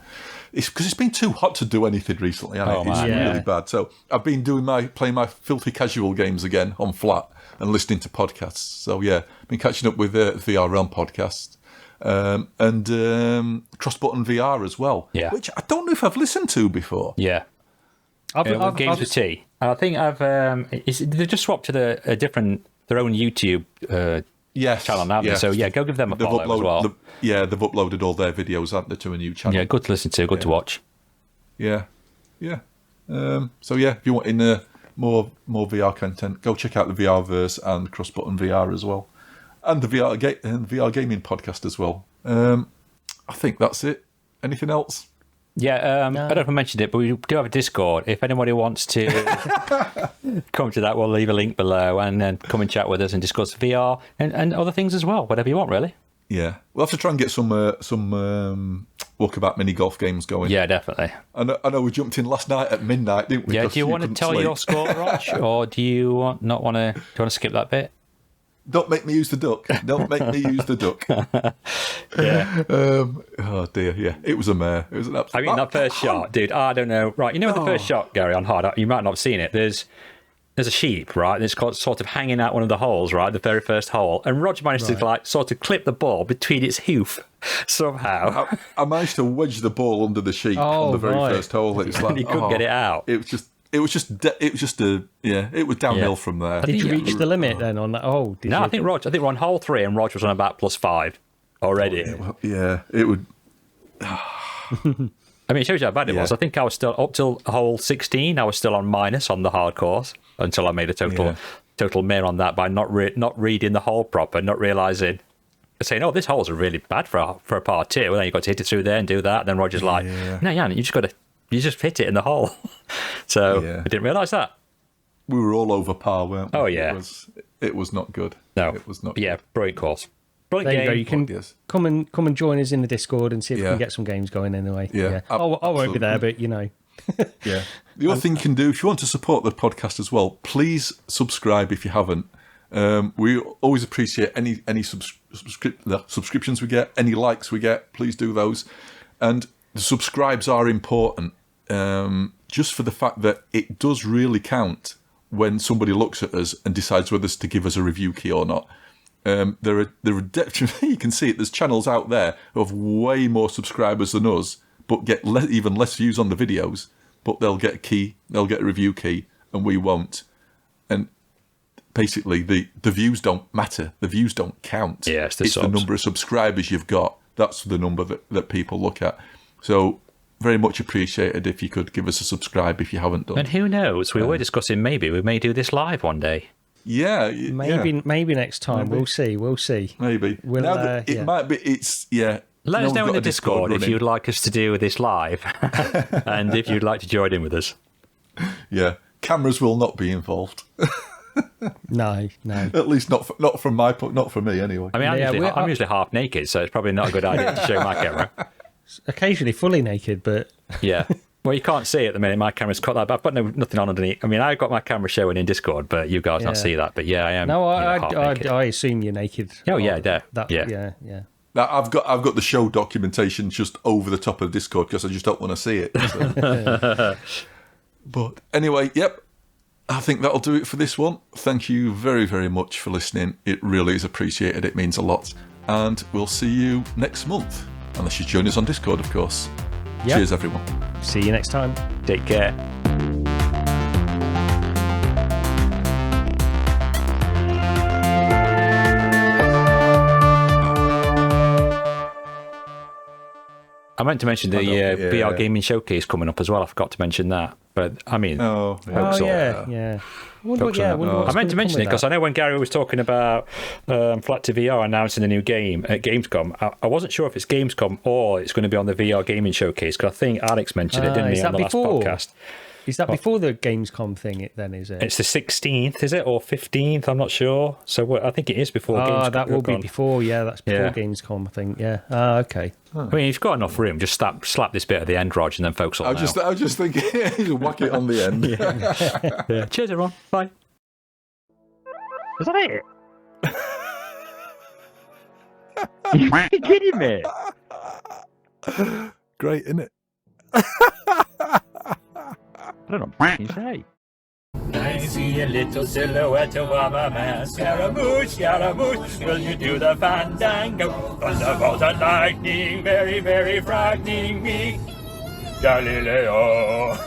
It's because it's been too hot to do anything recently. It's really bad. So I've been playing my filthy casual games again on flat and listening to podcasts. So been catching up with VR Realm podcast. And Cross Button VR as well, which I don't know if I've listened to before. Yeah, I've Games with T. I think they've just swapped to their own YouTube channel now. Yeah. So go give them a follow as well. They've uploaded all their videos, haven't they, to a new channel? Yeah, good to listen to, good to watch. Yeah. So if you want more VR content, go check out the VRverse and Cross Button VR as well. And the VR gaming podcast as well. I think that's it. Anything else? Yeah, I don't know if I mentioned it, but we do have a Discord. If anybody wants to come to that, we'll leave a link below and then come and chat with us and discuss VR and other things as well, whatever you want, really. Yeah, we'll have to try and get some walkabout mini golf games going. Yeah, definitely. I know we jumped in last night at midnight, didn't we? Yeah, do you want to tell your score, Rog? Or do you want to skip that bit? Don't make me use the duck. Don't make me use the duck. Yeah. Oh dear. Yeah, it was a mare. It was an absolute. I mean, that first shot, dude. I don't know. Right, the first shot, Gary, on hard. You might not have seen it. There's a sheep, right? And it's got sort of hanging out one of the holes, right? The very first hole, and Roger managed to sort of clip the ball between its hoof somehow. I managed to wedge the ball under the sheep on the very first hole. It's like he couldn't get it out. It was downhill from there. Did you reach the limit then on that hole? I think we're on hole 3 and Roger was on about +5 already. It would. I mean, it shows you how bad it was. I think I was still up till hole 16. I was still on minus on the hard course until I made a total mare on that by not reading the hole proper, not realising, saying, "Oh, this hole's really bad for a par 2." Well, then you got to hit it through there and do that. And then Roger's like, "No, you just hit it in the hole." So I didn't realise that. We were all over par, weren't we? Oh yeah, it was not good. No, it was not. Yeah, brilliant course. There you go. You can come and join us in the Discord and see if we can get some games going anyway. Yeah. I won't be there, but Yeah. The other thing you can do, if you want to support the podcast as well, please subscribe if you haven't. We always appreciate any subscriptions we get, any likes we get. Please do those. And the subscribes are important, just for the fact that it does really count when somebody looks at us and decides whether to give us a review key or not. There are you can see it. There's channels out there who have way more subscribers than us, but get even less views on the videos. But they'll get a key, they'll get a review key, and we won't. And basically, the views don't matter. The views don't count. Yeah, it's the number of subscribers you've got. That's the number that people look at. So very much appreciated if you could give us a subscribe if you haven't done. And who knows? We were discussing maybe we may do this live one day. Yeah, maybe next time. Maybe. We'll see. Maybe. It might be. Let us know in the Discord if you'd like us to do this live, and if you'd like to join in with us. Yeah, cameras will not be involved. No. At least not from me anyway. I mean, I'm usually half naked, so it's probably not a good idea to show my camera. Occasionally fully naked, but yeah. Well, you can't see it at the minute. My camera's cut that, but I've got nothing on underneath. I mean, I've got my camera showing in Discord, but you guys don't see that. But yeah, I am. No, I assume you're naked. Oh yeah, yeah. Now, I've got the show documentation just over the top of the Discord because I just don't want to see it. So. But anyway, I think that'll do it for this one. Thank you very, very much for listening. It really is appreciated. It means a lot. And we'll see you next month. Unless you join us on Discord, of course. Yep. Cheers, everyone. See you next time. Take care. I meant to mention the VR Gaming Showcase coming up as well. I forgot to mention that. But I mean, Oh, Oh so. yeah. I wonder what, Focus on that. I meant to mention it because I know when Gary was talking about Flat to VR announcing a new game at Gamescom, I wasn't sure if it's Gamescom or it's going to be on the VR gaming showcase, because I think Alex mentioned it, didn't he, on the last podcast? Is that before the Gamescom thing? Then is it? It's the 16th, is it, or 15th? I'm not sure. So I think it is before. Gamescom. That will be before. Yeah, that's before Gamescom. I think. Yeah. Okay. I mean, if you've got enough room, just slap this bit at the end, Rog, and then focus on it. I was just thinking, you whack it on the end. Yeah. Cheers, everyone. Bye. Is that it? You're kidding me? Great, isn't it? I don't know what you say. I see a little silhouette of a man. Scaramouche, Scaramouche, will you do the fandango? Thunderbolt and lightning, very, very frightening me. Galileo.